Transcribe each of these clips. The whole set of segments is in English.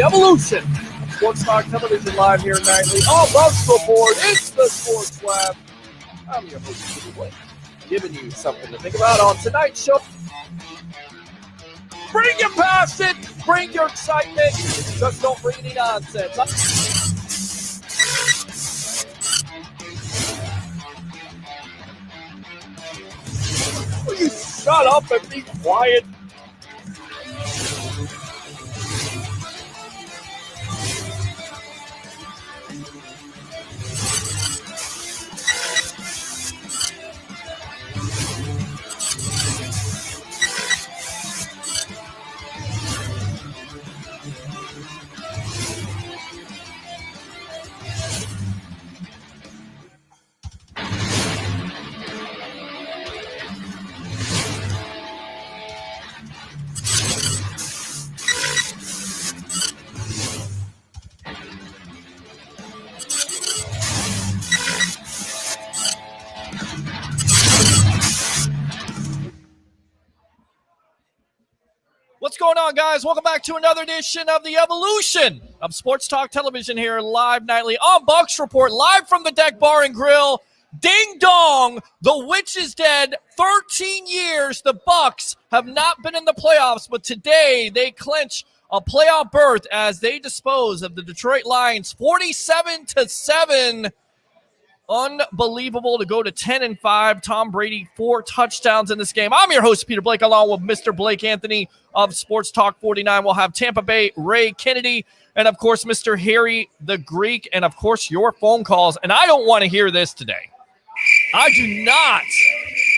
the evolution of Sports Talk Television live here nightly. All Bucs Report. It's the Sports Lab. I'm your host, Peter Blake, giving you something to think about on tonight's show. Bring your passion, bring your excitement, just don't bring any nonsense. Will you shut up and be quiet? What's going on, guys? Welcome back to another edition of the evolution of Sports Talk Television here live nightly on Bucs Report, live from the Deck Bar and Grill. Ding dong, the witch is dead. 13 years the Bucs have not been in the playoffs, but today they clinch a playoff berth as they dispose of the Detroit Lions 47-7. Unbelievable to go to 10-5. Tom Brady, 4 touchdowns in this game. I'm your host, Peter Blake, along with Mr. Blake Anthony of Sports Talk 49. We'll have Tampa Bay Ray Kennedy, and of course, Mr. Harry the Greek, and of course, your phone calls. And I don't want to hear this today. I do not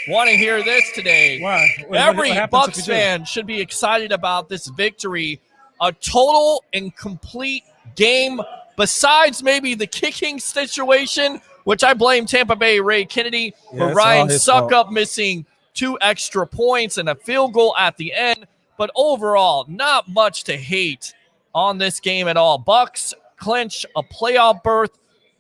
want to hear this today. Why? Every Bucs fan should be excited about this victory. A total and complete game, besides maybe the kicking situation, which I blame Tampa Bay Ray Kennedy for Ryan Suckup missing 2 extra points and a field goal at the end. But overall, not much to hate on this game at all. Bucs clinch a playoff berth,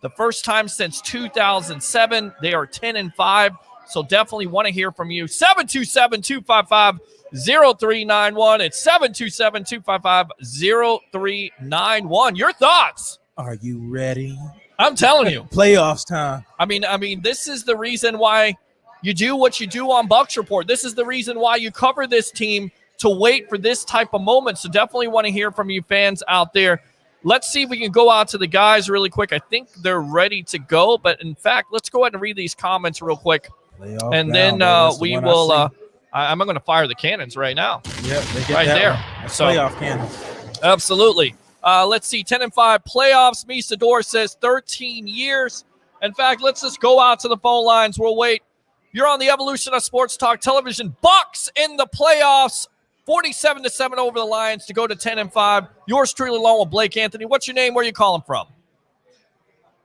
the first time since 2007. They are 10-5, so definitely want to hear from you. 727-255-0391. It's 727-255-0391. Your thoughts? Are you ready? I'm telling you. Playoffs time. I mean, this is the reason why you do what you do on Bucs Report. This is the reason why you cover this team, to wait for this type of moment. So definitely want to hear from you fans out there. Let's see if we can go out to the guys really quick. I think they're ready to go. But, in fact, let's go ahead and read these comments real quick. And then we will I'm going to fire the cannons right now. Yeah, they get right that there. So, playoff cannons. Absolutely. Let's see, 10-5 playoffs. Misador says 13 years. In fact, let's just go out to the phone lines. We'll wait. You're on the evolution of Sports Talk Television. Bucs in the playoffs, 47-7 over the Lions to go to 10-5. Yours truly, along with Blake Anthony. What's your name? Where are you calling from?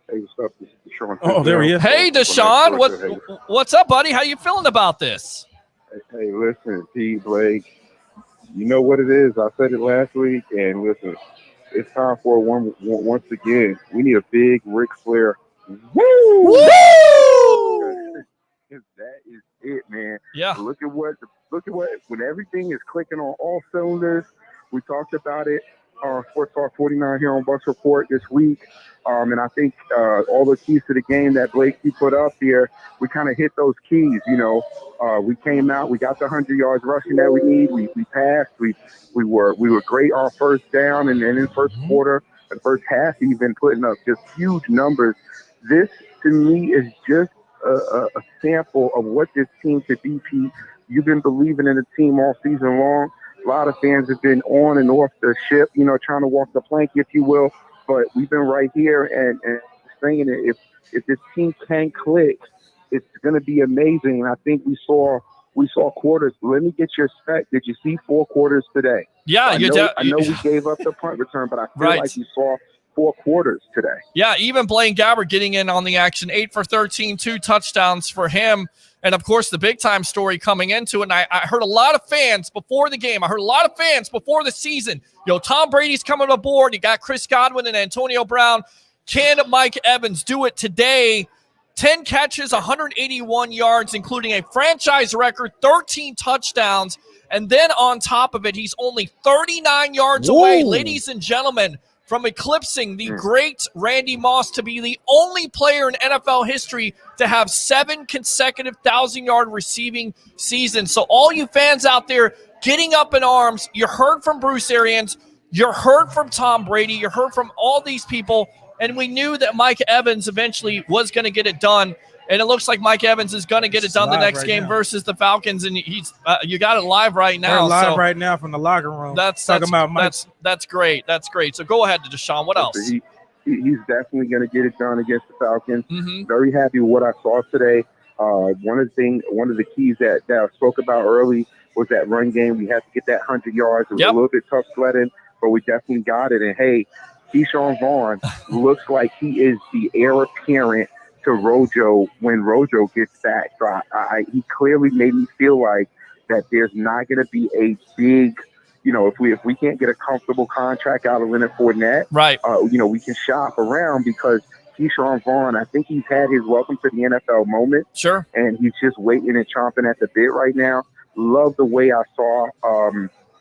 Hey, what's up? This is Deshaun. Oh, there he is. Hey, Deshaun. What's up, buddy? How you feeling about this? Hey, listen, P. Blake. You know what it is. I said it last week, and listen, it's time for once again. We need a big Ric Flair. Woo! Woo! That is it, man. Yeah. Look at what when everything is clicking on all cylinders. We talked about it on Sports Talk 49 here on Bucs Report this week. And I think all the keys to the game that Blake put up here, we kind of hit those keys. You know, we came out, we got the 100 yards rushing that we need. We passed. We were great on first down, and then in the first quarter, the first half, even putting up just huge numbers. This to me is just a sample of what this team could be, Pete. You've been believing in the team all season long. A lot of fans have been on and off the ship, you know, trying to walk the plank, if you will. But we've been right here and saying that if this team can click, it's going to be amazing. And I think we saw quarters. Let me get your spec. Did you see 4 quarters today? Yeah, I know we gave up the punt return, but I feel like you saw 4 quarters today. Yeah, even Blaine Gabbert getting in on the action, 8 for 13, 2 touchdowns for him. And, of course, the big-time story coming into it, and I heard a lot of fans before the game. I heard a lot of fans before the season. Tom Brady's coming aboard. You got Chris Godwin and Antonio Brown. Can Mike Evans do it today? 10 catches, 181 yards, including a franchise record, 13 touchdowns. And then on top of it, he's only 39 yards away, ladies and gentlemen, from eclipsing the great Randy Moss to be the only player in NFL history to have 7 consecutive 1,000-yard receiving seasons. So all you fans out there getting up in arms, you heard from Bruce Arians, you heard from Tom Brady, you heard from all these people, and we knew that Mike Evans eventually was going to get it done. And it looks like Mike Evans is going to get it done the next game versus the Falcons, and he's you got it live right now. We're live right now from the locker room. That's great. That's great. So go ahead, Deshaun. What else? He's definitely going to get it done against the Falcons. Very happy with what I saw today. One of the keys that I spoke about early was that run game. We had to get that 100 yards. It was a little bit tough sledding, but we definitely got it. And hey, Keyshawn Vaughn looks like he is the heir apparent to Rojo when Rojo gets back. So he clearly made me feel like that there's not going to be a big, if we can't get a comfortable contract out of Leonard Fournette, right? We can shop around because Keyshawn Vaughn, I think he's had his welcome to the NFL moment. Sure. And he's just waiting and chomping at the bit right now. Love the way I saw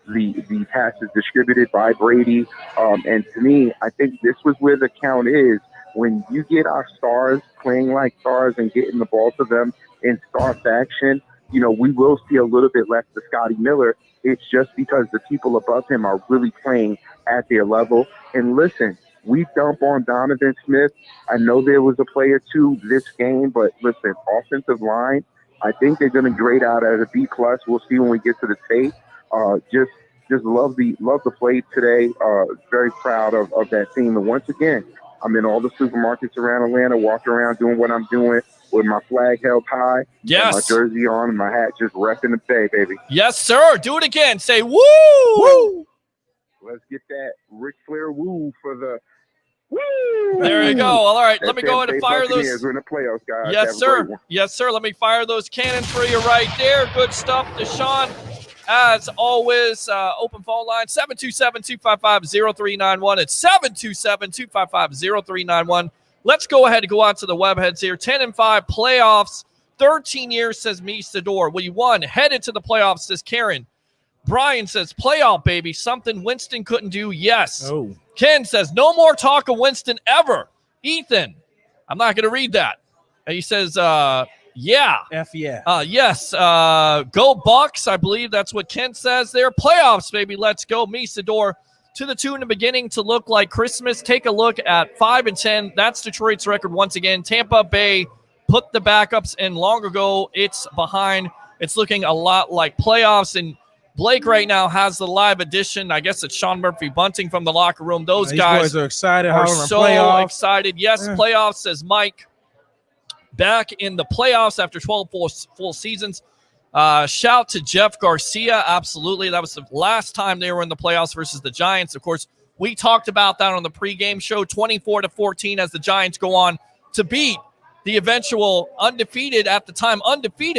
the passes distributed by Brady. And to me, I think this was where the count is. When you get our stars playing like stars and getting the ball to them in star fashion, we will see a little bit less to Scotty Miller. It's just because the people above him are really playing at their level. And listen, we dump on Donovan Smith. I know there was a play or two this game, but listen, offensive line, I think they're going to grade out at a B+. We'll see when we get to the tape. Just love the play today. Very proud of that team. And once again, I'm in all the supermarkets around Atlanta, walking around doing what I'm doing with my flag held high, my jersey on, and my hat just repping the Bay, baby. Yes, sir. Do it again. Say woo! Woo! Let's get that Ric Flair woo for the woo! There you go. All right, let me go ahead and fire those. We're in the playoffs, guys. Yes, sir. Yes, sir. Let me fire those cannons for you right there. Good stuff, Deshaun. As always, open phone line, 727-255-0391. It's 727-255-0391. Let's go ahead and go out to the webheads here. 10-5 playoffs, 13 years, says Me Sador. We won, headed to the playoffs, says Karen. Brian says, playoff, baby, something Winston couldn't do, yes. Oh. Ken says, no more talk of Winston ever. Ethan, I'm not going to read that. And he says, yeah. Yes. Go Bucs. I believe that's what Kent says there. Playoffs, baby. Let's go. Misador to the tune in the beginning to look like Christmas. Take a look at 5-10. That's Detroit's record once again. Tampa Bay put the backups in long ago. It's behind. It's looking a lot like playoffs. And Blake right now has the live edition. I guess it's Sean Murphy Bunting from the locker room. Those guys boys are excited. Are so playoffs. Excited. Yes, playoffs, says Mike. Back in the playoffs after 12 full seasons. Shout to Jeff Garcia. Absolutely. That was the last time they were in the playoffs versus the Giants. Of course, we talked about that on the pregame show, 24-14 as the Giants go on to beat the eventual undefeated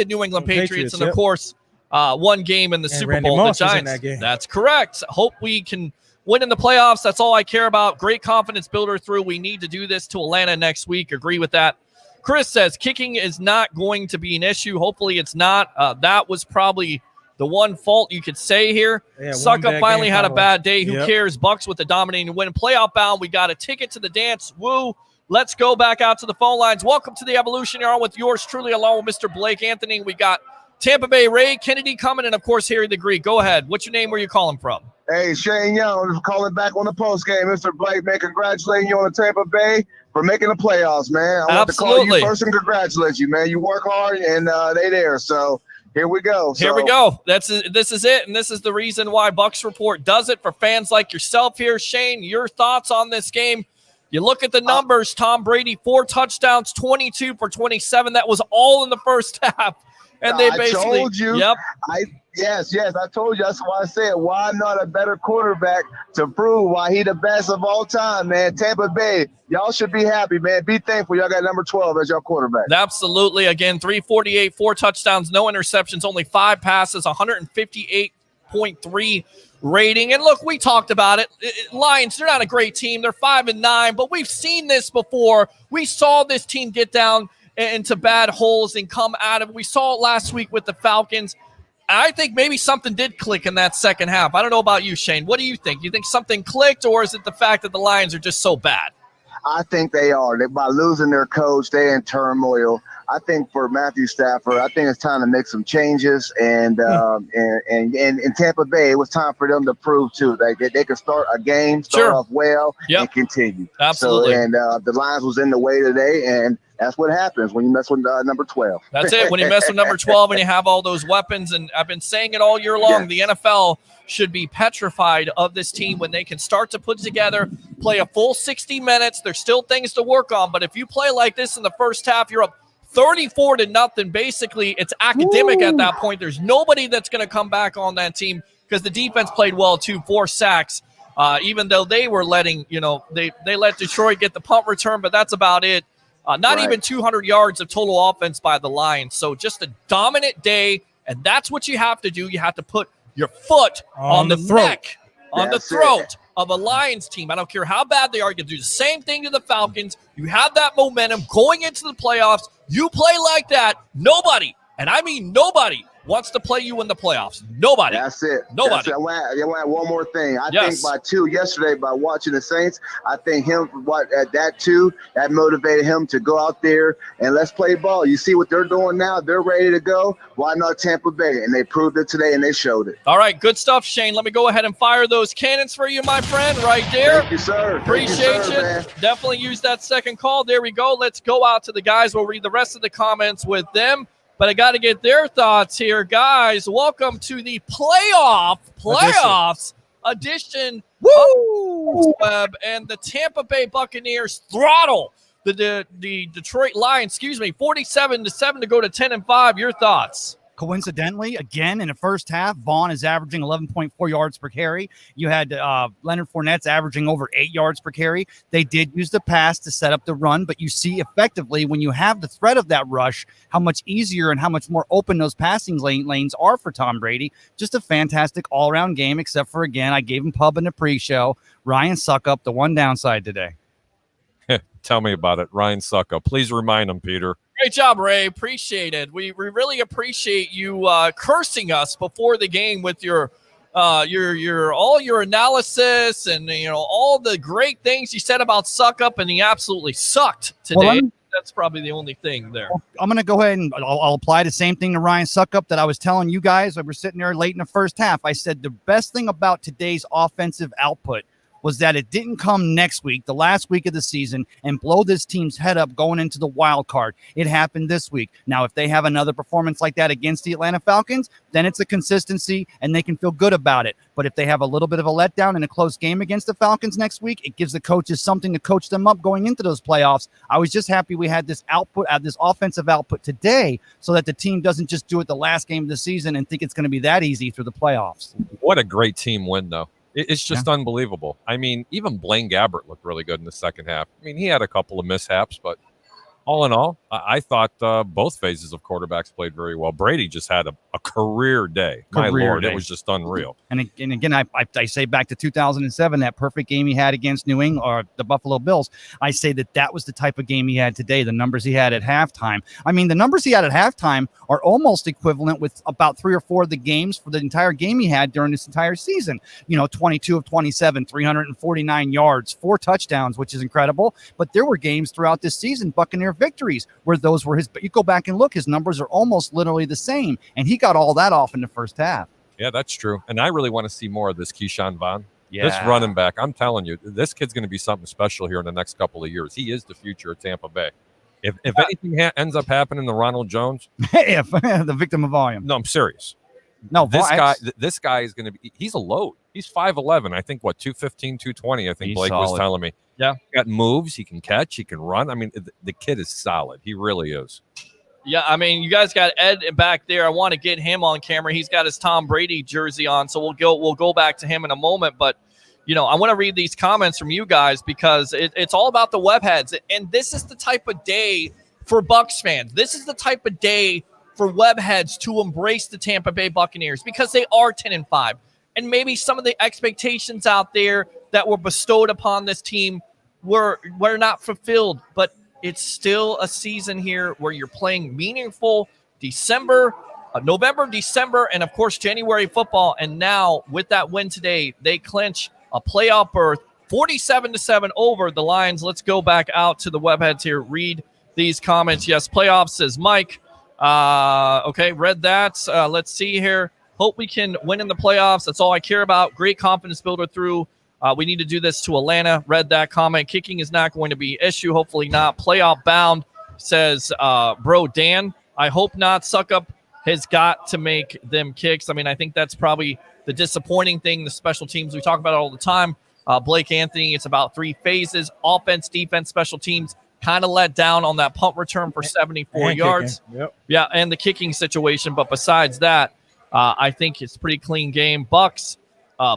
New England Patriots. And, of course, one game in the Super Randy Bowl. Moss the Giants. in that game. That's correct. Hope we can win in the playoffs. That's all I care about. Great confidence builder through. We need to do this to Atlanta next week. Agree with that. Chris says kicking is not going to be an issue. Hopefully it's not. That was probably the one fault you could say here. Yeah, Suck Up finally had a bad day. Who cares? Bucs with the dominating win. Playoff bound. We got a ticket to the dance. Woo. Let's go back out to the phone lines. Welcome to the Evolution. You're on with yours truly, along with Mr. Blake Anthony. We got Tampa Bay Ray Kennedy coming, and, of course, Harry the Greek. Go ahead. What's your name? Where you calling from? Hey, Shane Young, just calling back on the post game. Mr. Blake, man, congratulating you on the Tampa Bay for making the playoffs, man. I want to call you first and congratulate you, man. You work hard, and they there. So here we go. Here we go. This is it, and this is the reason why Bucs Report does it for fans like yourself here. Shane, your thoughts on this game? You look at the numbers. Tom Brady, 4 touchdowns, 22 for 27. That was all in the first half. And they basically, I told you. Yep. Yes, I told you. That's why I said, why not a better quarterback to prove why he the best of all time, man? Tampa Bay, y'all should be happy, man. Be thankful y'all got number 12 as your quarterback. Absolutely. Again, 348, 4 touchdowns, no interceptions, only 5 passes, 158.3 rating. And look, we talked about it. Lions, they're not a great team. They're 5-9, but we've seen this before. We saw this team get down into bad holes and come out of. We saw it last week with the Falcons. I think maybe something did click in that second half. I don't know about you, Shane. What do you think? You think something clicked, or is it the fact that the Lions are just so bad? I think they are. By losing their coach, they're in turmoil. I think for Matthew Stafford, I think it's time to make some changes. And in Tampa Bay, it was time for them to prove too that they could start a game, start off well, and continue. Absolutely. So, and the Lions was in the way today, and that's what happens when you mess with number 12. That's it. When you mess with number 12 and you have all those weapons, and I've been saying it all year long, the NFL should be petrified of this team when they can start to put together, play a full 60 minutes. There's still things to work on, but if you play like this in the first half, you're up 34-0. Basically, it's academic at that point. There's nobody that's going to come back on that team because the defense played well too. 4 sacks, even though they were letting, they let Detroit get the punt return, but that's about it. Not even 200 yards of total offense by the Lions. So just a dominant day, and that's what you have to do. You have to put your foot on the neck, on the throat of a Lions team. I don't care how bad they are. You do the same thing to the Falcons. You have that momentum going into the playoffs. You play like that. Nobody, and I mean nobody, wants to play you in the playoffs. Nobody. That's it. Nobody. That's it. I want to add one more thing. I think yesterday by watching the Saints, I think that motivated him to go out there and let's play ball. You see what they're doing now? They're ready to go. Why not Tampa Bay? And they proved it today, and they showed it. All right, good stuff, Shane. Let me go ahead and fire those cannons for you, my friend, right there. Thank you, sir. Appreciate you. Man. Definitely use that second call. There we go. Let's go out to the guys. We'll read the rest of the comments with them. But I got to get their thoughts here, guys. Welcome to the playoffs edition of Web, and the Tampa Bay Buccaneers throttle the Detroit Lions. 47-7 to go to 10-5. Your thoughts? Coincidentally, again, in the first half, Vaughn is averaging 11.4 yards per carry. You had Leonard Fournette's averaging over 8 yards per carry. They did use the pass to set up the run, but you see effectively when you have the threat of that rush, how much easier and how much more open those passing lanes are for Tom Brady. Just a fantastic all-around game, except for, again, I gave him pub in the pre-show. Ryan Suckup, the one downside today. Tell me about it. Ryan Suckup. Please remind him, Peter. Great job, Ray. Appreciate it. We really appreciate you cursing us before the game with your all your analysis and all the great things you said about Suckup, and he absolutely sucked today. Well, that's probably the only thing there. I'm going to go ahead and I'll apply the same thing to Ryan Suckup that I was telling you guys. I was sitting there late in the first half. I said the best thing about today's offensive output was that it didn't come next week, the last week of the season, and blow this team's head up going into the wild card. It happened this week. Now, if they have another performance like that against the Atlanta Falcons, then it's a consistency and they can feel good about it. But if they have a little bit of a letdown in a close game against the Falcons next week, it gives the coaches something to coach them up going into those playoffs. I was just happy we had this output, this offensive output today, so that the team doesn't just do it the last game of the season and think it's going to be that easy through the playoffs. What a great team win, though. It's just unbelievable. I mean, even Blaine Gabbert looked really good in the second half. I mean, he had a couple of mishaps, but all in all, I thought both phases of quarterbacks played very well. Brady just had a career day. My Lord, it was just unreal. And again, I say back to 2007, that perfect game he had against New England or the Buffalo Bills. I say that was the type of game he had today, the numbers he had at halftime. I mean, the numbers he had at halftime are almost equivalent with about 3 or 4 of the games for the entire game he had during this entire season. 22 of 27, 349 yards, 4 touchdowns, which is incredible. But there were games throughout this season, Buccaneer victories, where those were his. But you go back and look, his numbers are almost literally the same, and he got all that off in the first half. Yeah, that's true. And I really want to see more of this Keyshawn Vaughn. Yeah. This running back, I'm telling you, this kid's going to be something special here in the next couple of years. He is the future of Tampa Bay. If anything ends up happening to Ronald Jones, the victim of volume. No, I'm serious. No, this guy is going to be. He's a load. He's 5'11". I think 215, 220. I think Blake was telling me. Yeah, he got moves. He can catch. He can run. I mean, the kid is solid. He really is. Yeah, I mean, you guys got Ed back there. I want to get him on camera. He's got his Tom Brady jersey on, so we'll go back to him in a moment. But I want to read these comments from you guys because it's all about the webheads, and this is the type of day for Bucs fans. This is the type of day for webheads to embrace the Tampa Bay Buccaneers because they are 10-5, and maybe some of the expectations out there that were bestowed upon this team were not fulfilled. But it's still a season here where you're playing meaningful December, November, December, and of course January football. And now with that win today, they clinch a playoff berth, 47-7 over the Lions. Let's go back out to the webheads here. Read these comments. Yes, playoffs, says Mike. Okay, read that. Let's see here. Hope we can win in the playoffs. That's all I care about. Great confidence builder through. We need to do this to Atlanta. Read that comment. Kicking is not going to be an issue. Hopefully not. Playoff bound, says bro Dan. I hope not. Suck up has got to make them kicks. I mean, I think that's probably the disappointing thing. The special teams, we talk about it all the time. Blake Anthony, it's about 3 phases. Offense, defense, special teams. Kind of let down on that punt return for 74 yards. Yep. Yeah, and the kicking situation. But besides that, I think it's a pretty clean game. Bucs,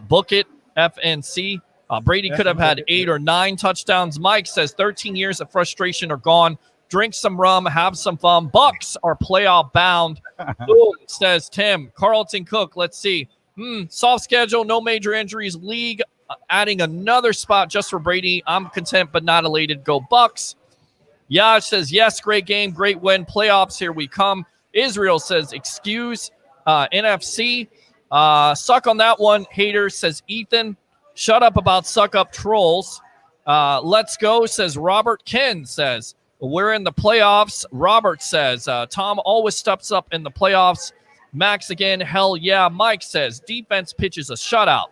book it, FNC. Brady could have had 8 or 9 touchdowns. Mike says 13 years of frustration are gone. Drink some rum, have some fun. Bucs are playoff bound. Boom, says Tim. Carlton Cook, let's see. Soft schedule, no major injuries. League adding another spot just for Brady. I'm content but not elated. Go Bucs. Yash says, yes, great game, great win. Playoffs, here we come. Israel says, excuse NFC. Suck on that one, hater, says Ethan. Shut up about suck up trolls. Let's go, says Robert. Ken says, we're in the playoffs. Robert says, Tom always steps up in the playoffs. Max again, hell yeah. Mike says, defense pitches a shutout.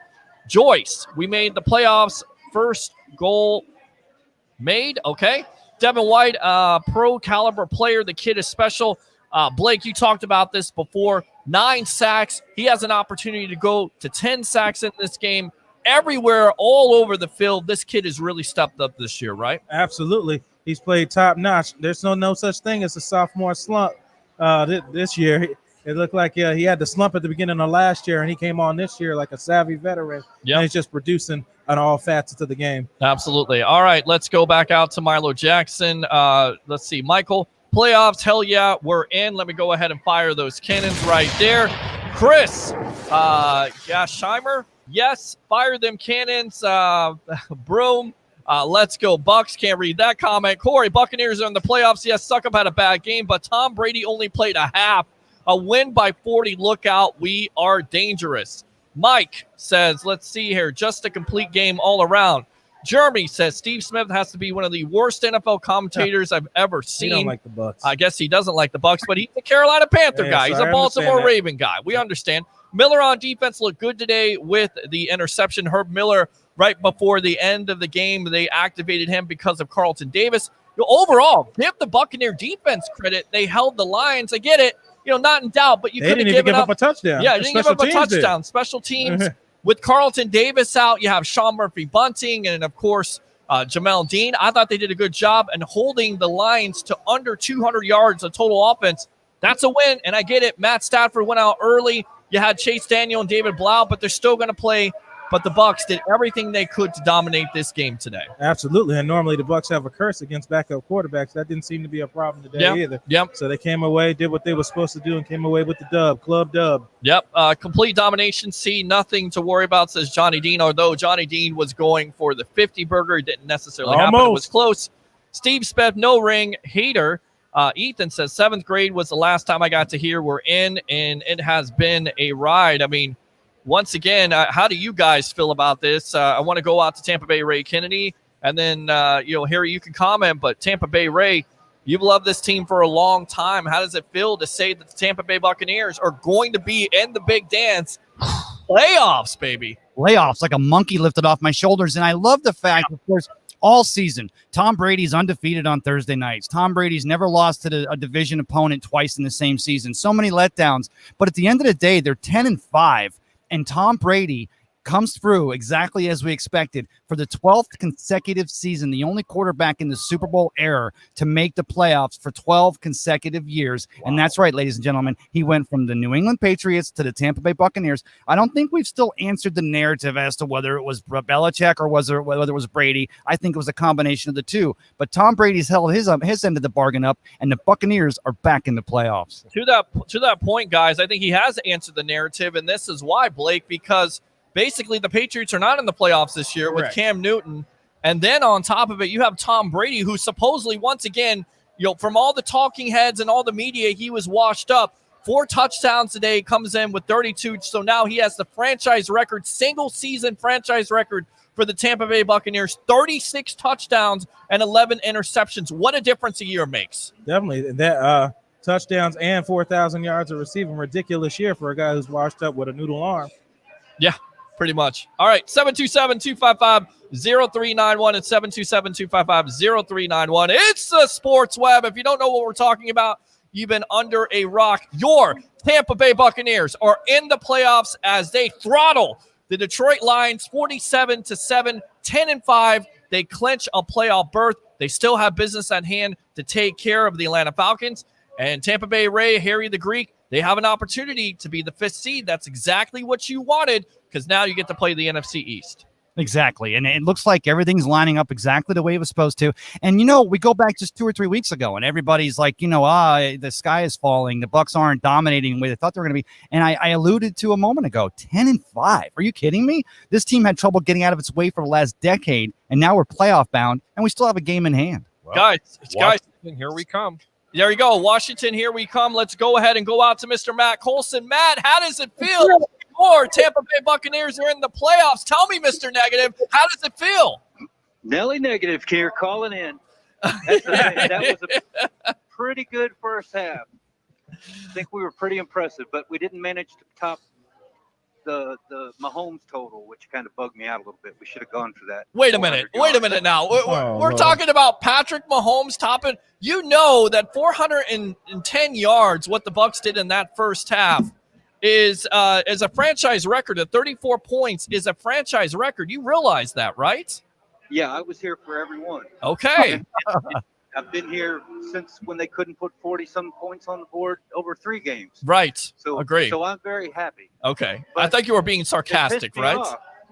Joyce, we made the playoffs. First goal made. Okay. Devin White, pro caliber player. The kid is special. Blake, you talked about this before. 9 sacks. He has an opportunity to go to 10 sacks in this game. Everywhere, all over the field. This kid has really stepped up this year, right? Absolutely. He's played top notch. There's no such thing as a sophomore slump this year. It looked like he had the slump at the beginning of last year, and he came on this year like a savvy veteran. Yeah, and he's just producing on all facets of the game. Absolutely. All right, let's go back out to Milo Jackson. Let's see. Michael, playoffs, hell yeah, we're in. Let me go ahead and fire those cannons right there. Chris, Scheimer, yes, fire them cannons. Broom, let's go Bucs. Can't read that comment. Corey, Buccaneers are in the playoffs. Yes, Suckup had a bad game, but Tom Brady only played a half. A win by 40. Look out. We are dangerous. Mike says, let's see here. Just a complete game all around. Jeremy says, Steve Smith has to be one of the worst NFL commentators I've ever seen. He don't like the Bucs. I guess he doesn't like the Bucs, but he's a Carolina Panther guy. He's a Baltimore Raven guy. We understand. Miller on defense looked good today with the interception. Herb Miller, right before the end of the game, they activated him because of Carlton Davis. Overall, give the Buccaneer defense credit. They held the Lions. I get it. Not in doubt, but you couldn't give up a touchdown. Yeah, didn't give up a touchdown. Special teams with Carlton Davis out. You have Sean Murphy Bunting and, of course, Jamel Dean. I thought they did a good job in holding the Lions to under 200 yards of total offense. That's a win, and I get it. Matt Stafford went out early. You had Chase Daniel and David Blau, but they're still going to play. But the Bucs did everything they could to dominate this game today. Absolutely, and normally the Bucs have a curse against backup quarterbacks. That didn't seem to be a problem today either. Yep. So they came away, did what they were supposed to do, and came away with the dub, club dub. Yep. Complete domination. See, nothing to worry about, says Johnny Dean. Although Johnny Dean was going for the 50 burger, it didn't necessarily happen. It was close. Steve Speth, no ring, hater. Ethan says 7th grade was the last time I got to hear we're in, and it has been a ride. I mean, once again, how do you guys feel about this? I want to go out to Tampa Bay Ray Kennedy, and then, Harry, you can comment, but Tampa Bay Ray, you've loved this team for a long time. How does it feel to say that the Tampa Bay Buccaneers are going to be in the big dance? Playoffs, baby. Playoffs, like a monkey lifted off my shoulders. And I love the fact, of course, all season, Tom Brady's undefeated on Thursday nights. Tom Brady's never lost to a division opponent twice in the same season. So many letdowns. But at the end of the day, they're 10-5. And Tom Brady comes through exactly as we expected for the 12th consecutive season, the only quarterback in the Super Bowl era to make the playoffs for 12 consecutive years. Wow. And that's right, ladies and gentlemen. He went from the New England Patriots to the Tampa Bay Buccaneers. I don't think we've still answered the narrative as to whether it was Belichick or whether it was Brady. I think it was a combination of the two. But Tom Brady's held his end of the bargain up, and the Buccaneers are back in the playoffs. To that point, guys, I think he has answered the narrative, and this is why, Blake, because basically the Patriots are not in the playoffs this year with Cam Newton And then on top of it, you have Tom Brady, who supposedly, once again, from all the talking heads and all the media, he was washed up. 4 touchdowns today, comes in with 32. So now he has the franchise record, single season franchise record for the Tampa Bay Buccaneers, 36 touchdowns and 11 interceptions. What a difference a year makes. Definitely. That touchdowns and 4,000 yards of receiving, ridiculous year for a guy who's washed up with a noodle arm. Yeah, pretty much. All right, 727-255-0391 and 727-255-0391. It's the Sports Web. If you don't know what we're talking about, you've been under a rock. Your Tampa Bay Buccaneers are in the playoffs as they throttle the Detroit Lions 47-7, 10-5. They clinch a playoff berth. They still have business at hand to take care of the Atlanta Falcons. And Tampa Bay Ray, Harry the Greek, they have an opportunity to be the 5th seed. That's exactly what you wanted, because now you get to play the NFC East. Exactly. And it looks like everything's lining up exactly the way it was supposed to. And, we go back just 2 or 3 weeks ago and everybody's like, the sky is falling. The Bucs aren't dominating the way they thought they were going to be. And I alluded to a moment ago, 10-5. Are you kidding me? This team had trouble getting out of its way for the last decade. And now we're playoff bound and we still have a game in hand. Well, guys, here we come. There you go. Washington, here we come. Let's go ahead and go out to Mr. Matt Colson. Matt, how does it feel? Or Tampa Bay Buccaneers are in the playoffs. Tell me, Mr. Negative, how does it feel? Nelly Negative here calling in. That was a pretty good first half. I think we were pretty impressive, but we didn't manage to top the Mahomes total, which kind of bugged me out a little bit. We should have gone for that. Wait a minute now. We're talking about Patrick Mahomes topping. You know that 410 yards, what the Bucs did in that first half, is a franchise record. At 34 points is a franchise record. You realize that, right? Yeah, I was here for every one. Okay. I've been here since when they couldn't put 40-some points on the board over 3 games. Right. So agree. So I'm very happy. Okay. But I think you were being sarcastic, right?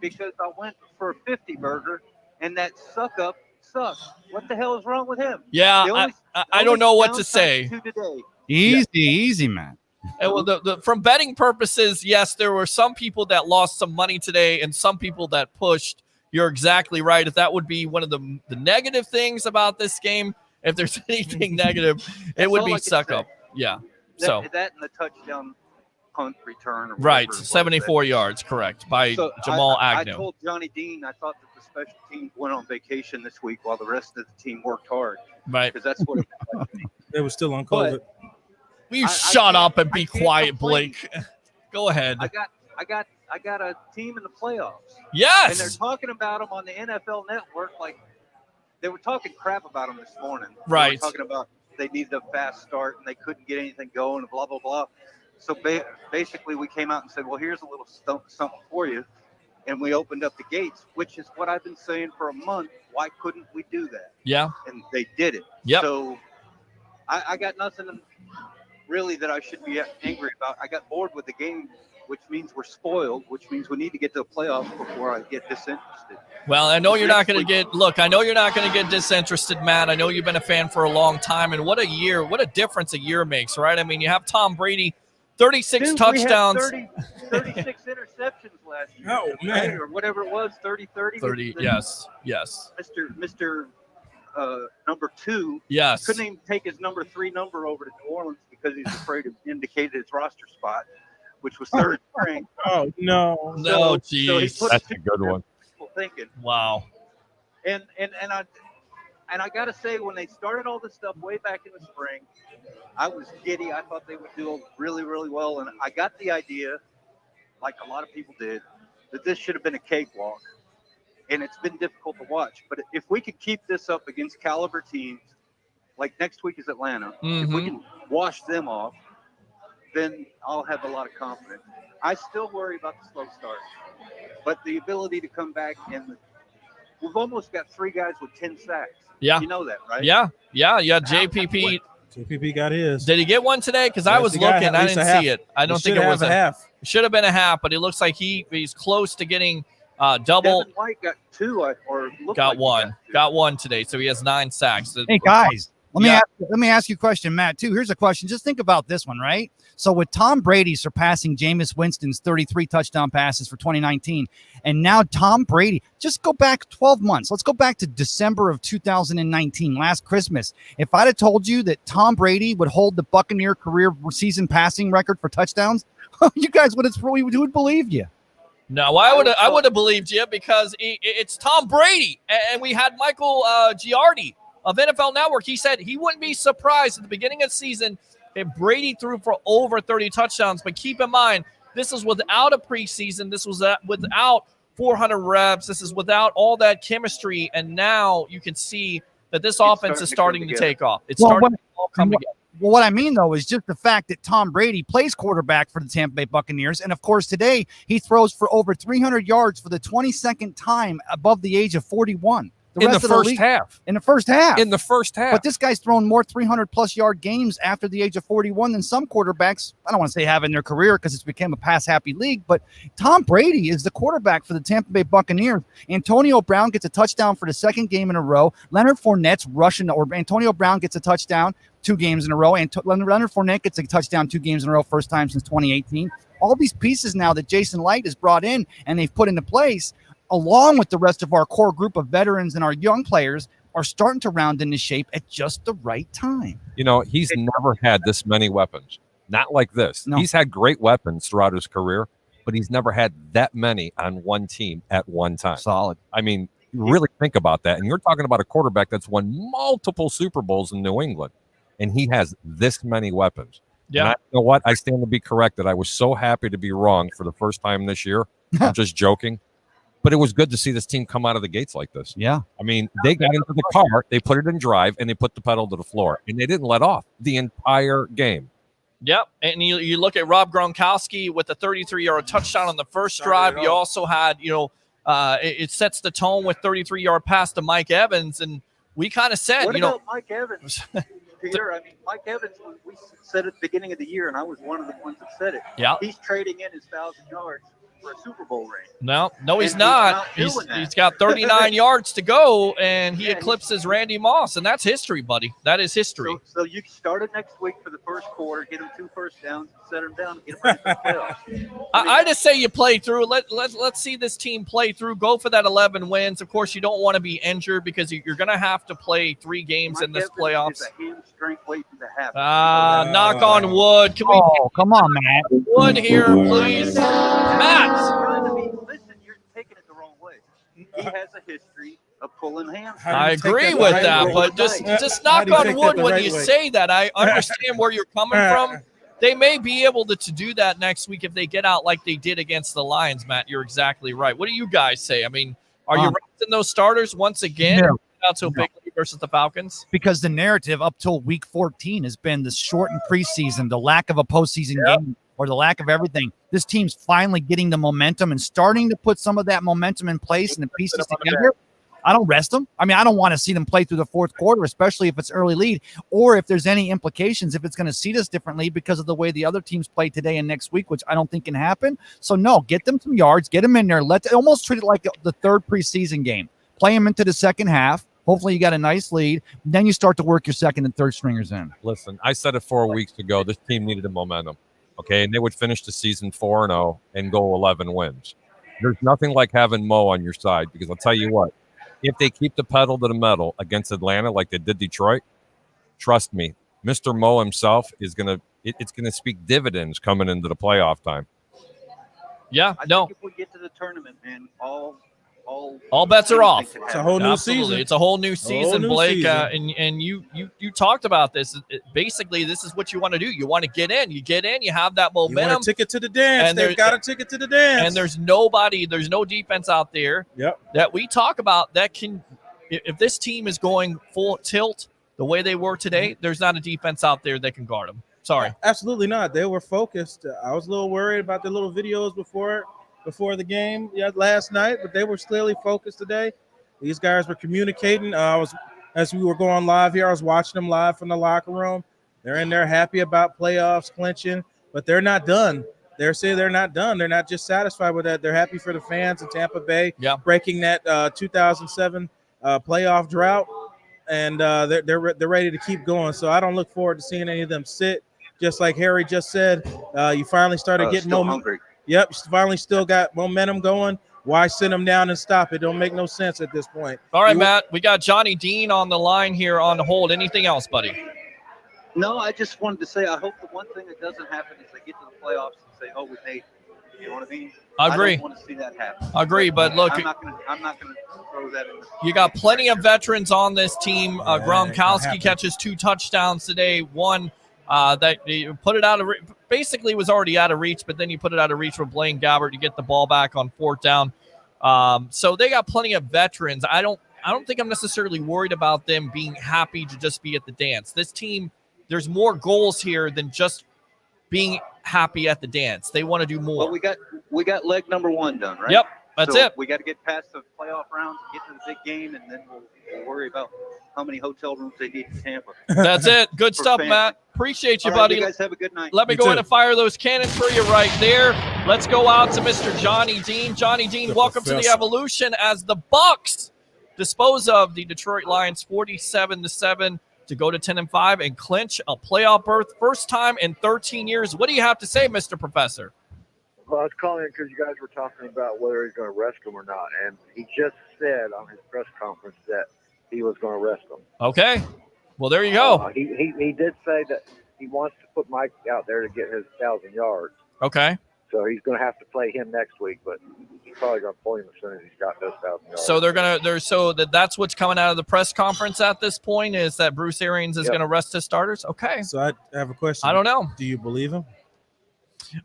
Because I went for a 50 burger, and that suck-up sucks. What the hell is wrong with him? Yeah, I don't know what to say. Easy, man. And well, from betting purposes, yes, there were some people that lost some money today and some people that pushed. You're exactly right. If that would be one of the negative things about this game, if there's anything negative, it would be suck up. Yeah. That and the touchdown punt return. Right. 74 yards, correct, by Jamal Agnew. I told Johnny Dean I thought that the special team went on vacation this week while the rest of the team worked hard. Right. Because that's what it was like to me. They were still on COVID. Will you shut up and be quiet, Blake? Go ahead. I got a team in the playoffs. Yes. And they're talking about them on the NFL Network like they were talking crap about them this morning. Right. They were talking about they needed a fast start and they couldn't get anything going and blah, blah, blah. So basically we came out and said, well, here's a little something for you. And we opened up the gates, which is what I've been saying for a month. Why couldn't we do that? Yeah. And they did it. Yep. So I got nothing really that I should be angry about. I got bored with the game, which means we're spoiled, which means we need to get to the playoffs before I get disinterested. Well, I know you're not going to get disinterested, Matt. I know you've been a fan for a long time, and what a difference a year makes, right? I mean, you have Tom Brady, 36 touchdowns. We had 36 interceptions last year. Oh, man. Or whatever it was, 30. 30, yes. Mr. Number 2 Yes. couldn't even take his number 3 number over to New Orleans because he's afraid to indicate his roster spot, which was third string. Oh, no. No, geez. That's a good one. Thinking. Wow. And I gotta say, when they started all this stuff way back in the spring, I was giddy. I thought they would do really, really well, and I got the idea, like a lot of people did, that this should have been a cakewalk. And it's been difficult to watch. But if we could keep this up against caliber teams, like next week is Atlanta, if we can wash them off, then I'll have a lot of confidence. I still worry about the slow start. But the ability to come back, and we've almost got 3 guys with 10 sacks. Yeah. You know that, right? Yeah. JPP. JPP got his. Did he get one today? Because I was looking. I didn't see it. I don't think it was a half. It should have been a half, but it looks like he's close to getting double. Devin White got 2 or got one today, so he has 9 sacks. Hey guys, Let me ask you a question, Matt, too. Here's a question. Just think about this one, right? So with Tom Brady surpassing Jameis Winston's 33 touchdown passes for 2019, and now Tom Brady, just go back 12 months. Let's go back to December of 2019, last Christmas. If I'd have told you that Tom Brady would hold the Buccaneer career season passing record for touchdowns, you guys would believe you. No, I would have believed you because it's Tom Brady, and we had Michael Giardi of NFL Network. He said he wouldn't be surprised at the beginning of the season if Brady threw for over 30 touchdowns. But keep in mind, this is without a preseason. This was without 400 reps. This is without all that chemistry. And now you can see that this offense is starting to take off. It's starting to all come together. Well, what I mean, though, is just the fact that Tom Brady plays quarterback for the Tampa Bay Buccaneers. And, of course, today he throws for over 300 yards for the 22nd time above the age of 41. In the first half. In the first half. But this guy's thrown more 300-plus yard games after the age of 41 than some quarterbacks, I don't want to say have in their career because it's become a pass-happy league, but Tom Brady is the quarterback for the Tampa Bay Buccaneers. Antonio Brown gets a touchdown for the second game in a row. Leonard Fournette's rushing, or Antonio Brown gets a touchdown 2 games in a row, and Leonard Fournette gets a touchdown 2 games in a row, first time since 2018. All these pieces now that Jason Light has brought in and they've put into place, along with the rest of our core group of veterans and our young players, are starting to round into shape at just the right time. You know, he's never had this many weapons. Not like this. No. He's had great weapons throughout his career, but he's never had that many on one team at one time. Solid. I mean, really think about that. And you're talking about a quarterback that's won multiple Super Bowls in New England, and he has this many weapons. Yeah. You know what? I stand to be corrected. I was so happy to be wrong for the first time this year. I'm just joking. But it was good to see this team come out of the gates like this. Yeah. I mean, they got into the car, they put it in drive, and they put the pedal to the floor. And they didn't let off the entire game. Yep. And you look at Rob Gronkowski with the 33-yard touchdown on the first drive. You also had, it sets the tone with 33-yard pass to Mike Evans. And we kind of said, what about Mike Evans? Peter, I mean, Mike Evans, we said at the beginning of the year, and I was one of the ones that said it. Yeah. He's trading in his 1,000 yards for a Super Bowl ring. No, he's not. He's got 39 yards to go, and he eclipses Randy Moss, and that's history, buddy. That is history. So you started next week for the first quarter, get him 2 first downs, set him down, get him ready for the playoffs. I just say you play through. Let's see this team play through. Go for that 11 wins. Of course, you don't want to be injured because you're going to have to play 3 games in this playoffs. A hamstring waiting to happen. Knock on wood. Can we? Oh, come on, Matt. Wood here, please, Matt. Listen, you're taking it the wrong way. He has a history of pulling hamstrings. I agree with that, but just knock on wood when you say that. I understand where you're coming from. They may be able to do that next week if they get out like they did against the Lions, Matt. You're exactly right. What do you guys say? I mean, are you resting those starters once again? No. Out to Big League versus the Falcons? Because the narrative up till week 14 has been the shortened preseason, the lack of a postseason game, or the lack of everything. This team's finally getting the momentum and starting to put some of that momentum in place and the pieces together. I don't rest them. I mean, I don't want to see them play through the fourth quarter, especially if it's early lead, or if there's any implications, if it's going to seed us differently because of the way the other teams play today and next week, which I don't think can happen. So, no, get them some yards, get them in there. Almost treat it like the third preseason game. Play them into the second half. Hopefully you got a nice lead. Then you start to work your second and third stringers in. Listen, I said it 4 weeks ago. This team needed a momentum. Okay, and they would finish the season 4-0 and go 11 wins. There's nothing like having Mo on your side because I'll tell you what, if they keep the pedal to the metal against Atlanta like they did Detroit, trust me, Mr. Mo himself is it's gonna speak dividends coming into the playoff time. Yeah, I think if we get to the tournament, man, all bets are off. It's a whole new season. It's a whole new season, Blake. And you talked about this. Basically, this is what you want to do. You want to get in. You get in. You have that momentum. You want a ticket to the dance. They've got a ticket to the dance. And there's no defense out there that we talk about that can. If this team is going full tilt the way they were today, there's not a defense out there that can guard them. Sorry. Absolutely not. They were focused. I was a little worried about the little videos before the game last night, but they were clearly focused today. These guys were communicating. As we were going live here, I was watching them live from the locker room. They're in there happy about playoffs, clinching, but they're not done. They're saying they're not done. They're not just satisfied with that. They're happy for the fans in Tampa Bay breaking that 2007 playoff drought. and they're ready to keep going. So I don't look forward to seeing any of them sit. Just like Harry just said, you finally started getting hungry. Yep, finally still got momentum going. Why sit them down and stop it? Don't make no sense at this point. All right, Matt, we got Johnny Dean on the line here on hold. Anything else, buddy? No, I just wanted to say I hope the one thing that doesn't happen is they get to the playoffs and say, "Oh, we made it." You know what I mean? I agree. I don't want to see that happen. I agree, but look, I'm not gonna throw that in. You got plenty of veterans on this team. Gronkowski catches 2 touchdowns today. One that you put it out of basically was already out of reach, but then you put it out of reach with Blaine Gabbert to get the ball back on 4th down. So they got plenty of veterans. I don't think I'm necessarily worried about them being happy to just be at the dance. This team, there's more goals here than just being happy at the dance. They want to do more. Well, we got leg number 1 done, right? Yep, that's it. We got to get past the playoff rounds, get to the big game, and then we'll worry about how many hotel rooms they need in Tampa. That's it. Good stuff, family. Matt. Appreciate you, All right, buddy. you guys have a good night. Let me go in and fire those cannons for you right there. Let's go out to Mr. Johnny Dean. Johnny Dean, welcome to the Evolution as the Bucs dispose of the Detroit Lions 47-7 to go to 10-5 and clinch a playoff berth. First time in 13 years. What do you have to say, Mr. Professor? Well, I was calling in because you guys were talking about whether he's going to rest him or not, and he just said on his press conference that he was going to rest him. Okay. Well, there you go. He did say that he wants to put Mike out there to get his 1,000 yards. Okay. So he's going to have to play him next week, but he's probably going to pull him as soon as he's got those 1,000 yards. So that's what's coming out of the press conference at this point is that Bruce Arians is going to rest his starters. Okay. So I have a question. I don't know. Do you believe him?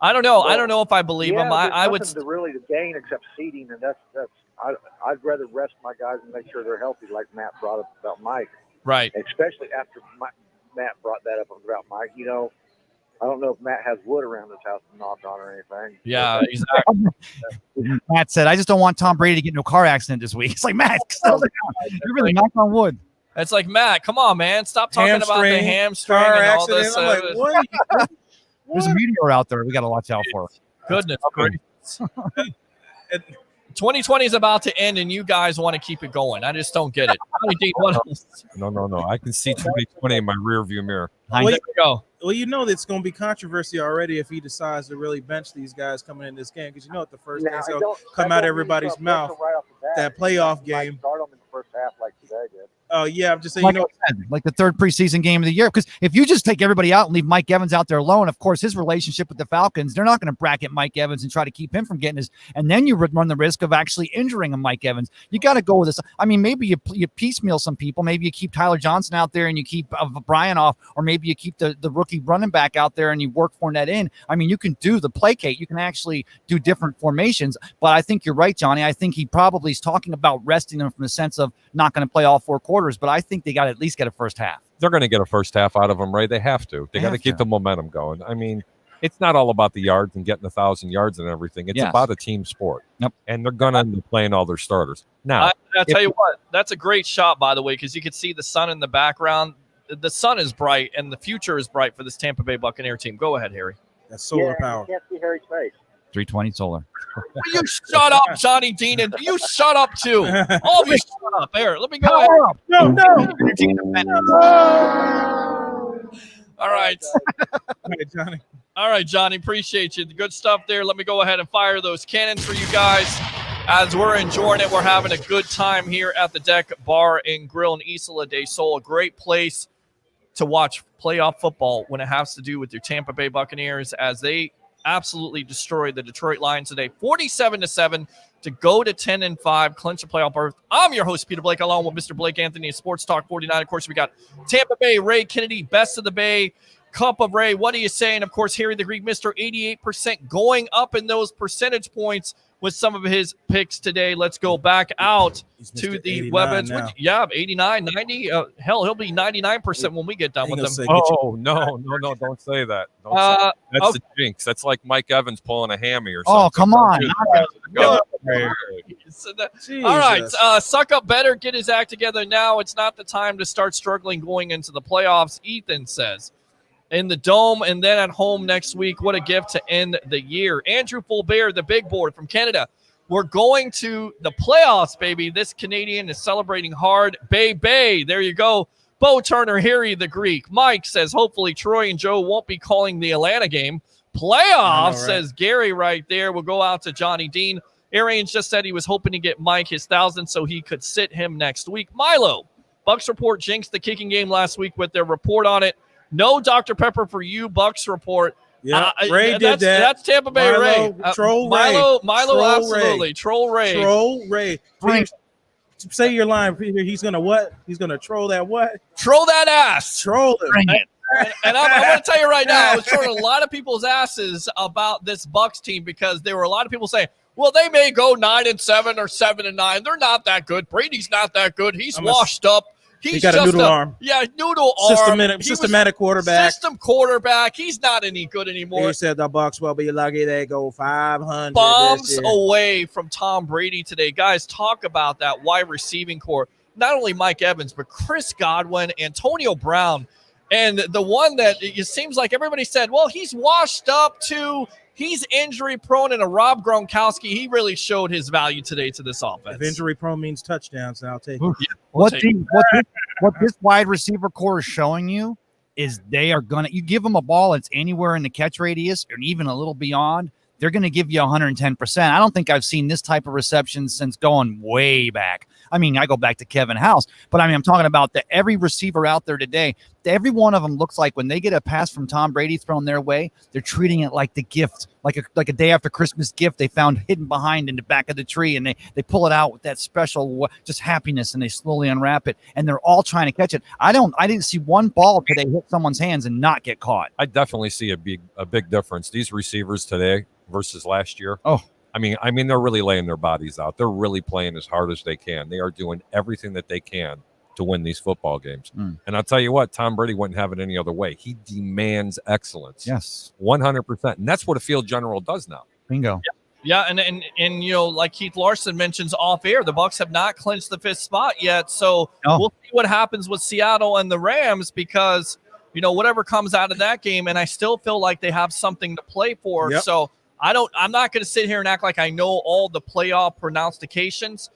I don't know. I don't know if I believe him. I would really to gain except seeding, and I'd rather rest my guys and make sure they're healthy, like Matt brought up about Mike. Right. Especially after Matt brought that up about Mike. You know, I don't know if Matt has wood around his house to knock on or anything. Yeah, exactly. Matt said, I just don't want Tom Brady to get into a car accident this week. It's like, Matt, settle down. You're really knocking on wood. It's like, Matt, come on, man. Stop talking about the hamstring car and all accident. this. I'm like, what? There's a meteor out there we got to watch out for. Goodness gracious. 2020 is about to end, and you guys want to keep it going. I just don't get it. No. I can see 2020 in my rearview mirror. There we go. Well, you know it's going to be controversy already if he decides to really bench these guys coming in this game, because you know what the first thing's going to come out of everybody's mouth, that playoff game. Start them in the first half like today did. Oh, yeah, I'm just saying, like the 3rd preseason game of the year. Because if you just take everybody out and leave Mike Evans out there alone, of course, his relationship with the Falcons, they're not going to bracket Mike Evans and try to keep him from getting his. And then you run the risk of actually injuring a Mike Evans. You got to go with this. I mean, maybe you piecemeal some people. Maybe you keep Tyler Johnson out there and you keep Brian off, or maybe you keep the rookie running back out there and you work Fournette in. I mean, you can do the placate. You can actually do different formations. But I think you're right, Johnny. I think he probably is talking about resting them from the sense of not going to play all 4 quarters. But I think they got to at least get a first half. They're going to get a first half out of them, right? They have to. They got to keep the momentum going. I mean, it's not all about the yards and getting 1,000 yards and everything. It's about a team sport. Yep. And they're going to end up playing all their starters. Now, I'll tell you what, that's a great shot, by the way, because you can see the sun in the background. The sun is bright, and the future is bright for this Tampa Bay Buccaneer team. Go ahead, Harry. That's solar power. You can't see Harry's face. 320 solar. You shut up, Johnny Dean, and you shut up too. All of you shut up. There, let me go ahead. No. All right. Johnny. All right, Johnny. Appreciate you. Good stuff there. Let me go ahead and fire those cannons for you guys. As we're enjoying it, we're having a good time here at the Deck Bar and Grill in Isla del Sol. A great place to watch playoff football when it has to do with your Tampa Bay Buccaneers, as they absolutely destroyed the Detroit Lions today, 47-7 to go to 10-5, clinch a playoff berth. I'm your host, Peter Blake, along with Mr. Blake Anthony of Sports Talk 49. Of course, we got Tampa Bay, Ray Kennedy, Best of the Bay, Cup of Ray. What are you saying? Of course, Harry the Greek, Mr. 88%, going up in those percentage points with some of his picks today. Let's go back out to the web. 89, 90. Hell, he'll be 99% when we get done with them. No, don't say that. That's a jinx. That's like Mike Evans pulling a hammy or something. Oh, come on. All right, suck up better. Get his act together now. It's not the time to start struggling going into the playoffs, Ethan says. In the Dome and then at home next week. What a gift to end the year. Andrew Fulbert, the big board from Canada. We're going to the playoffs, baby. This Canadian is celebrating hard. Bay. There you go. Bo Turner, Harry the Greek. Mike says, hopefully Troy and Joe won't be calling the Atlanta game. Playoffs, says Gary right there. We'll go out to Johnny Dean. Arians just said he was hoping to get Mike his 1,000 so he could sit him next week. Milo, Bucs report jinxed the kicking game last week with their report on it. No Dr. Pepper for you, Bucs report. Yeah, Ray did that. That's Tampa Bay Ray. Troll Ray. Milo, absolutely. Troll Ray. Troll Ray. Say your line, Peter. He's going to what? He's going to troll that what? Troll that ass. Troll him. And I'm going to tell you right now, I was trolling a lot of people's asses about this Bucs team because there were a lot of people saying, well, they may go 9-7 or 7-9. They're not that good. Brady's not that good. He's washed up. He got a noodle arm. Yeah, noodle arm. Systematic quarterback. System quarterback. He's not any good anymore. He said the Bucs will be lucky they go 500. Bombs away from Tom Brady today. Guys, talk about that wide receiving core. Not only Mike Evans, but Chris Godwin, Antonio Brown. And the one that it seems like everybody said, well, he's washed up too. He's injury prone, and a Rob Gronkowski, he really showed his value today to this offense. If injury prone means touchdowns, then I'll take it. Yeah, what this wide receiver core is showing you is they are going to, you give them a ball that's anywhere in the catch radius and even a little beyond, they're going to give you 110%. I don't think I've seen this type of reception since going way back. I mean, I go back to Kevin House, but I mean, I'm talking about every receiver out there today. Every one of them looks like when they get a pass from Tom Brady thrown their way, they're treating it like the gift, like a day after Christmas gift they found hidden behind in the back of the tree, and they pull it out with that special just happiness, and they slowly unwrap it, and they're all trying to catch it. I didn't see one ball today hit someone's hands and not get caught. I definitely see a big difference. These receivers today versus last year. Oh. I mean, they're really laying their bodies out. They're really playing as hard as they can. They are doing everything that they can to win these football games. And I'll tell you what, Tom Brady wouldn't have it any other way. He demands excellence. Yes. 100%. And that's what a field general does now. Bingo. Yeah, and you know, like Keith Larson mentions off air, the Bucs have not clinched the 5th spot yet. So we'll see what happens with Seattle and the Rams because, you know, whatever comes out of that game, and I still feel like they have something to play for. Yep. So I'm not going to sit here and act like I know all the playoff pronostications.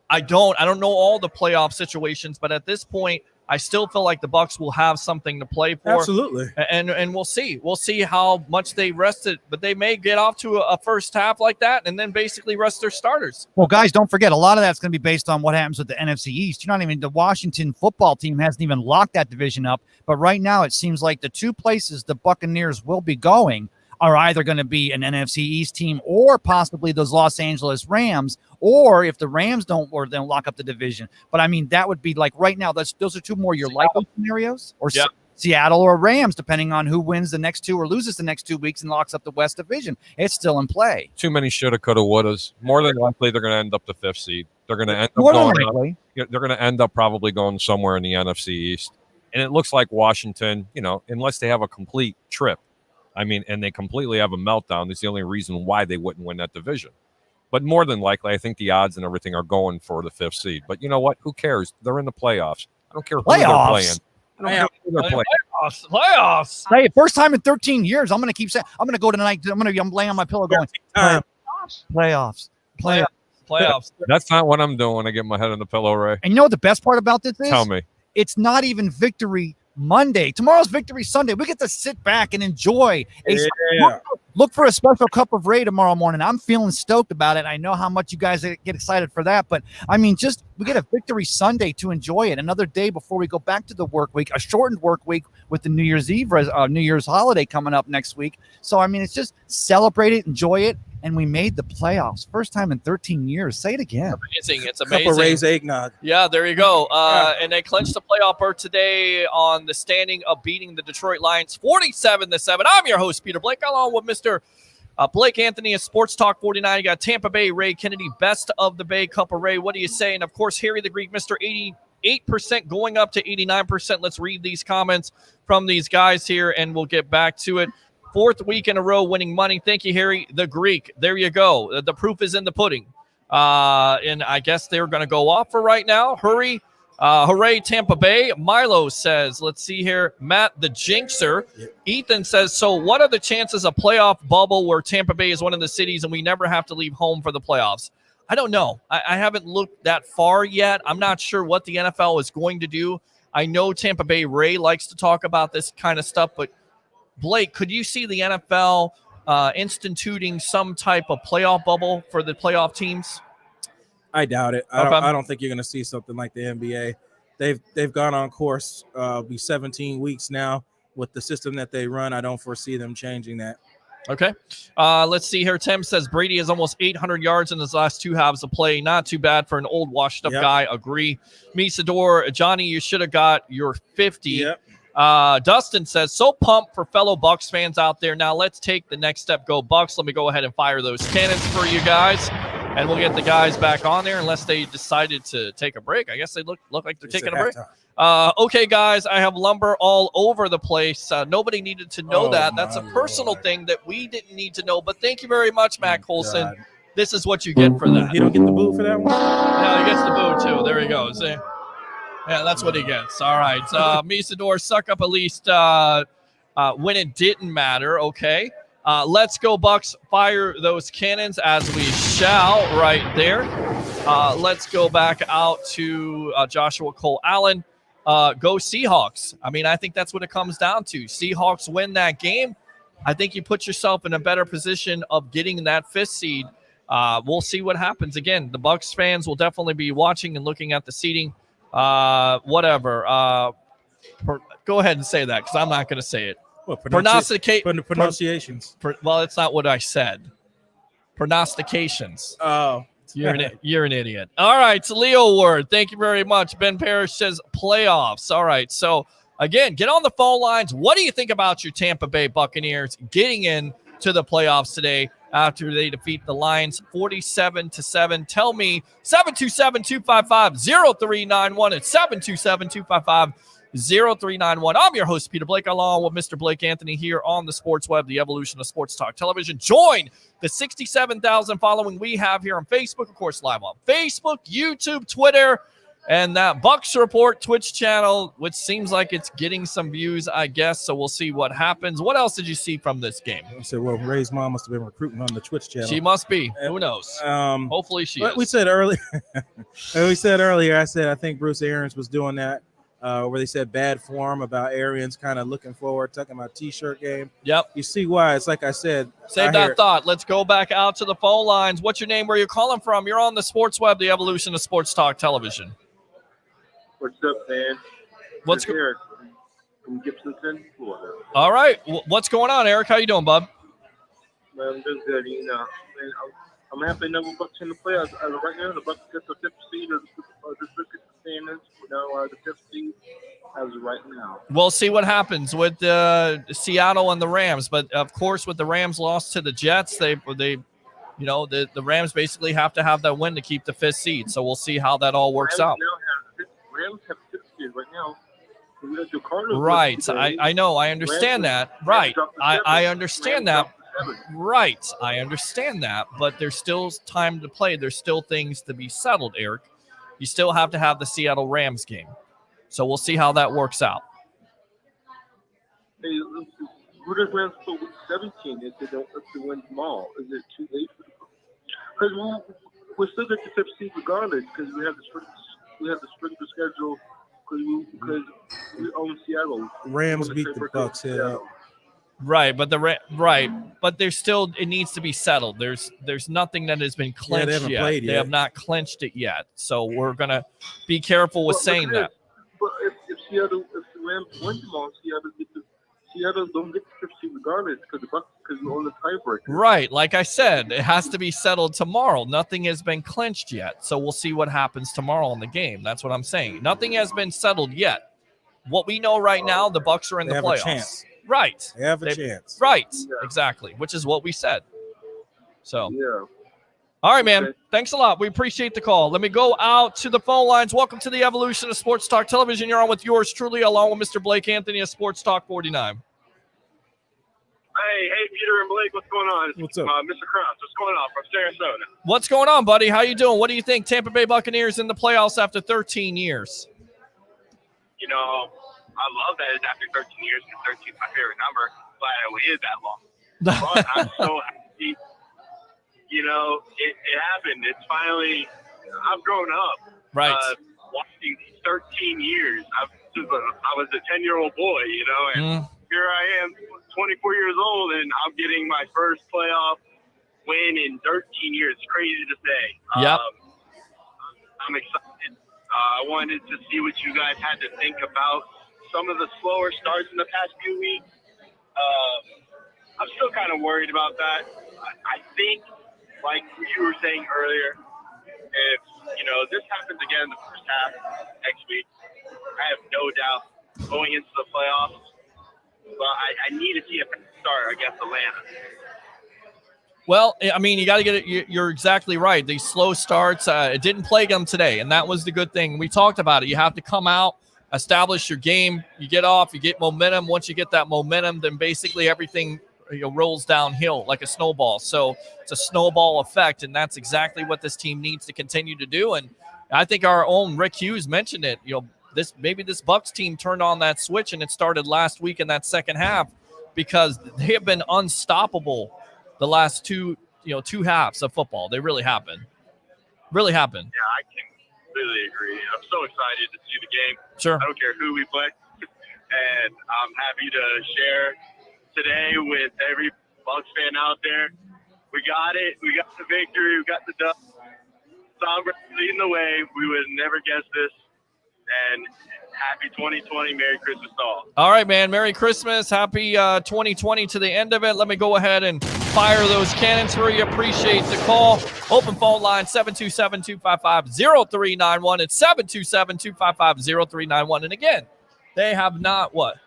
I don't know all the playoff situations, but at this point, I still feel like the Bucs will have something to play for. Absolutely. And we'll see. We'll see how much they rested, but they may get off to a first half like that and then basically rest their starters. Well, guys, don't forget, a lot of that's going to be based on what happens with the NFC East. The Washington football team hasn't even locked that division up, but right now it seems like the two places the Buccaneers will be going are either going to be an NFC East team or possibly those Los Angeles Rams, or if the Rams don't lock up the division. But I mean, that would be like right now, those are two more your likely scenarios, or Seattle or Rams, depending on who wins the next two or loses the next 2 weeks and locks up the West Division. It's still in play. Too many shoulda, coulda, wouldas. More than likely, they're going to end up the 5th seed. They're going to end up they're going to end up probably going somewhere in the NFC East. And it looks like Washington, unless they have a complete trip, and they completely have a meltdown, that's the only reason why they wouldn't win that division. But more than likely, I think the odds and everything are going for the 5th seed. But you know what? Who cares? They're in the playoffs. I don't care who they're playing. Playoffs. Hey, first time in 13 years. I'm going to keep saying. I'm going to go tonight. I'm laying on my pillow going playoffs. That's not what I'm doing when I get my head on the pillow, Ray. And you know what the best part about this is? Tell me. It's not even Victory Monday. Tomorrow's Victory Sunday. We get to sit back and enjoy. Look for a special cup of Ray tomorrow morning. I'm feeling stoked about it. I know how much you guys get excited for that, but we get a Victory Sunday to enjoy it. Another day before we go back to the work week, a shortened work week with the New Year's Eve, New Year's holiday coming up next week. So, it's just celebrate it, enjoy it. And we made the playoffs. First time in 13 years. Say it again. Amazing. It's amazing. Cup of Ray's eggnog. Yeah, there you go. And they clinched the playoff berth today on the standing of beating the Detroit Lions 47-7. I'm your host, Peter Blake, along with Mr. Blake Anthony of Sports Talk 49. You got Tampa Bay, Ray Kennedy, best of the Bay, Cup of Ray. What do you say? And, of course, Harry the Greek, Mr. 88% going up to 89%. Let's read these comments from these guys here, and we'll get back to it. 4th week in a row winning money. Thank you, Harry the Greek. There you go. The proof is in the pudding. And I guess they're going to go off for right now. Hurry. Hooray, Tampa Bay. Milo says, let's see here. Matt the Jinxer. Ethan says, so what are the chances of playoff bubble where Tampa Bay is one of the cities and we never have to leave home for the playoffs? I don't know. I haven't looked that far yet. I'm not sure what the NFL is going to do. I know Tampa Bay Ray likes to talk about this kind of stuff, but Blake, could you see the NFL instituting some type of playoff bubble for the playoff teams? I doubt it. I don't think you're going to see something like the NBA. They've gone on course. Be 17 weeks now with the system that they run. I don't foresee them changing that. Okay. Let's see here. Tim says Brady has almost 800 yards in his last 2 halves of play. Not too bad for an old washed up guy. Agree. Misador, Johnny, you should have got your 50. Yep. Dustin says, so pumped for fellow Bucs fans out there. Now let's take the next step. Go Bucs. Let me go ahead and fire those cannons for you guys. And we'll get the guys back on there unless they decided to take a break. I guess they look like they're taking a break. Okay, guys, I have lumber all over the place. Nobody needed to know that. That's a personal thing that we didn't need to know. But thank you very much, Matt Colson. God. This is what you get for that. You don't get the boo for that one? Yeah, he gets the boo, too. There he goes. Yeah, that's what he gets. All right. Misador, suck up at least when it didn't matter. Okay. Let's go, Bucs. Fire those cannons as we shall right there. Let's go back out to Joshua Cole Allen. Go Seahawks. I mean, I think that's what it comes down to. Seahawks win that game. I think you put yourself in a better position of getting that 5th seed. We'll see what happens. Again, the Bucs fans will definitely be watching and looking at the seeding. Whatever. Go ahead and say that because I'm not going to say it. Well, pronunciations. Well, it's not what I said. Pronostications. Oh. You're an idiot. All right, so Leo Word, thank you very much. Ben Parrish says playoffs. All right, so again, get on the phone lines. What do you think about your Tampa Bay Buccaneers getting into the playoffs today after they defeat the Lions 47-7? Tell me 727-255-0391. It's 727-255-0391. I'm your host, Peter Blake, along with Mr. Blake Anthony here on the Sports Web, the evolution of sports talk television. Join the 67,000 following we have here on Facebook, of course, live on Facebook, YouTube, Twitter, and that Bucs Report Twitch channel, which seems like it's getting some views, I guess. So we'll see what happens. What else did you see from this game? I said, well, Ray's mom must have been recruiting on the Twitch channel. She must be. Who knows? Hopefully she is. We said earlier, I said I think Bruce Arians was doing that. Where they said bad form about Arians kind of looking forward, talking about T-shirt game. Yep. You see why. It's like I said. Save that thought. Let's go back out to the phone lines. What's your name? Where you calling from? You're on the Sports Web, the evolution of sports talk television. What's up, man? What's Eric from Gibsonton, Florida. All right. What's going on, Eric? How you doing, bud? Man, I'm doing good. You know, man, I'm happy enough with Bucs in the playoffs. Right now, the Bucs get the 5th seed of the standings. The 5th seed as of right now. We'll see what happens with Seattle and the Rams. But of course, with the Rams lost to the Jets, the Rams basically have to have that win to keep the 5th seed. So we'll see how that all works out. Rams have 6 seed right now. Right. I know. I understand that. Right. I understand that. Right. I understand that. But there's still time to play. There's still things to be settled, Eric. You still have to have the Seattle Rams game. So we'll see how that works out. Hey, who does Rams put with 17 if they win them all? Is it too late? Because we're still at the 5th seed regardless because we have the stricter schedule because we own Seattle. Rams beat the Bucs. Yeah. Right, but but there's still, it needs to be settled. There's nothing that has been clinched yet. They have not clinched it yet. So we're gonna be careful with saying that. But if the Rams win them all, Seattle don't get the 5th seed regardless because we own the tiebreaker. Right, like I said, it has to be settled tomorrow. Nothing has been clinched yet, so we'll see what happens tomorrow in the game. That's what I'm saying. Nothing has been settled yet. What we know right now, the Bucs are in the playoffs. A chance. Right. They have a chance. Right. Yeah. Exactly. Which is what we said. So. Yeah. All right, man. Okay. Thanks a lot. We appreciate the call. Let me go out to the phone lines. Welcome to the evolution of Sports Talk Television. You're on with yours truly, along with Mr. Blake Anthony of Sports Talk 49. Hey, Peter and Blake. What's going on? What's up? Mr. Krause. What's going on from Sarasota? What's going on, buddy? How you doing? What do you think? Tampa Bay Buccaneers in the playoffs after 13 years. You know, I love that it's after 13 years, and 13 is my favorite number. Glad it waited that long. But I'm so happy, it happened. It's finally, I've grown up. Right. Watching these 13 years. I was a 10-year-old boy, and here I am, 24 years old, and I'm getting my first playoff win in 13 years. It's crazy to say. Yep. I'm excited. I wanted to see what you guys had to think about some of the slower starts in the past few weeks. I'm still kind of worried about that. I think, like you were saying earlier, if, this happens again in the first half next week, I have no doubt going into the playoffs, but I need to see a start against Atlanta. Well, I mean, you got to get it. You're exactly right. These slow starts, it didn't plague them today, and that was the good thing. We talked about it. You have to come out, establish your game. You get off, you get momentum. Once you get that momentum, then basically everything rolls downhill like a snowball. So it's a snowball effect, and that's exactly what this team needs to continue to do. And I think our own Rick Hughes mentioned it. This Bucs team turned on that switch, and it started last week in that second half because they have been unstoppable the last two halves of football. They really have been. Really have been. Yeah, I can completely agree. I'm so excited to see the game. Sure. I don't care who we play. And I'm happy to share today with every Bucs fan out there. We got it. We got the victory. We got the dub. Tom Brady leading the way. We would have never guessed this. And happy 2020. Merry Christmas to all. All right, man. Merry Christmas. Happy 2020 to the end of it. Let me go ahead and fire those cannons for you. Appreciate the call. Open phone line 727-255-0391. It's 727-255-0391. And again, they have not what?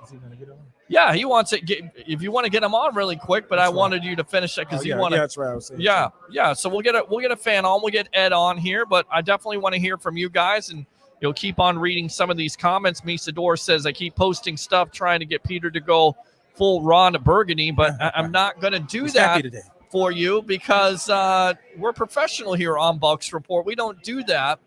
Is he going to get on? Yeah, he wants it. If you want to get him on really quick, but I wanted you to finish it because you want to. Yeah, that's right. I was saying. Yeah. So we'll get a fan on. We'll get Ed on here, but I definitely want to hear from you guys, and you'll keep on reading some of these comments. Misador says I keep posting stuff trying to get Peter to go full Ron Burgundy, but I'm not going to do that for you because we're professional here on Bucs Report. We don't do that.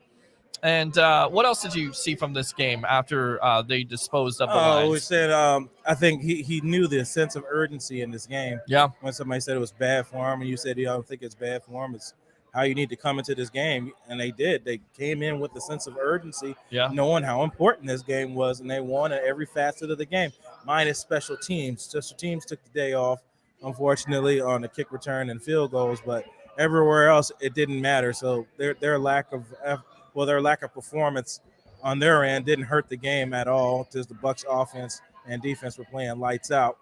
And what else did you see from this game after they disposed of the Lions? We said I think he knew the sense of urgency in this game. Yeah. When somebody said it was bad for him, and you said you don't think it's bad for him, it's how you need to come into this game, and they did. They came in with a sense of urgency, knowing how important this game was, and they won at every facet of the game, minus special teams. Special teams took the day off, unfortunately, on the kick return and field goals, but everywhere else it didn't matter. So their lack of performance on their end didn't hurt the game at all, because the Bucs offense and defense were playing lights out.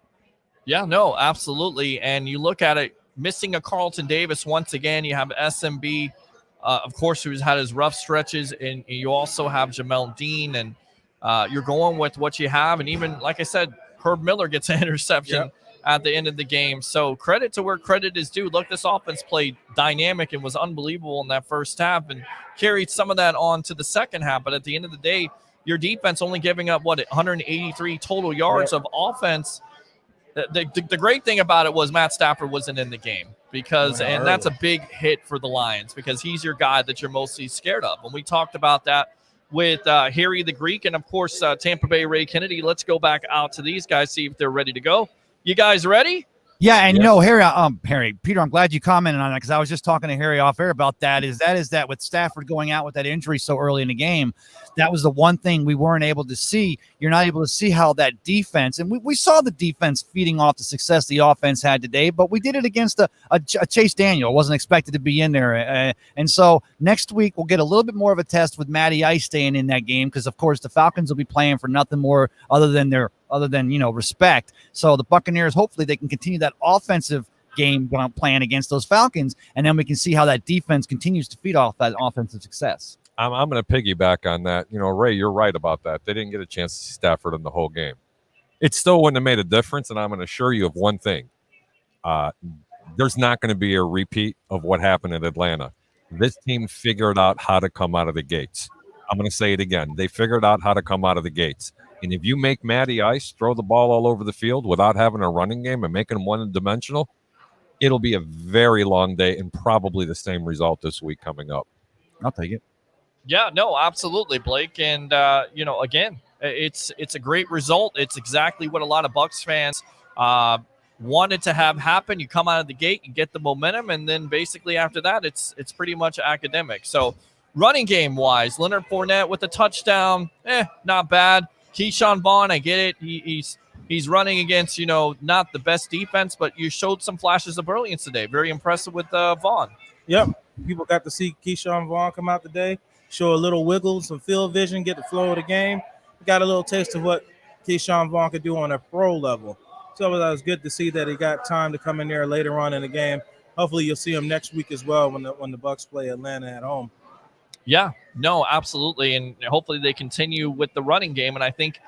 Yeah, no, absolutely. And you look at it, missing a Carlton Davis once again. You have SMB, of course, who's had his rough stretches, and you also have Jamel Dean, and you're going with what you have. And even, like I said, Herb Miller gets an interception at the end of the game. So credit to where credit is due. Look, this offense played dynamic and was unbelievable in that first half and carried some of that on to the second half. But at the end of the day, your defense only giving up, 183 total yards of offense. The great thing about it was Matt Stafford wasn't in the game and that's a big hit for the Lions because he's your guy that you're mostly scared of. And we talked about that with Harry the Greek and, of course, Tampa Bay Ray Kennedy. Let's go back out to these guys, see if they're ready to go. You guys ready? Yeah, and Harry, Peter, I'm glad you commented on that because I was just talking to Harry off air about that. Is that with Stafford going out with that injury so early in the game, that was the one thing we weren't able to see. You're not able to see how that defense, and we saw the defense feeding off the success the offense had today, but we did it against a Chase Daniel. Wasn't expected to be in there. And so next week we'll get a little bit more of a test with Matty Ice staying in that game because, of course, the Falcons will be playing for nothing more other than respect. So the Buccaneers, hopefully they can continue that offensive game plan against those Falcons, and then we can see how that defense continues to feed off that offensive success. I'm going to piggyback on that. Ray, you're right about that. They didn't get a chance to see Stafford in the whole game. It still wouldn't have made a difference, and I'm going to assure you of one thing. There's not going to be a repeat of what happened in Atlanta. This team figured out how to come out of the gates. I'm going to say it again. They figured out how to come out of the gates. And if you make Matty Ice throw the ball all over the field without having a running game and making him one-dimensional, it'll be a very long day and probably the same result this week coming up. I'll take it. Yeah, no, absolutely, Blake. And, again, it's a great result. It's exactly what a lot of Bucs fans, wanted to have happen. You come out of the gate, you get the momentum, and then basically after that, it's pretty much academic. So running game wise, Leonard Fournette with a touchdown, not bad. Keyshawn Vaughn, I get it. He's running against, not the best defense, but you showed some flashes of brilliance today. Very impressive with Vaughn. Yep. People got to see Keyshawn Vaughn come out today, show a little wiggle, some field vision, get the flow of the game. We got a little taste of what Keyshawn Vaughn could do on a pro level. So it was good to see that he got time to come in there later on in the game. Hopefully you'll see him next week as well when the Bucs play Atlanta at home. Yeah, no, absolutely. And hopefully they continue with the running game. And I think,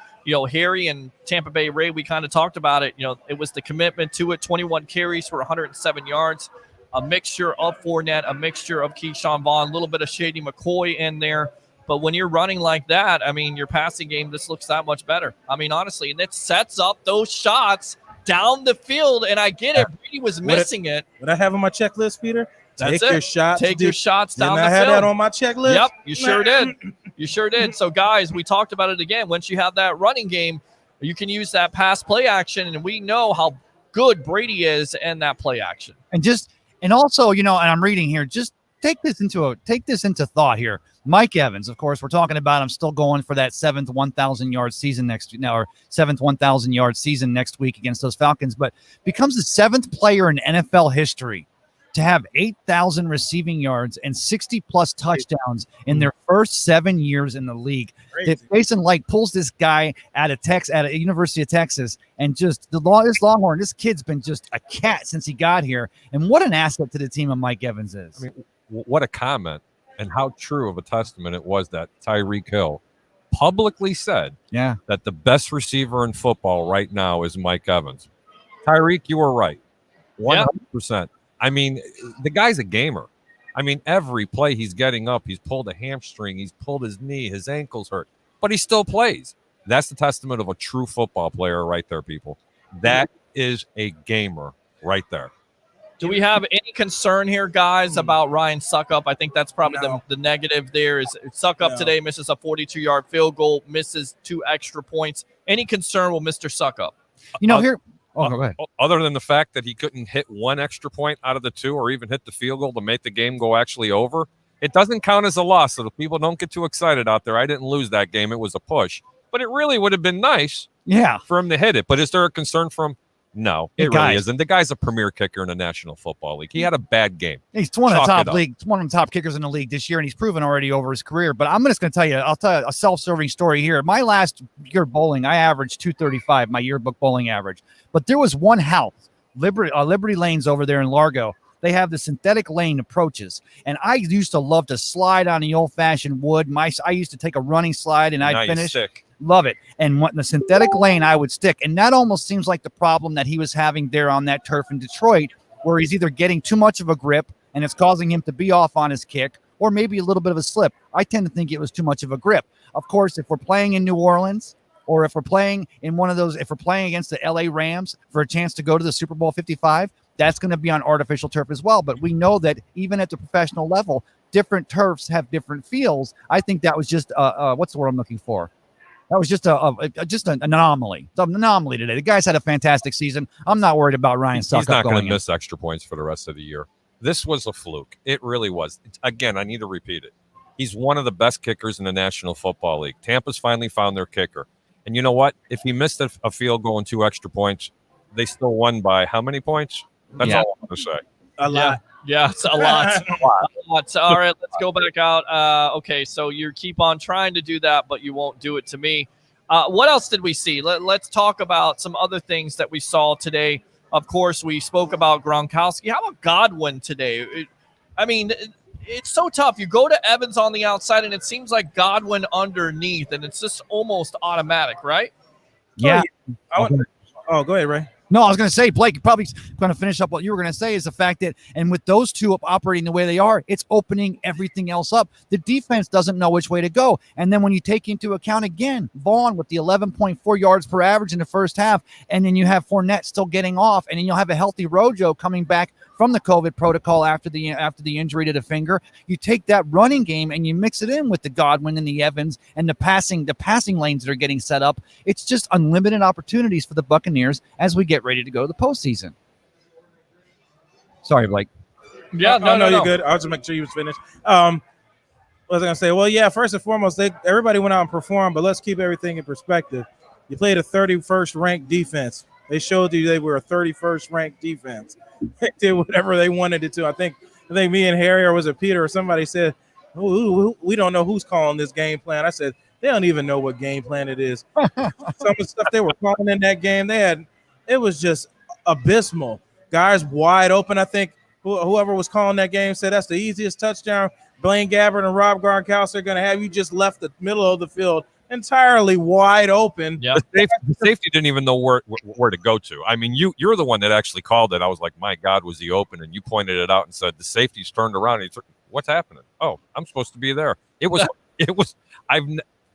Harry and Tampa Bay Ray, we kind of talked about it. It was the commitment to it, 21 carries for 107 yards, a mixture of Fournette, a mixture of Keyshawn Vaughn, a little bit of Shady McCoy in there. But when you're running like that, your passing game just looks that much better. Honestly, and it sets up those shots down the field. And I get it. Brady was missing it. What I have on my checklist, Peter? That's your shots. Take your shots down the field. I had that on my checklist? Yep, you sure did. You sure did. So, guys, we talked about it again. Once you have that running game, you can use that pass play action, and we know how good Brady is in that play action. And also, and I'm reading here, just take this into thought here. Mike Evans, of course, we're talking about him still going for that seventh 1,000-yard season next week against those Falcons, but becomes the seventh player in NFL history to have 8,000 receiving yards and 60-plus touchdowns in their first 7 years in the league. Jason Light pulls this guy out of University of Texas, and just this Longhorn, this kid's been just a cat since he got here. And what an asset to the team of Mike Evans is. What a comment, and how true of a testament it was that Tyreek Hill publicly said that the best receiver in football right now is Mike Evans. Tyreek, you were right. 100%. The guy's a gamer. Every play he's getting up, he's pulled a hamstring, he's pulled his knee, his ankle's hurt, but he still plays. That's the testament of a true football player right there, people. That is a gamer right there. Do we have any concern here, guys, about Ryan Suckup? I think that's probably the negative there is Suckup today misses a 42-yard field goal, misses 2 extra points. Any concern with Mr. Suckup? Go ahead. Other than the fact that he couldn't hit 1 extra point out of the 2 or even hit the field goal to make the game go actually over, it doesn't count as a loss. So the people don't get too excited out there. I didn't lose that game. It was a push. But it really would have been nice for him to hit it. But is there a concern from No, it really isn't. The guy's a premier kicker in the National Football League. He had a bad game. He's one of the top kickers in the league this year, and he's proven already over his career. But I'm just going to tell you, I'll tell you a self-serving story here. My last year bowling, I averaged 235, my yearbook bowling average. But there was one house, Liberty Lanes over there in Largo. They have the synthetic lane approaches, and I used to love to slide on the old-fashioned wood. I used to take a running slide, and I'd finish. Love it. And what the synthetic lane, I would stick. And that almost seems like the problem that he was having there on that turf in Detroit, where he's either getting too much of a grip and it's causing him to be off on his kick, or maybe a little bit of a slip. I tend to think it was too much of a grip. Of course, if we're playing in New Orleans, or if we're playing in if we're playing against the LA Rams for a chance to go to the Super Bowl 55, that's going to be on artificial turf as well. But we know that even at the professional level, different turfs have different feels. I think that was just what's the word I'm looking for? That was just an anomaly. It's an anomaly today. The guy's had a fantastic season. I'm not worried about Ryan Suckup. He's not going to miss extra points for the rest of the year. This was a fluke. It really was. Again, I need to repeat it. He's one of the best kickers in the National Football League. Tampa's finally found their kicker. And you know what? If he missed a field goal and 2 extra points, they still won by how many points? That's all I'm going to say. A lot. Yeah, it's a lot. a lot. All right, let's go back out. Okay, so you keep on trying to do that, but you won't do it to me. What else did we see? Let's talk about some other things that we saw today. Of course, we spoke about Gronkowski. How about Godwin today? It's so tough. You go to Evans on the outside, and it seems like Godwin underneath, and it's just almost automatic, right? Yeah. Go ahead, Ray. No, I was going to say, Blake, you're probably going to finish up what you were going to say is the fact that, and with those two operating the way they are, it's opening everything else up. The defense doesn't know which way to go. And then when you take into account, again, Vaughn with the 11.4 yards per average in the first half, and then you have Fournette still getting off, and then you'll have a healthy Rojo coming back from the COVID protocol after the injury to the finger. You take that running game and you mix it in with the Godwin and the Evans and the passing lanes that are getting set up. It's just unlimited opportunities for the Buccaneers as we get ready to go to the postseason. Sorry, Blake. Yeah, no, you're good. I'll just make sure you was finished. What was I gonna say? Well, yeah. First and foremost, everybody went out and performed, but let's keep everything in perspective. You played a 31st ranked defense. They showed you they were a 31st ranked defense. They did whatever they wanted to. I think me and Harry, or was it Peter or somebody said, we don't know who's calling this game plan. I said they don't even know what game plan it is. Some of the stuff they were calling in that game, it was just abysmal. Guys wide open. I think whoever was calling that game said that's the easiest touchdown Blaine Gabbert and Rob Gronkowski are going to have. You just left the middle of the field entirely wide open. Yeah, the safety didn't even know where to go to. I mean, you're the one that actually called it. I was like, my God, was he open? And you pointed it out and said the safety's turned around. And what's happening? Oh, I'm supposed to be there. It was.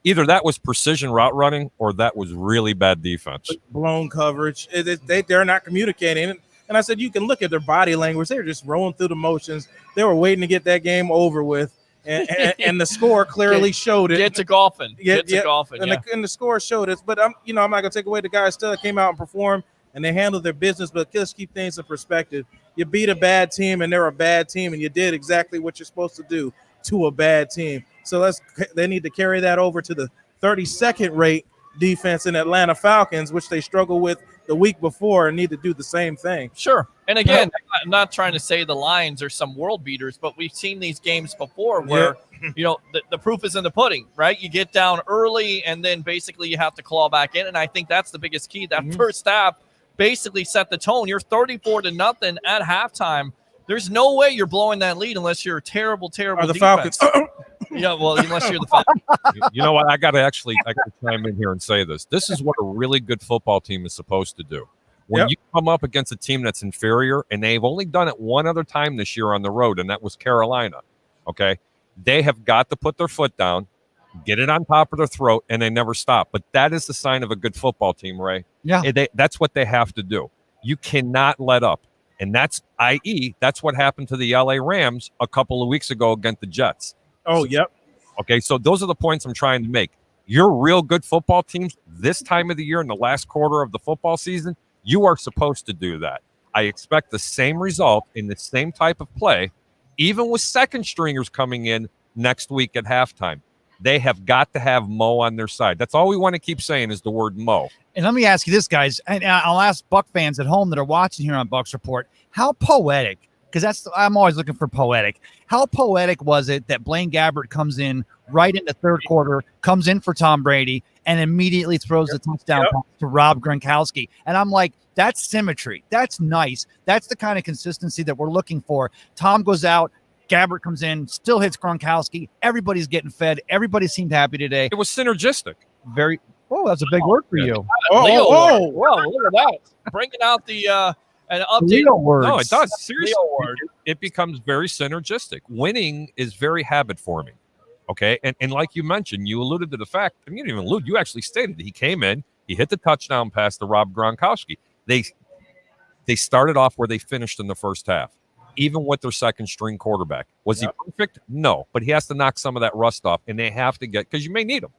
Either that was precision route running or that was really bad defense. Blown coverage. They're not communicating. And I said, you can look at their body language. They're just rolling through the motions. They were waiting to get that game over with. And the score clearly showed it. Get to golfing. Get to golfing. And the score showed it. But I'm not going to take away the guys still came out and performed and they handled their business. But let's keep things in perspective. You beat a bad team and they're a bad team, and you did exactly what you're supposed to do to a bad team. So they need to carry that over to the 32nd rate defense in Atlanta Falcons, which they struggled with the week before, and need to do the same thing. Sure. And again, I'm not trying to say the Lions are some world beaters, but we've seen these games before where, the proof is in the pudding, right? You get down early and then basically you have to claw back in. And I think that's the biggest key. That first half basically set the tone. You're 34-0 at halftime. There's no way you're blowing that lead unless you're a terrible defense. Falcons. Yeah, well, unless you're the Falcons. You know what? I got to chime in here and say this. This is what a really good football team is supposed to do. When you come up against a team that's inferior, and they've only done it one other time this year on the road, and that was Carolina, okay? They have got to put their foot down, get it on top of their throat, and they never stop. But that is the sign of a good football team, Ray. Yeah. That's what they have to do. You cannot let up. And that's what happened to the LA Rams a couple of weeks ago against the Jets. Oh, yep. Okay, so those are the points I'm trying to make. Your real good football teams this time of the year in the last quarter of the football season, you are supposed to do that. I expect the same result in the same type of play, even with second stringers coming in next week at halftime. They have got to have Mo on their side. That's all we want to keep saying is the word Mo. And let me ask you this, guys, and I'll ask Buck fans at home that are watching here on Bucs Report, how poetic, because I'm always looking for poetic. How poetic was it that Blaine Gabbert comes in right in the third quarter, comes in for Tom Brady, and immediately throws the touchdown pass to Rob Gronkowski? And I'm like, that's symmetry. That's nice. That's the kind of consistency that we're looking for. Tom goes out, Gabbert comes in, still hits Gronkowski. Everybody's getting fed. Everybody seemed happy today. It was synergistic. That's a big word for you. Whoa, look at that. Bringing out the an update. No, it does. Seriously, it becomes very synergistic. Winning is very habit forming. Okay. And like you mentioned, you alluded to the fact, I mean, you didn't even allude, you actually stated that he came in, he hit the touchdown pass to Rob Gronkowski. They started off where they finished in the first half, even with their second string quarterback. Was he perfect? No, but he has to knock some of that rust off, and they have to because you may need him.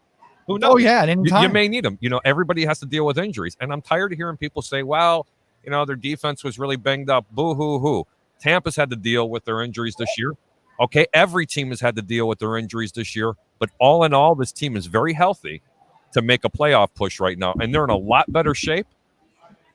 Who knows? Oh, yeah, at any time. You may need him. Everybody has to deal with injuries. And I'm tired of hearing people say, well, their defense was really banged up. Boo-hoo-hoo. Tampa's had to deal with their injuries this year. Okay, every team has had to deal with their injuries this year. But all in all, this team is very healthy to make a playoff push right now. And they're in a lot better shape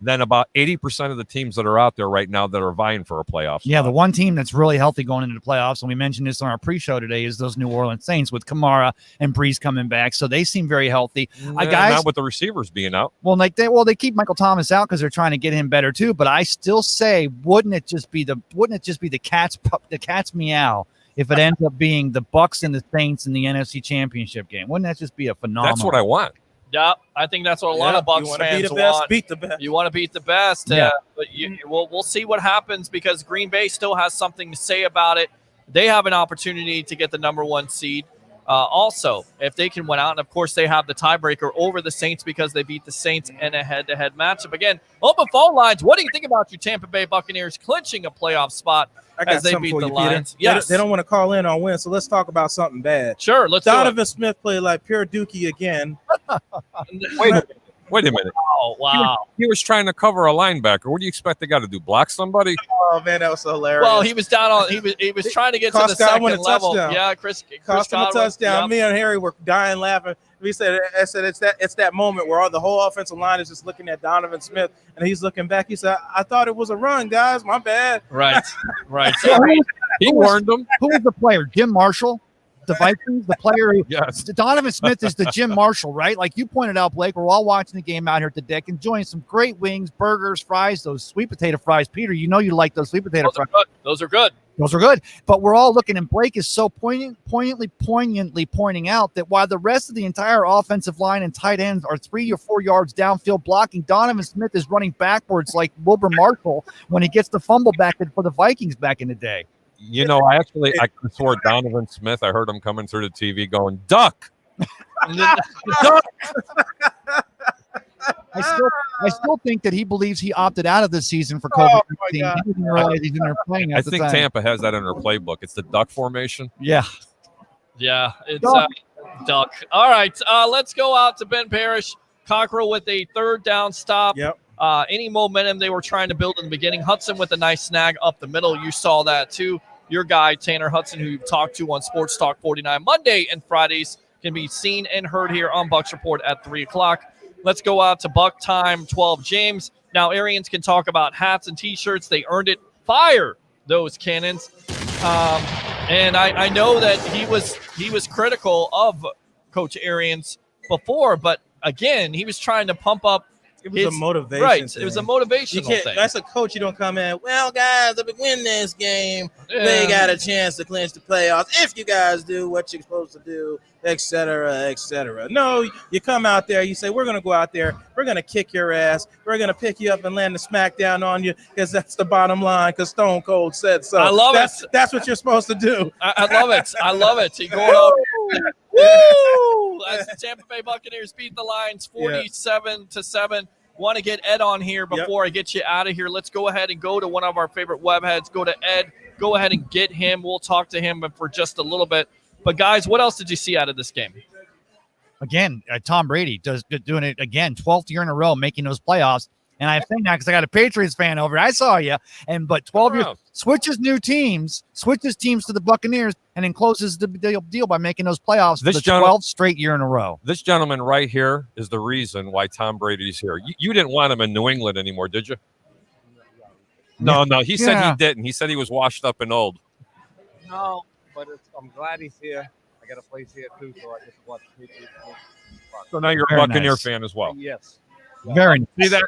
than about 80% of the teams that are out there right now that are vying for a playoff spot. Yeah, the one team that's really healthy going into the playoffs, and we mentioned this on our pre-show today, is those New Orleans Saints with Kamara and Breeze coming back. So they seem very healthy. Guys, not with the receivers being out. Well, they keep Michael Thomas out because they're trying to get him better too. But I still say, wouldn't it just be the cat's meow if it ends up being the Bucs and the Saints in the NFC Championship game? Wouldn't that just be a phenomenal? That's what I want. Yeah, I think that's what a lot of Bucs fans want. Beat the best. You want to beat the best. But we'll see what happens because Green Bay still has something to say about it. They have an opportunity to get the number one seed. Also, if they can win out, and of course they have the tiebreaker over the Saints because they beat the Saints in a head-to-head matchup. Again, open phone lines. What do you think about your Tampa Bay Buccaneers clinching a playoff spot as they beat the Lions? Yes. They don't want to call in on win, so let's talk about something bad. Sure, let's Donovan Smith played like pure dookie again. Wait a minute. Oh, wow. He was trying to cover a linebacker. What do you expect the guy to do? Block somebody? Oh, man, that was so hilarious. Well, he was down on. He was trying to get to the second level. Touchdown. Yeah, Chris cost him a touchdown. Yep. Me and Harry were dying laughing. I said it's that moment where the whole offensive line is just looking at Donovan Smith, and he's looking back. He said, "I thought it was a run, guys. My bad." Right. He warned them. Who was the player? Jim Marshall? The Vikings, the player. Yes. Donovan Smith is the Jim Marshall, right? Like you pointed out, Blake, we're all watching the game out here at the deck, enjoying some great wings, burgers, fries, those sweet potato fries. Peter, you know you like those sweet potato fries. Those are good. Those are good. But we're all looking, and Blake is so poignantly pointing out that while the rest of the entire offensive line and tight ends are 3 or 4 yards downfield blocking, Donovan Smith is running backwards like Wilbur Marshall when he gets the fumble back for the Vikings back in the day. You know, I swore Donovan Smith. I heard him coming through the TV going, "Duck, duck." I still think that he believes he opted out of this season for COVID-19. He didn't realize he's in there playing. I think Tampa has that in their playbook. It's the duck formation. Yeah, it's duck. All right, let's go out to Ben Parrish. Cockrell with a third down stop. Yep. Any momentum they were trying to build in the beginning. Hudson with a nice snag up the middle. You saw that too. Your guy, Tanner Hudson, who you've talked to on Sports Talk 49 Monday and Fridays, can be seen and heard here on Bucs Report at 3 o'clock. Let's go out to Buck Time 12 James. Now, Arians can talk about hats and T-shirts. They earned it. Fire those cannons. And I know that he was critical of Coach Arians before, but again, he was trying to pump up. It was a motivation. Right. Thing. It was a motivational thing. That's a coach. You don't come in, well, guys, if we win this game, they got a chance to clinch the playoffs. If you guys do what you're supposed to do, et cetera, et cetera. No, you come out there, you say, we're going to go out there, we're going to kick your ass, we're going to pick you up and land the smackdown on you because that's the bottom line because Stone Cold said so. I love it. That's what you're supposed to do. I love it. I love it. You going over. Woo! As the Tampa Bay Buccaneers beat the Lions 47-7. Want to get Ed on here before I get you out of here. Let's go ahead and go to one of our favorite web heads. Go to Ed. Go ahead and get him. We'll talk to him for just a little bit. But, guys, what else did you see out of this game? Again, Tom Brady doing it again, 12th year in a row, making those playoffs. And I'm saying that because I got a Patriots fan over. I saw you. But 12 years, switches teams to the Buccaneers, and then closes the deal by making those playoffs for the 12th straight year in a row. This gentleman right here is the reason why Tom Brady's here. You didn't want him in New England anymore, did you? No. He said he didn't. He said he was washed up and old. No, but I'm glad he's here. I got a place here too, so I just watch Patriots. So now you're a Buccaneers fan as well. Yes. Very nice. See that?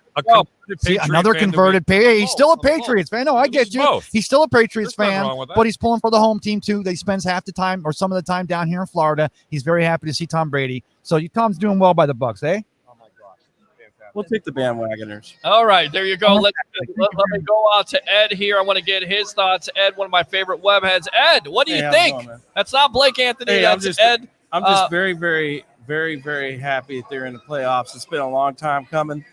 Another converted Patriot. He's still a Patriots fan. No, I get you. Both. He's still a Patriots There's nothing fan, wrong with that. but he's pulling for the home team too. He spends half the time or some of the time down here in Florida. He's very happy to see Tom Brady. So Tom's doing well by the Bucs, eh? Oh my gosh. Fantastic. We'll take the bandwagoners. All right, there you go. Let me go out to Ed here. I want to get his thoughts. Ed, one of my favorite web heads. Ed, what do you think? That's not Blake Anthony. Hey, that's Ed. I'm just very, very, very, very happy that they're in the playoffs. It's been a long time coming,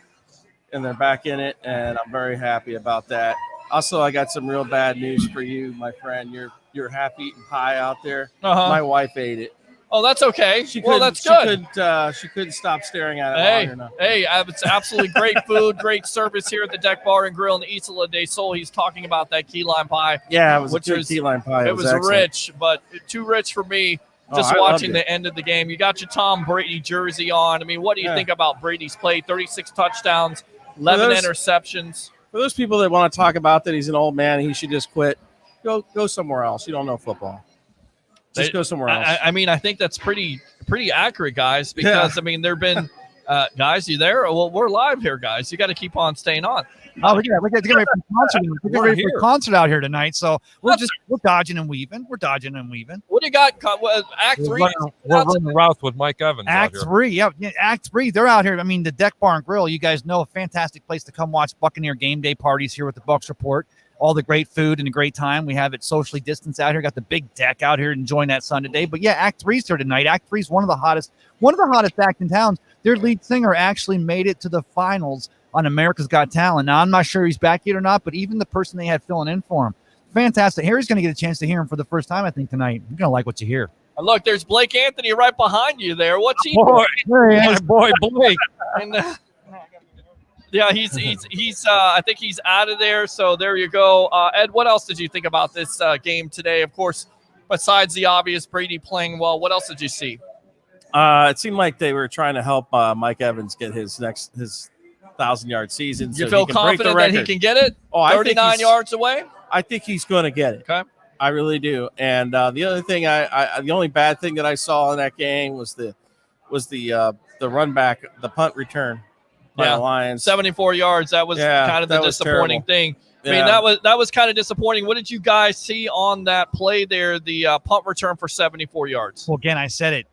and they're back in it, and I'm very happy about that. Also, I got some real bad news for you, my friend. You're half-eaten pie out there. My wife ate it. Oh, that's okay. That's good. She couldn't stop staring at it long enough. Hey, it's absolutely great food, great service here at the Deck Bar and Grill in Isla del Sol. He's talking about that key lime pie. Yeah, it was a good key lime pie. It was rich, but too rich for me. Just watching the end of the game. You got your Tom Brady jersey on. I mean, what do you think about Brady's play? 36 touchdowns, 11 interceptions. For those people that want to talk about that he's an old man, he should just quit. Go somewhere else. You don't know football. Just go somewhere else. I mean, I think that's pretty accurate, guys, because, I mean, there have been guys, you there? Well, we're live here, guys. You got to keep on staying on. Oh, we got to get ready for a concert. We're getting ready for a concert out here tonight, so we're dodging and weaving. We're dodging and weaving. What do you got? Act 3? We're running routes with Mike Evans. Act 3, yeah, Act 3. They're out here. I mean, the Deck Bar and Grill. You guys know, a fantastic place to come watch Buccaneer game day parties here with the Bucs Report. all the great food and a great time. We have it socially distanced out here. Got the big deck out here enjoying that sun today. But yeah, Act 3's here tonight. Act 3 is one of the hottest acts in town. Their lead singer actually made it to the finals on America's Got Talent. Now, I'm not sure he's back yet or not, but even the person they had filling in for him, fantastic. Harry's going to get a chance to hear him for the first time, I think, tonight. You're going to like what you hear. Look, there's Blake Anthony right behind you there. What's he doing? My boy Blake. And, yeah, he's I think he's out of there. So there you go. Ed, what else did you think about this game today? Of course, besides the obvious Brady playing well, what else did you see? It seemed like they were trying to help Mike Evans get his 1,000-yard season. You feel confident that he can get it? Oh, 39 yards away? I think he's going to get it. Okay. I really do. And the other thing, the only bad thing that I saw in that game was the run back, the punt return by the Lions. 74 yards. That was kind of the disappointing thing. I mean, that was kind of disappointing. What did you guys see on that play there, the punt return for 74 yards? Well, again, I said it.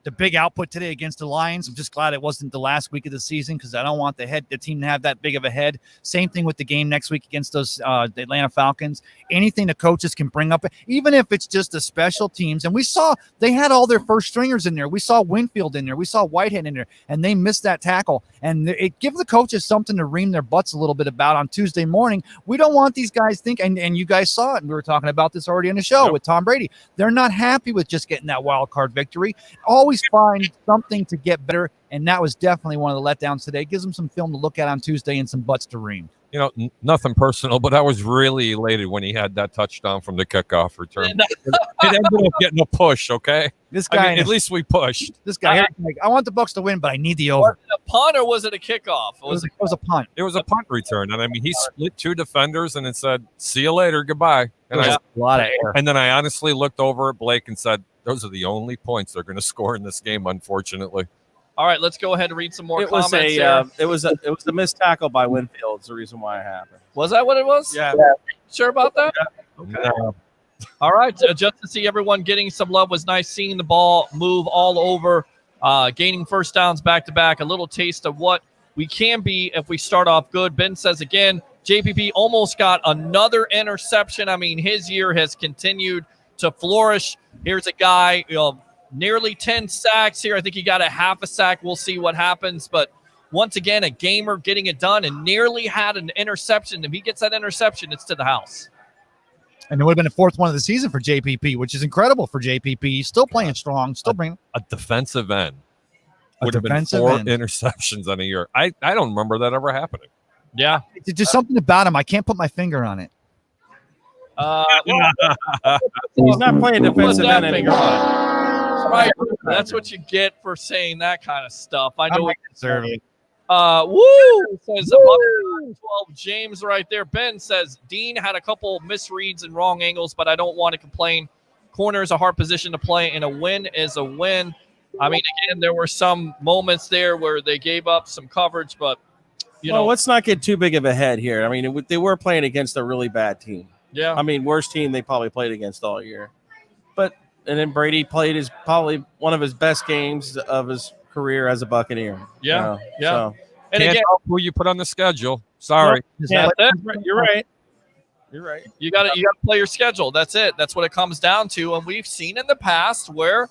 The big output today against the Lions. I'm just glad it wasn't the last week of the season because I don't want the team to have that big of a head. Same thing with the game next week against those the Atlanta Falcons. Anything the coaches can bring up, even if it's just the special teams. And we saw they had all their first stringers in there. We saw Winfield in there. We saw Whitehead in there, and they missed that tackle. And it gives the coaches something to ream their butts a little bit about on Tuesday morning. We don't want these guys thinking, and you guys saw it, and we were talking about this already on the show with Tom Brady. They're not happy with just getting that wild card victory. Always find something to get better, and that was definitely one of the letdowns today. It gives them some film to look at on Tuesday and some butts to ream. You know, nothing personal, but I was really elated when he had that touchdown from the kickoff return. It ended up getting a push, okay? This guy, at least we pushed. This guy, I want the Bucs to win, but I need the over. Was it a punt or was it a kickoff? It was a punt. It was a punt return, and I mean, he split two defenders, and it said, "See you later, goodbye." And a lot of air. And then I honestly looked over at Blake and said, "Those are the only points they're going to score in this game, unfortunately." All right, let's go ahead and read some more comments. It was a missed tackle by Winfield. It's the reason why it happened. Was that what it was? Yeah. Sure about that? Yeah. Okay. No. All right, just to see everyone getting some love was nice. Seeing the ball move all over, gaining first downs back to back. A little taste of what we can be if we start off good. Ben says again, JPP almost got another interception. I mean, his year has continued to flourish. Here's a guy, nearly 10 sacks here. I think he got a half a sack. We'll see what happens. But once again, a gamer getting it done and nearly had an interception. If he gets that interception, it's to the house. And it would have been the fourth one of the season for JPP, which is incredible for JPP. He's still playing strong, still bringing a defensive end. Would have been 4 interceptions on a year. I don't remember that ever happening. Yeah. It's just something about him. I can't put my finger on it. He's not playing defensive end anymore. Right. That's what you get for saying that kind of stuff. I know. Conservative. Woo! Says 12 James right there. Ben says Dean had a couple misreads and wrong angles, but I don't want to complain. Corner is a hard position to play, and a win is a win. I mean, again, there were some moments there where they gave up some coverage, but let's not get too big of a head here. I mean, they were playing against a really bad team. Yeah. I mean, worst team they probably played against all year. And then Brady played probably one of his best games of his career as a Buccaneer. Yeah. So. And again, who you put on the schedule. Sorry. You're right. You're right. You got to play your schedule. That's it. That's what it comes down to. And we've seen in the past where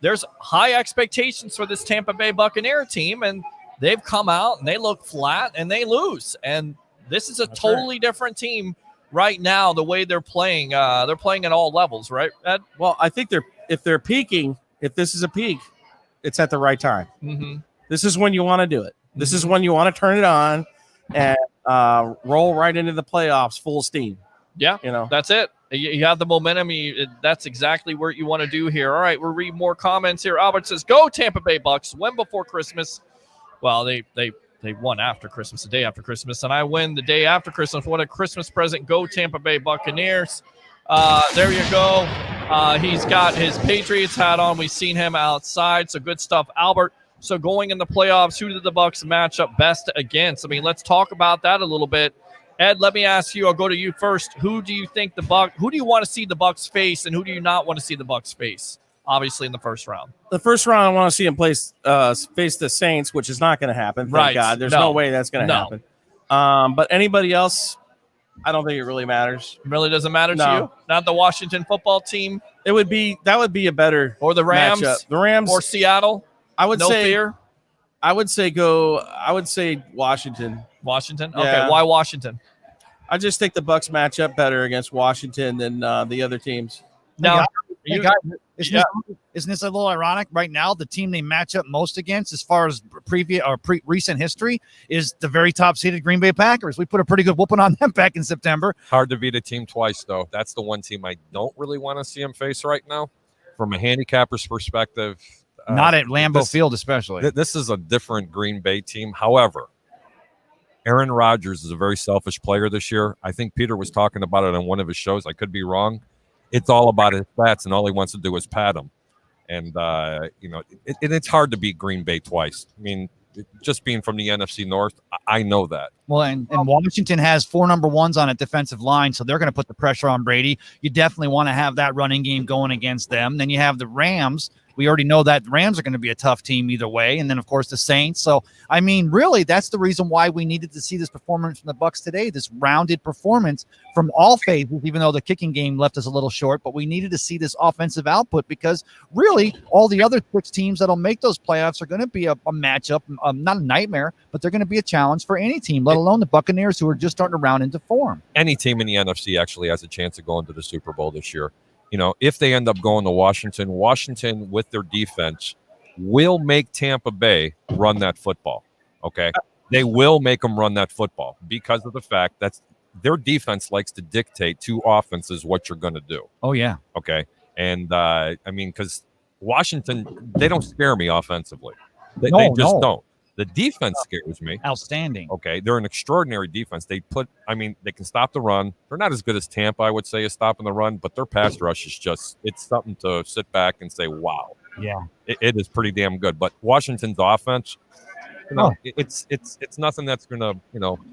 there's high expectations for this Tampa Bay Buccaneer team, and they've come out and they look flat and they lose. And this is a totally different team right now, the way they're playing at all levels, right, Ed? Well, I think if they're peaking, if this is a peak, it's at the right time. Mm-hmm. This is when you want to do it. This is when you want to turn it on and roll right into the playoffs full steam. Yeah, that's it. You have the momentum. That's exactly what you want to do here. All right, we'll read more comments here. Albert says, go Tampa Bay Bucs. Win before Christmas. Well, they won after Christmas, the day after Christmas, and I win the day after Christmas. What a Christmas present. Go Tampa Bay Buccaneers. There you go. He's got his Patriots hat on. We've seen him outside, so good stuff, Albert. So going in the playoffs, who did the Bucs match up best against? I mean, let's talk about that a little bit. Ed, let me ask you. I'll go to you first. Who do you think who do you want to see the Bucs face, and who do you not want to see the Bucs face? Obviously, in the first round. The first round, I want to see him face the Saints, which is not going to happen. Thank God. There's no way that's going to happen. But anybody else, I don't think it really matters. Really doesn't matter to No. you? Not the Washington football team That would be a better or the Rams, matchup. The Rams or Seattle? I would No say fear? I would say Washington. Washington? Yeah. Okay, why Washington? I just think the Bucs match up better against Washington than the other teams. Now, Hey, guys, isn't this a little ironic? Right now, the team they match up most against, as far as recent history, is the very top-seeded Green Bay Packers. We put a pretty good whooping on them back in September. Hard to beat a team twice, though. That's the one team I don't really want to see them face right now. From a handicapper's perspective, not at Lambeau Field, especially. This is a different Green Bay team. However, Aaron Rodgers is a very selfish player this year. I think Peter was talking about it on one of his shows. I could be wrong. It's all about his stats, and all he wants to do is pad them. And, it's hard to beat Green Bay twice. I mean, just being from the NFC North, I know that. Well, and Washington has 4 number ones on a defensive line, so they're going to put the pressure on Brady. You definitely want to have that running game going against them. Then you have the Rams. We already know that the Rams are going to be a tough team either way. And then, of course, the Saints. So, I mean, really, that's the reason why we needed to see this performance from the Bucs today, this rounded performance from all phases, even though the kicking game left us a little short. But we needed to see this offensive output because, really, all the other 6 teams that'll make those playoffs are going to be a matchup, not a nightmare, but they're going to be a challenge for any team, let alone the Buccaneers, who are just starting to round into form. Any team in the NFC actually has a chance of going to the Super Bowl this year. If they end up going to Washington with their defense will make Tampa Bay run that football. Okay. They will make them run that football because of the fact that their defense likes to dictate to offenses what you're going to do. Oh, yeah. Okay. And because Washington, they don't scare me offensively. They just don't. The defense scares me. Outstanding. Okay. They're an extraordinary defense. They can stop the run. They're not as good as Tampa, I would say, is stopping the run, but their pass rush is it's something to sit back and say, wow. Yeah. It is pretty damn good. But Washington's offense, it's nothing that's going to,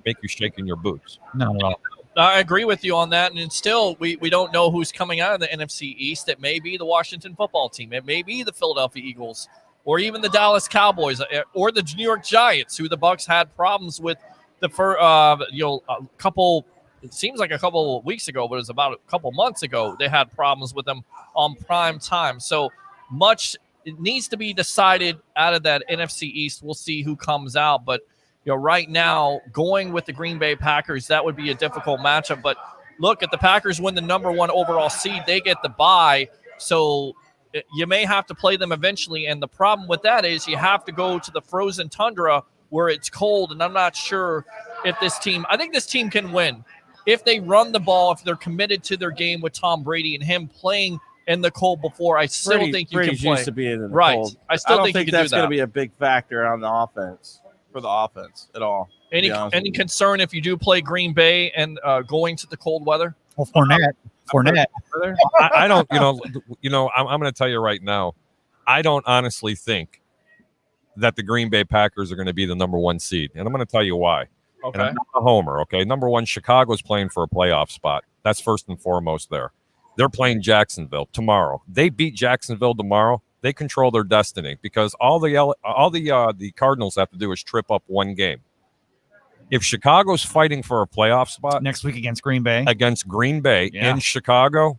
make you shake in your boots. No, no. I agree with you on that. And still, we don't know who's coming out of the NFC East. It may be the Washington football team. It may be the Philadelphia Eagles, or even the Dallas Cowboys, or the New York Giants, who the Bucs had problems with it seems like a couple of weeks ago, but it was about a couple months ago, they had problems with them on prime time. So much it needs to be decided out of that NFC East. We'll see who comes out. But, right now, going with the Green Bay Packers, that would be a difficult matchup. But look, if the Packers win the number 1 overall seed, they get the bye. So you may have to play them eventually, and the problem with that is you have to go to the frozen tundra where it's cold, and I'm not sure if I think this team can win. If they run the ball, if they're committed to their game with Tom Brady and him playing in the cold before, I still think you can play. Used to be in the right. cold. I still don't think that's going to be a big factor on the offense, for the offense at all. Any concern if you do play Green Bay and going to the cold weather? Well, Fournette. I don't, I'm going to tell you right now, I don't honestly think that the Green Bay Packers are going to be the number 1 seed. And I'm going to tell you why. Okay. And I'm not a homer, okay? Number 1, Chicago's playing for a playoff spot. That's first and foremost there. They're playing Jacksonville tomorrow. They beat Jacksonville tomorrow. They control their destiny because all the Cardinals have to do is trip up 1 game. If Chicago's fighting for a playoff spot next week against Green Bay in Chicago,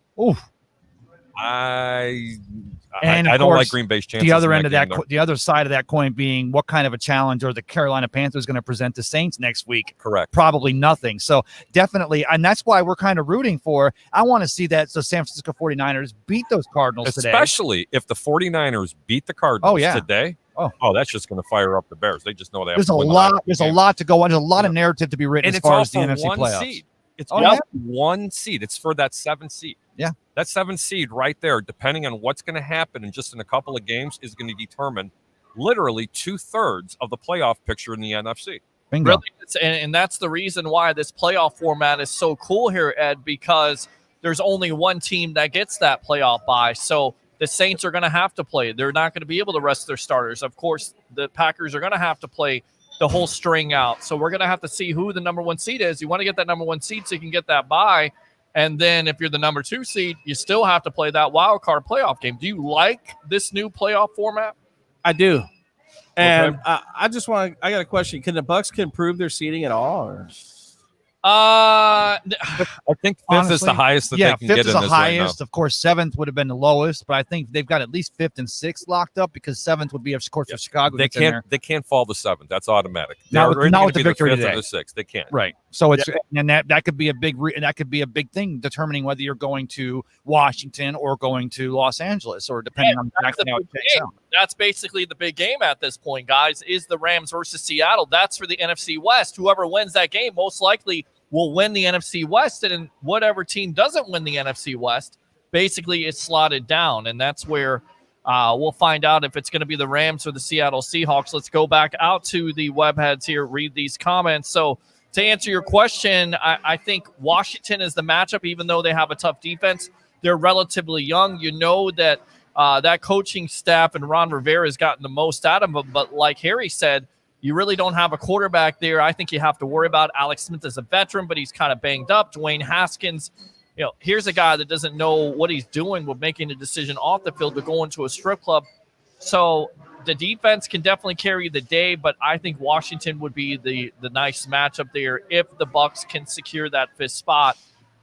I don't like Green Bay's chances. The other end of that, the other side of that coin being what kind of a challenge are the Carolina Panthers going to present the Saints next week? Correct. Probably nothing. So definitely, and that's why we're kind of rooting for. I want to see that the San Francisco 49ers beat those Cardinals today. Especially if the 49ers beat the Cardinals today. Oh, that's just going to fire up the Bears. They just know they have to win a lot to go on. There's a lot of narrative to be written as far as the NFC playoffs. Seed. It's 1 seed. It's for that 7th seed. Yeah. That 7th seed right there, depending on what's going to happen in just in a couple of games, is going to determine literally 2/3 of the playoff picture in the NFC. Bingo. Really, and that's the reason why this playoff format is so cool here, Ed, because there's only 1 team that gets that playoff bye. So the Saints are going to have to play. They're not going to be able to rest their starters. Of course, the Packers are going to have to play the whole string out. So we're going to have to see who the number 1 seed is. You want to get that number 1 seed so you can get that bye. And then if you're the number 2 seed, you still have to play that wild card playoff game. Do you like this new playoff format? I do. And I got a question. Can the Bucs improve their seeding at all? Or? I think fifth is the highest that they can get in this right now. Fifth is the highest. Of course, seventh would have been the lowest, but I think they've got at least fifth and sixth locked up because seventh would be, of course, if Chicago. They can't fall to seventh. That's automatic. Not with the victory today. Or the sixth. They can't. Right. So it's and that could be a big thing determining whether you're going to Washington or going to Los Angeles, or depending on exactly how it takes out. That's basically the big game at this point, guys, is the Rams versus Seattle. That's for the NFC West. Whoever wins that game most likely will win the NFC West, and whatever team doesn't win the NFC West, basically it's slotted down, and that's where we'll find out if it's going to be the Rams or the Seattle Seahawks. Let's go back out to the webheads here, read these comments. So to answer your question, I think Washington is the matchup, even though they have a tough defense. They're relatively young. You know that that coaching staff and Ron Rivera has gotten the most out of them. But like Harry said, you really don't have a quarterback there. I think you have to worry about Alex Smith as a veteran, but he's kind of banged up. Dwayne Haskins, here's a guy that doesn't know what he's doing with making a decision off the field to go into a strip club. So the defense can definitely carry the day, but I think Washington would be the nice matchup there if the Bucs can secure that fifth spot.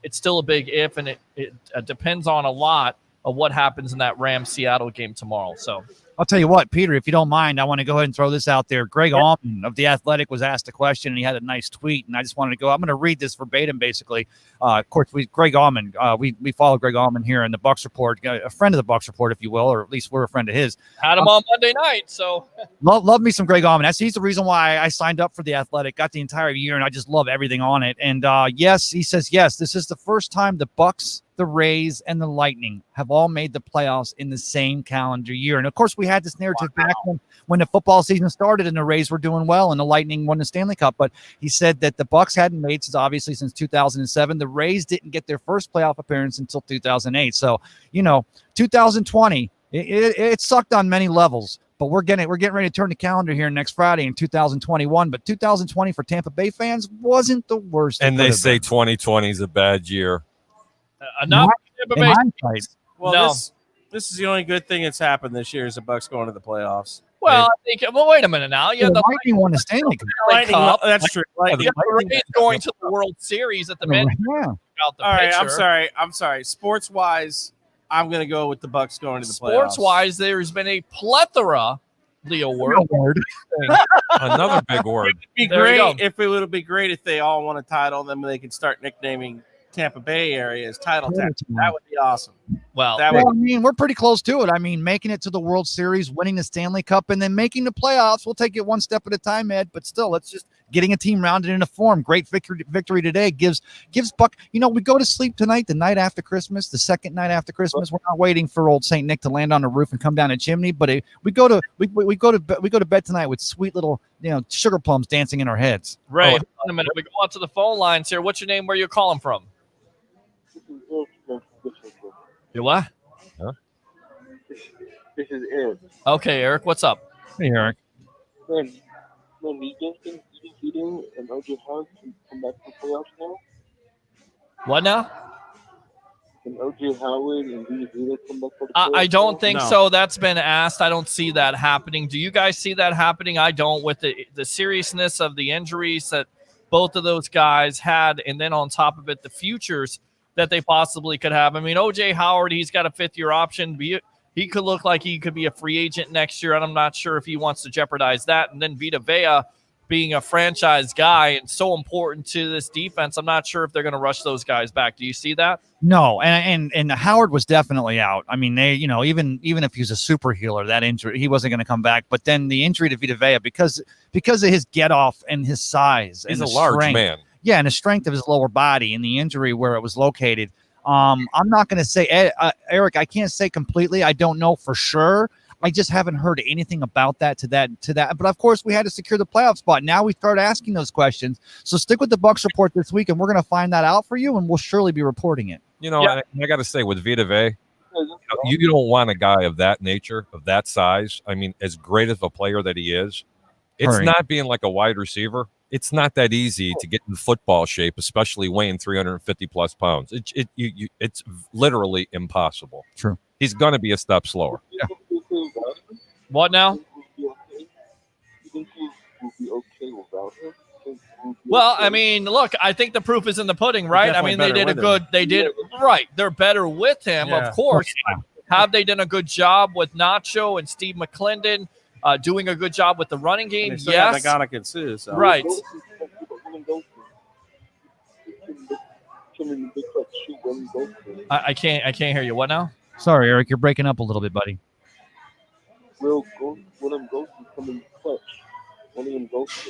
It's still a big if, and it depends on a lot of what happens in that Rams-Seattle game tomorrow. So I'll tell you what, Peter, if you don't mind, I want to go ahead and throw this out there. Greg Allman of The Athletic was asked a question, and he had a nice tweet, and I just wanted to I'm going to read this verbatim, basically. Of course, Greg Allman, we follow Greg Allman here in the Bucs Report, a friend of the Bucs Report, if you will, or at least we're a friend of his. Had him on Monday night, so. Love me some Greg Allman. He's the reason why I signed up for The Athletic, got the entire year, and I just love everything on it. And yes, he says, yes, this is the first time the Bucs, the Rays, and the Lightning have all made the playoffs in the same calendar year. And of course, we had this narrative back when the football season started and the Rays were doing well and the Lightning won the Stanley Cup. But he said that the Bucs hadn't made since 2007. The Rays didn't get their first playoff appearance until 2008. So, 2020, it sucked on many levels. But we're getting ready to turn the calendar here next Friday in 2021. But 2020 for Tampa Bay fans wasn't the worst. And they say 2020 is a bad year. Enough. Well, no. This is the only good thing that's happened this year is the Bucs going to the playoffs. Well, I think. Well, wait a minute now. You have the Lightning won the Stanley Cup. That's true. The Rays going to the World Series at the minute. Yeah. All right, I'm sorry. Sports wise, I'm going to go with the Bucs going to the playoffs. Sports wise, there's been a plethora. Leo word. Another big word. It would be great if they all won a title, then they could start nicknaming Tampa Bay area as title tag. That would be awesome. Well, I mean, we're pretty close to it. I mean, making it to the World Series, winning the Stanley Cup, and then making the playoffs. We'll take it one step at a time, Ed. But still, let's just getting a team rounded into form. Great victory today gives Buck. We go to sleep tonight, the night after Christmas, the second night after Christmas. We're not waiting for old Saint Nick to land on the roof and come down a chimney. But we go to bed tonight with sweet little sugar plums dancing in our heads. Ray, hold on a minute. We go out to the phone lines here. What's your name? Where you calling from? You what? Huh? This is Eric. Okay, Eric, what's up? Hey, Eric. Man, do you think Eaton and OJ Howard can come back to the playoffs now? What now? Can OJ Howard and Vita come back to the playoffs? I don't think so. That's been asked. I don't see that happening. Do you guys see that happening? I don't, with the seriousness of the injuries that both of those guys had, and then on top of it, the futures that they possibly could have. I mean, OJ Howard, he's got a fifth-year option. He could look like he could be a free agent next year, and I'm not sure if he wants to jeopardize that. And then Vita Vea being a franchise guy and so important to this defense, I'm not sure if they're going to rush those guys back. Do you see that? No, and Howard was definitely out. I mean, they, even if he's a super healer, that injury, he wasn't going to come back. But then the injury to Vita Vea, because of his get off and his size, he's and a large strength, man. Yeah, and the strength of his lower body and the injury where it was located. I'm not going to say, Eric, I can't say completely. I don't know for sure. I just haven't heard anything about that to that. But of course, we had to secure the playoff spot. Now we start asking those questions. So stick with the Bucs Report this week, and we're going to find that out for you, and we'll surely be reporting it. I got to say, with Vita Vea, you don't want a guy of that nature, of that size. I mean, as great of a player that he is, it's not being like a wide receiver. It's not that easy to get in football shape, especially weighing 350 plus pounds. It's literally impossible. True. He's going to be a step slower. Yeah. What now? You think he will be okay without him? Well, I mean, look, I think the proof is in the pudding, right? I mean, they did a good. They did right. They're better with him, of course. Have they done a good job with Nacho and Steve McClendon? Doing a good job with the running game? Yes. So. Right. I can't hear you. What now? Sorry, Eric, you're breaking up a little bit, buddy.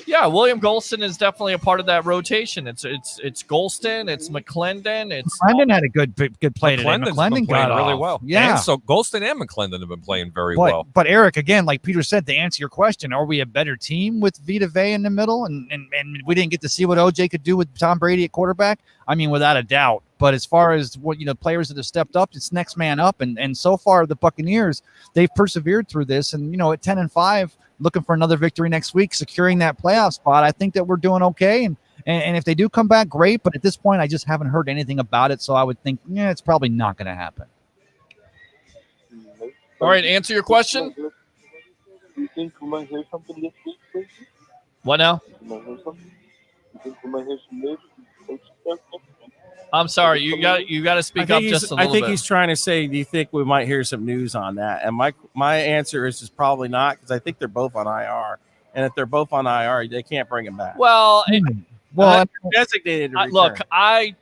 Yeah, William Golston is definitely a part of that rotation. It's Golston, it's McClendon, McClendon had a good play today. McClendon got got really off. well. Yeah. And so Golston and McClendon have been playing very well. But Eric, again, like Peter said, to answer your question, are we a better team with Vita Vea in the middle? And we didn't get to see what OJ could do with Tom Brady at quarterback. I mean, without a doubt. But as far as what players that have stepped up, it's next man up. And so far, the Buccaneers, they've persevered through this. And at 10-5, looking for another victory next week, securing that playoff spot, I think that we're doing okay. And if they do come back, great. But at this point, I just haven't heard anything about it. So I would think, it's probably not going to happen. All right, answer your question. Do you think we might hear something this week, please? What now? You think we might hear some news? I'm sorry, you got to speak up just a little bit. I think he's trying to say, do you think we might hear some news on that? And my answer is probably not, because I think they're both on IR. And if they're both on IR, they can't bring him back. Well, designated. Look, I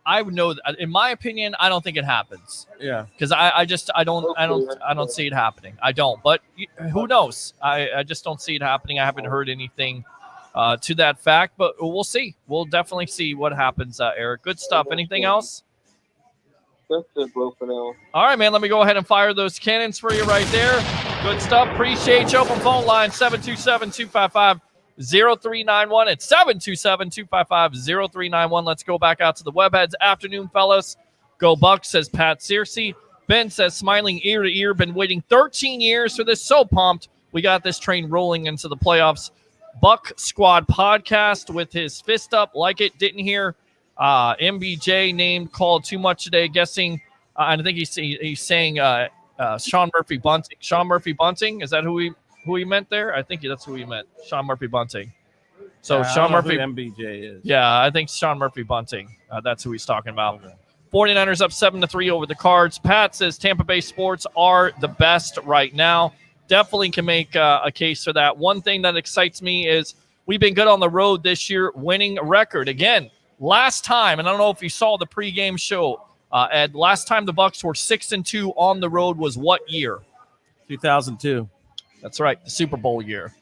would know that. In my opinion, I don't think it happens. Yeah, because I don't see it happening. I don't. But who knows? I just don't see it happening. I haven't heard anything to that fact, but we'll see. We'll definitely see what happens, Eric. Good stuff. Anything else? That's it, bro, for now. All right, man. Let me go ahead and fire those cannons for you right there. Good stuff. Appreciate you. Open phone line 727-255-0391. It's 727-255-0391. Let's go back out to the webheads. Afternoon, fellas. Go Bucs, says Pat Searcy. Ben says, smiling ear to ear. Been waiting 13 years for this. So pumped. We got this train rolling into the playoffs. Buck Squad podcast with his fist up. Like it. Didn't hear MBJ name called too much today. Guessing, I think he's saying Sean Murphy Bunting. Sean Murphy Bunting. Is that who he meant there? I think that's who he meant. Sean Murphy Bunting. So Sean Murphy. MBJ is. Yeah, I think Sean Murphy Bunting. That's who he's talking about. Okay. 49ers up 7-3 over the Cards. Pat says Tampa Bay sports are the best right now. Definitely can make a case for that. One thing that excites me is we've been good on the road this year, winning record. Again, last time, and I don't know if you saw the pregame show, Ed, last time the Bucs were 6-2 on the road was what year? 2002. That's right, the Super Bowl year.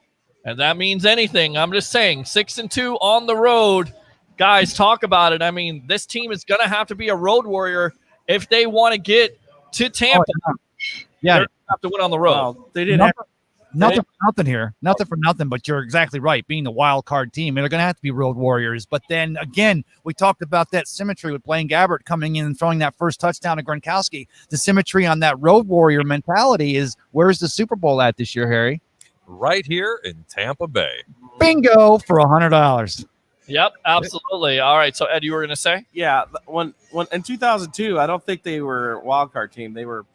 And that means anything. I'm just saying, 6-2 on the road. Guys, talk about it. I mean, this team is going to have to be a road warrior if they want to get to Tampa. Yeah. They have to win on the road. Well, they didn't nothing for nothing here. Nothing for nothing, but you're exactly right. Being the wild card team, they're going to have to be road warriors. But then again, we talked about that symmetry with Blaine Gabbert coming in and throwing that first touchdown to Gronkowski. The symmetry on that road warrior mentality is, where's the Super Bowl at this year, Harry? Right here in Tampa Bay. Bingo for $100. Yep, absolutely. All right. So Ed, you were going to say? Yeah. When in 2002, I don't think they were a wild card team. They were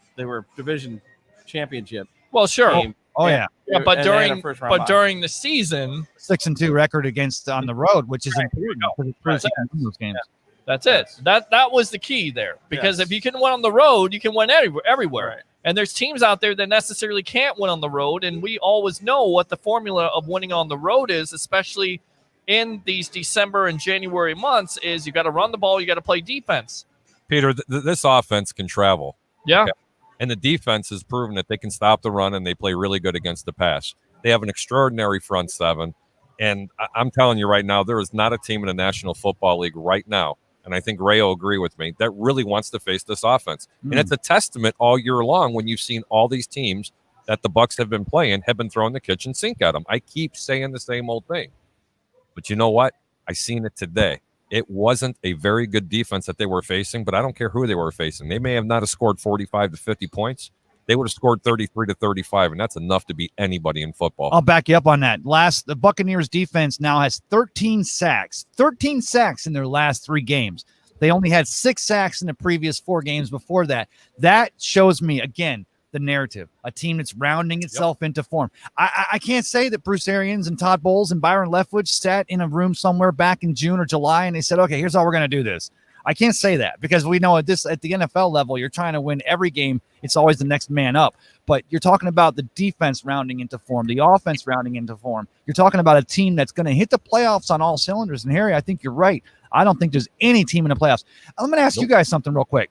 division championship. Well, sure. Team. Oh yeah. Yeah, but during the season, 6-2 record against on the road, which is important because it's pretty those games. That's it. That was the key there, because if you can win on the road, you can win everywhere. Right. And there's teams out there that necessarily can't win on the road, and we always know what the formula of winning on the road is, especially in these December and January months, is you got to run the ball, you got to play defense. Peter, this offense can travel. Yeah. Okay. And the defense has proven that they can stop the run, and they play really good against the pass. They have an extraordinary front seven. And I'm telling you right now, there is not a team in the National Football League right now, and I think Ray will agree with me, that really wants to face this offense. And it's a testament all year long when you've seen all these teams that the Bucs have been playing have been throwing the kitchen sink at them. I keep saying the same old thing. But you know what? I seen it today. It wasn't a very good defense that they were facing, but I don't care who they were facing. They may have not have scored 45 to 50 points. They would have scored 33 to 35, and that's enough to beat anybody in football. I'll back you up on that. The Buccaneers defense now has 13 sacks. 13 sacks in their last 3 games. They only had 6 sacks in the previous 4 games before that. That shows me, again, the narrative, a team that's rounding itself into form. I can't say that Bruce Arians and Todd Bowles and Byron Leftwich sat in a room somewhere back in June or July and they said, okay, here's how we're going to do this. I can't say that because we know at the NFL level, you're trying to win every game. It's always the next man up. But you're talking about the defense rounding into form, the offense rounding into form. You're talking about a team that's going to hit the playoffs on all cylinders. And Harry, I think you're right. I don't think there's any team in the playoffs. I'm going to ask you guys something real quick.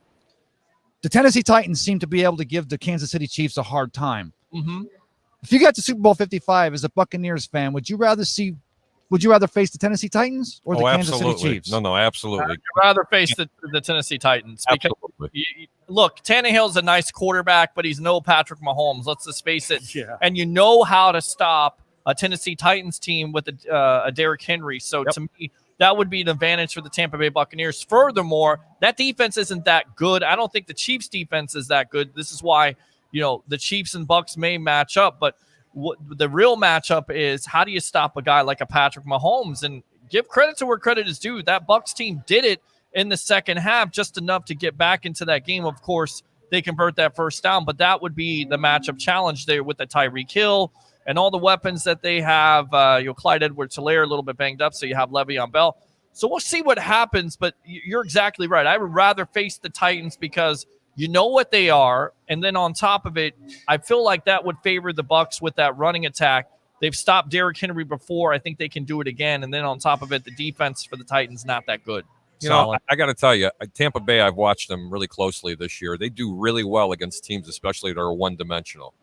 The Tennessee Titans seem to be able to give the Kansas City Chiefs a hard time. Mm-hmm. If you got to Super Bowl 55 as a Buccaneers fan, would you rather face the Tennessee Titans or the Kansas City Chiefs? No, absolutely. I'd rather face the Tennessee Titans. Because look, Tannehill's a nice quarterback, but he's no Patrick Mahomes. Let's just face it. Yeah. And you know how to stop a Tennessee Titans team with a Derrick Henry. So to me, that would be an advantage for the Tampa Bay Buccaneers. Furthermore, that defense isn't that good. I don't think the Chiefs' defense is that good. This is why, the Chiefs and Bucs may match up, but the real matchup is how do you stop a guy like a Patrick Mahomes? And give credit to where credit is due. That Bucs team did it in the second half, just enough to get back into that game. Of course, they convert that first down, but that would be the matchup challenge there with the Tyreek Hill and all the weapons that they have. Clyde Edwards-Helaire a little bit banged up, so you have Le'Veon Bell. So we'll see what happens, but you're exactly right. I would rather face the Titans because you know what they are, and then on top of it, I feel like that would favor the Bucs with that running attack. They've stopped Derrick Henry before. I think they can do it again, and then on top of it, the defense for the Titans not that good. I got to tell you, Tampa Bay, I've watched them really closely this year. They do really well against teams, especially that are one-dimensional,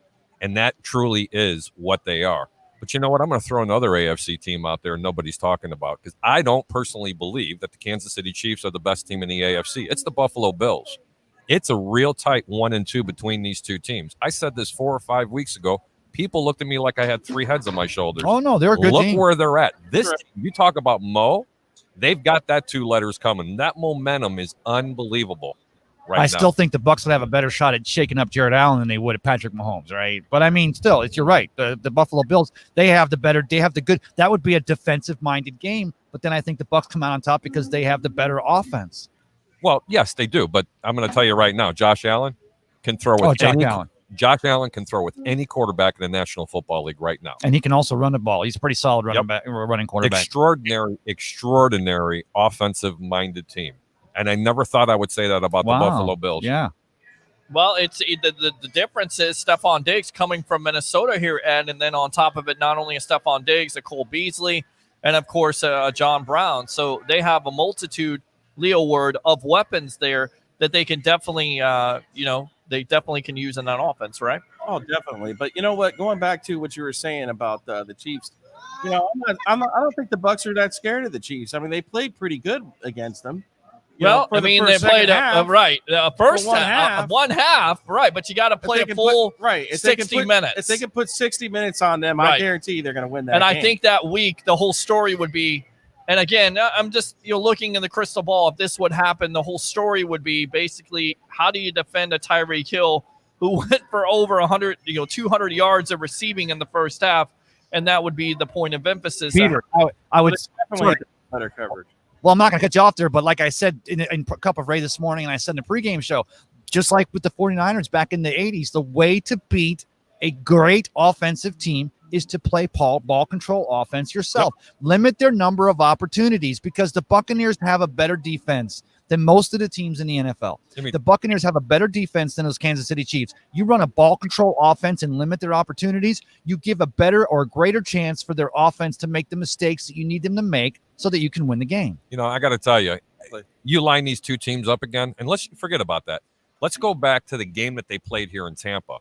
and that truly is what they are. But you know what? I'm going to throw another AFC team out there nobody's talking about because I don't personally believe that the Kansas City Chiefs are the best team in the AFC. It's the Buffalo Bills. It's a real tight 1-2 between these two teams. I said this 4 or 5 weeks ago. People looked at me like I had 3 heads on my shoulders. Oh, no, they're a good team. Look where they're at. This team, you talk about Mo, they've got that 2 letters coming. That momentum is unbelievable right now. I still think the Bucs would have a better shot at shaking up Jared Allen than they would at Patrick Mahomes, right? But I mean, still, you're right. The Buffalo Bills, they have the good. That would be a defensive-minded game. But then I think the Bucs come out on top because they have the better offense. Well, yes, they do. But I'm going to tell you right now, Josh Allen can throw with Josh Allen can throw with any quarterback in the National Football League right now. And he can also run the ball. He's a pretty solid running quarterback. Extraordinary offensive-minded team. And I never thought I would say that about the Buffalo Bills. Yeah. Well, it's the difference is Stephon Diggs coming from Minnesota here, Ed, and then on top of it, not only a Stephon Diggs, a Cole Beasley, and of course John Brown. So they have a multitude, Leo Word, of weapons there that they can definitely, they definitely can use in that offense, right? Oh, definitely. But you know what? Going back to what you were saying about the Chiefs, I don't think the Bucs are that scared of the Chiefs. I mean, they played pretty good against them. They played one half, right? But you got to play a full 60 minutes. If they can put 60 minutes on them, I guarantee they're going to win that. And game. I think that week the whole story would be. And again, I'm just looking in the crystal ball. If this would happen, the whole story would be basically how do you defend a Tyreek Hill who went for over 200 yards of receiving in the first half, and that would be the point of emphasis. Peter, I would definitely better coverage. Well, I'm not going to cut you off there, but like I said in Cup of Ray this morning, and I said in the pregame show, just like with the 49ers back in the 80s, the way to beat a great offensive team is to play ball control offense yourself. Yep. Limit their number of opportunities because the Buccaneers have a better defense than most of the teams in the NFL. The Buccaneers have a better defense than those Kansas City Chiefs. You run a ball control offense and limit their opportunities, you give a better or greater chance for their offense to make the mistakes that you need them to make so that you can win the game. I got to tell you, you line these two teams up again, and let's forget about that. Let's go back to the game that they played here in Tampa,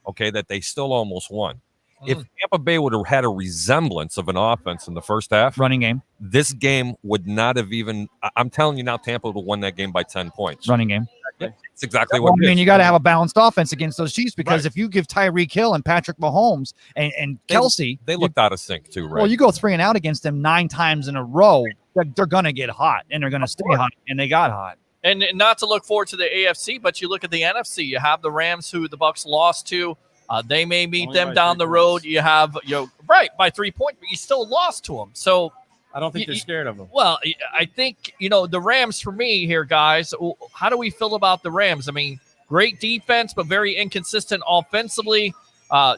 that they still almost won. If Tampa Bay would have had a resemblance of an offense in the first half, running game, this game would not have even. I'm telling you now, Tampa would have won that game by 10 points. Running game. It's exactly what it is. I mean, you got to have a balanced offense against those Chiefs because if you give Tyreek Hill and Patrick Mahomes and Kelsey, they looked out of sync too, right? Well, you go 3 and out against them 9 times in a row, they're going to get hot and they're going to stay hot, and they got hot. And not to look forward to the AFC, but you look at the NFC. You have the Rams, who the Bucs lost to. They may meet them down the road. You have, by 3 points, but you still lost to them. So I don't think they're scared of them. Well, I think, the Rams for me here, guys, how do we feel about the Rams? I mean, great defense, but very inconsistent offensively.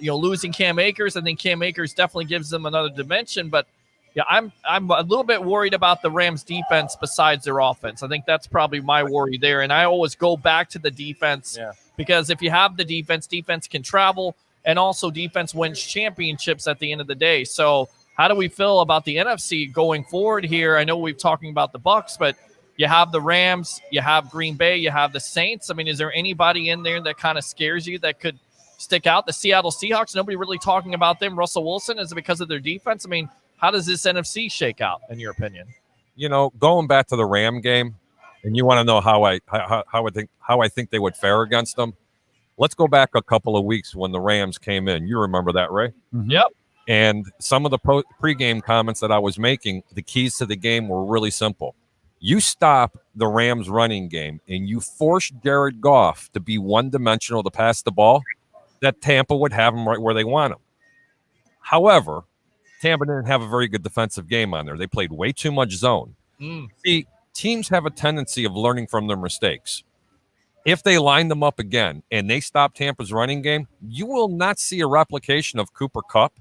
Losing Cam Akers, I think Cam Akers definitely gives them another dimension. But yeah, I'm a little bit worried about the Rams defense besides their offense. I think that's probably my worry there. And I always go back to the defense because if you have the defense can travel, and also defense wins championships at the end of the day. So how do we feel about the NFC going forward here? I know we've talking about the Bucs, but you have the Rams, you have Green Bay, you have the Saints. I mean, is there anybody in there that kind of scares you that could stick out? The Seattle Seahawks, nobody really talking about them. Russell Wilson, is it because of their defense? I mean, how does this NFC shake out, in your opinion? Going back to the Ram game, and you want to know how I think they would fare against them. Let's go back a couple of weeks when the Rams came in. You remember that, Ray? Mm-hmm. Yep. And some of the pregame comments that I was making, the keys to the game were really simple. You stop the Rams running game and you force Jared Goff to be one-dimensional to pass the ball, that Tampa would have him right where they want him. However, Tampa didn't have a very good defensive game on there. They played way too much zone. See, teams have a tendency of learning from their mistakes. If they line them up again and they stop Tampa's running game, you will not see a replication of Cooper Kupp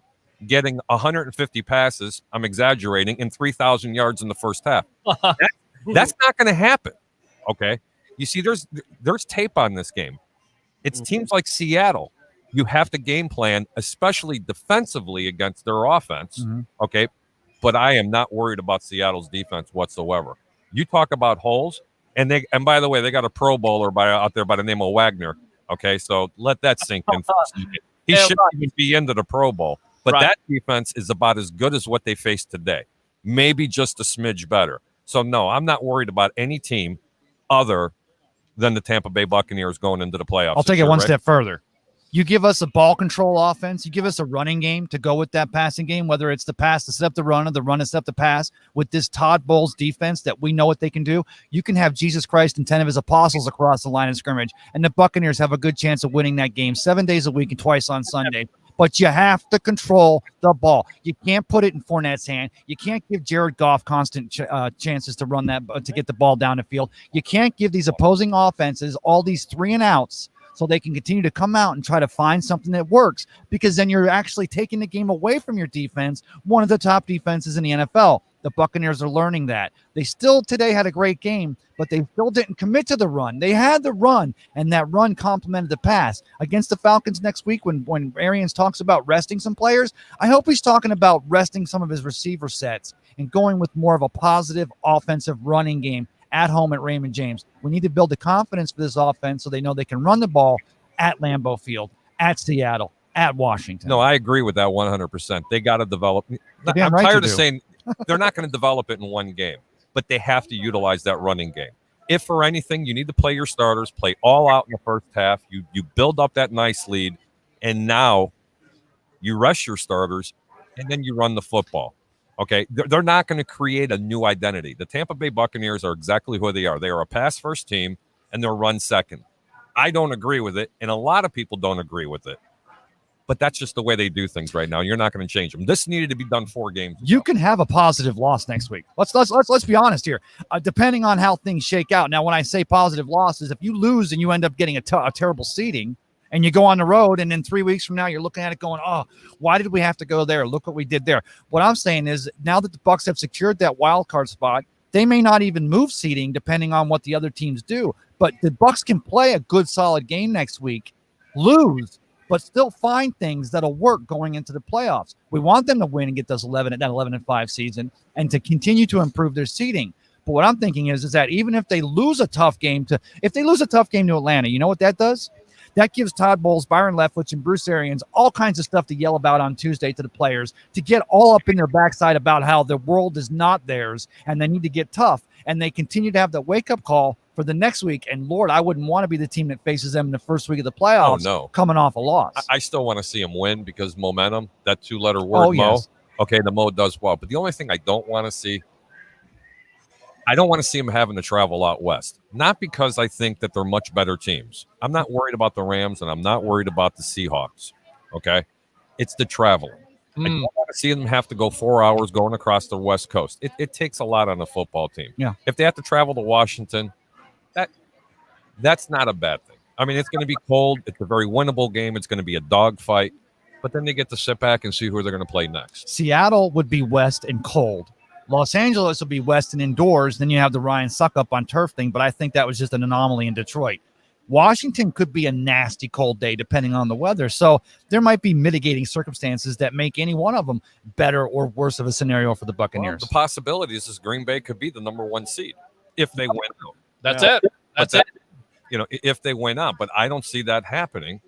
getting 150 passes, I'm exaggerating, and 3,000 yards in the first half. That's not going to happen, okay? You see, there's tape on this game. It's teams like Seattle. You have to game plan, especially defensively against their offense, okay? But I am not worried about Seattle's defense whatsoever. You talk about holes, and by the way, they got a Pro Bowler out there by the name of Wagner, okay? So let that sink in for a second. He shouldn't even be into the Pro Bowl. But that defense is about as good as what they faced today, maybe just a smidge better. So, no, I'm not worried about any team other than the Tampa Bay Buccaneers going into the playoffs. I'll take it one step further. You give us a ball control offense. You give us a running game to go with that passing game, whether it's the pass to set up the run or the run to set up the pass. With this Todd Bowles defense that we know what they can do, you can have Jesus Christ and 10 of his apostles across the line of scrimmage, and the Buccaneers have a good chance of winning that game 7 days a week and twice on Sunday. But you have to control the ball. You can't put it in Fournette's hand. You can't give Jared Goff constant chances to run that to get the ball down the field. You can't give these opposing offenses all these 3 and outs so they can continue to come out and try to find something that works, because then you're actually taking the game away from your defense, one of the top defenses in the NFL. The Buccaneers are learning that. They still today had a great game, but they still didn't commit to the run. They had the run, and that run complemented the pass. Against the Falcons next week, when Arians talks about resting some players, I hope he's talking about resting some of his receiver sets and going with more of a positive offensive running game at home at Raymond James. We need to build the confidence for this offense so they know they can run the ball at Lambeau Field, at Seattle, at Washington. No, I agree with that 100%. They got to develop. I'm tired of saying they're not going to develop it in one game, but they have to utilize that running game. If for anything, you need to play your starters, play all out in the first half. You build up that nice lead, and now you rest your starters, and then you run the football. Okay, they're not going to create a new identity. The Tampa Bay Buccaneers are exactly who they are. They are a pass-first team, and they're run second. I don't agree with it, and a lot of people don't agree with it. But that's just the way they do things right now. You're not going to change them. This needed to be done 4 games ago. You can have a positive loss next week. Let's be honest here. Depending on how things shake out. Now, when I say positive losses, if you lose and you end up getting a terrible seeding, and you go on the road, and then 3 weeks from now you're looking at it going, oh, why did we have to go there? Look what we did there. What I'm saying is, now that the Bucs have secured that wild card spot, they may not even move seeding depending on what the other teams do. But the Bucs can play a good, solid game next week, lose, but still find things that'll work going into the playoffs. We want them to win and get those 11-5 season and to continue to improve their seeding. But what I'm thinking is that even if they lose a tough game to Atlanta, you know what that does? That gives Todd Bowles, Byron Leftwich, and Bruce Arians all kinds of stuff to yell about on Tuesday to the players, to get all up in their backside about how the world is not theirs and they need to get tough. And they continue to have that wake-up call for the next week. And, Lord, I wouldn't want to be the team that faces them in the first week of the playoffs coming off a loss. I still want to see them win because momentum, that 2-letter word, Mo. Yes. Okay, the Mo does well. But the only thing I don't want to see them having to travel out west. Not because I think that they're much better teams. I'm not worried about the Rams, and I'm not worried about the Seahawks. Okay? It's the travel. I don't want to see them have to go 4 hours going across the West Coast. It takes a lot on a football team. Yeah. If they have to travel to Washington, that's not a bad thing. I mean, it's going to be cold. It's a very winnable game. It's going to be a dogfight. But then they get to sit back and see who they're going to play next. Seattle would be west and cold. Los Angeles will be west and indoors. Then you have the Ryan Suckup on turf thing, but I think that was just an anomaly in Detroit. Washington could be a nasty cold day depending on the weather. So there might be mitigating circumstances that make any one of them better or worse of a scenario for the Buccaneers. Well, the possibilities is Green Bay could be the number 1 seed if they win out. That's it. That's it. You know, if they win out, but I don't see that happening.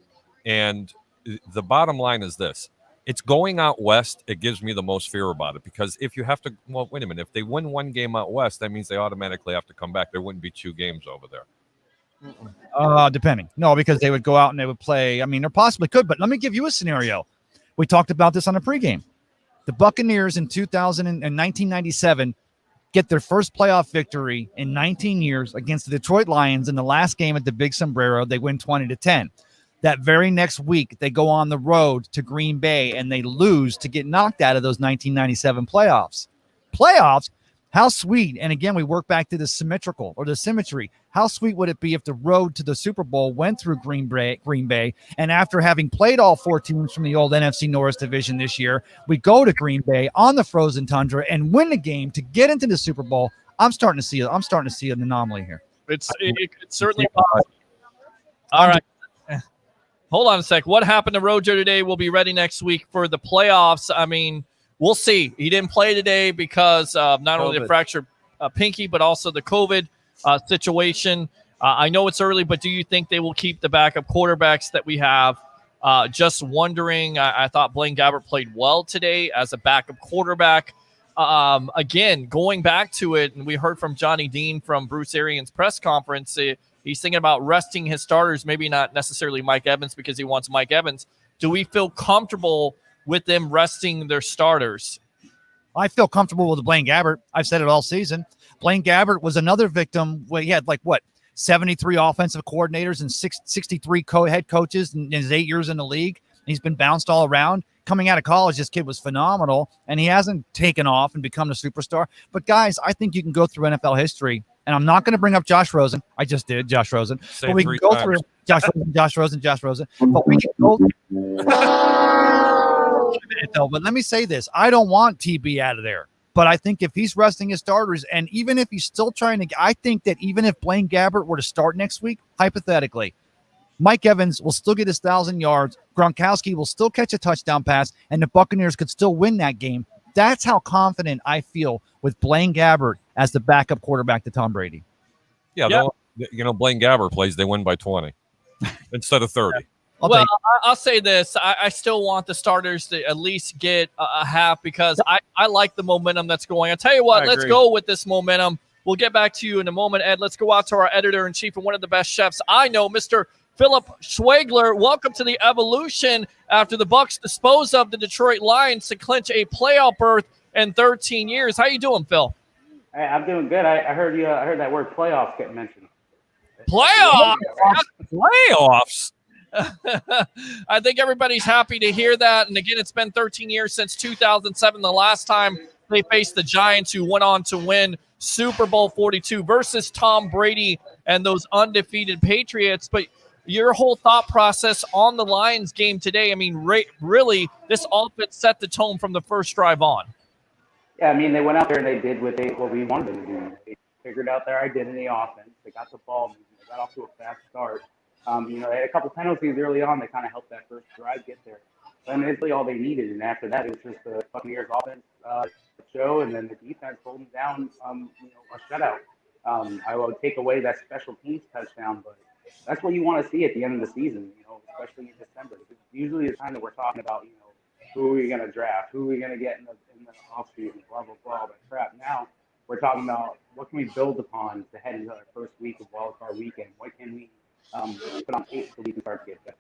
And the bottom line is this. It's going out west. It gives me the most fear about it because if you have to, well, wait a minute. If they win one game out west, that means they automatically have to come back. There wouldn't be 2 games over there. Depending. No, because they would go out and they would play. I mean, there possibly could, but let me give you a scenario. We talked about this on the pregame. The Buccaneers in 1997 get their first playoff victory in 19 years against the Detroit Lions in the last game at the Big Sombrero. They win 20-10. That very next week, they go on the road to Green Bay and they lose to get knocked out of those 1997 playoffs. Playoffs? How sweet. And again, we work back to the symmetrical or the symmetry. How sweet would it be if the road to the Super Bowl went through Green Bay, and after having played all 4 teams from the old NFC North division this year, we go to Green Bay on the frozen tundra and win the game to get into the Super Bowl. I'm starting to see an anomaly here. It's certainly possible. All right. Hold on a sec. What happened to Rojo today will be ready next week for the playoffs. I mean, we'll see. He didn't play today because of not only the fractured pinky, but also the COVID situation. I know it's early, but do you think they will keep the backup quarterbacks that we have? Just wondering. I thought Blaine Gabbert played well today as a backup quarterback. Again, going back to it, and we heard from Johnny Dean from Bruce Arians' press conference, he's thinking about resting his starters, maybe not necessarily Mike Evans because he wants Mike Evans. Do we feel comfortable with them resting their starters? I feel comfortable with Blaine Gabbert. I've said it all season. Blaine Gabbert was another victim. He had 73 offensive coordinators and 63 head coaches in his 8 years in the league. He's been bounced all around. Coming out of college, this kid was phenomenal, and he hasn't taken off and become a superstar. But, guys, I think you can go through NFL history, and I'm not going to bring up Josh Rosen. I just did, Josh Rosen. But we can go through Josh Rosen. But we can go but let me say this. I don't want TB out of there. But I think if he's resting his starters, and even if he's still trying to – I think that even if Blaine Gabbert were to start next week, hypothetically, Mike Evans will still get his 1,000 yards. Gronkowski will still catch a touchdown pass, and the Buccaneers could still win that game. That's how confident I feel with Blaine Gabbert as the backup quarterback to Tom Brady. Yeah. Blaine Gabbert plays, they win by 20 instead of 30. I'll say this. I still want the starters to at least get a half because I like the momentum that's going. I'll tell you what, let's go with this momentum. We'll get back to you in a moment, Ed. Let's go out to our editor-in-chief and one of the best chefs I know, Mr. Philip Schwegler. Welcome to the Evolution after the Bucs dispose of the Detroit Lions to clinch a playoff berth in 13 years. How you doing, Phil? Hey, I'm doing good. I heard you. I heard that word playoffs get mentioned. Playoffs? Playoffs? I think everybody's happy to hear that. And again, it's been 13 years since 2007, the last time they faced the Giants, who went on to win Super Bowl 42 versus Tom Brady and those undefeated Patriots. But your whole thought process on the Lions game today, I mean, really, this offense set the tone from the first drive on. Yeah, I mean, they went out there and they did what we wanted them to do. They figured out their identity offense. They got the ball moving. They got off to a fast start. They had a couple penalties early on that kind of helped that first drive get there. And it's really all they needed. And after that, it was just the Buccaneers offense show, and then the defense holding down, a shutout. I would take away that special teams touchdown, but that's what you want to see at the end of the season, especially in December. It's usually the time that we're talking about, who are we going to draft, who are we going to get in the offseason, blah, blah, blah, that crap. Now we're talking about what can we build upon to head into our first week of Wild Card Weekend. What can we put on tape so we can start to get better?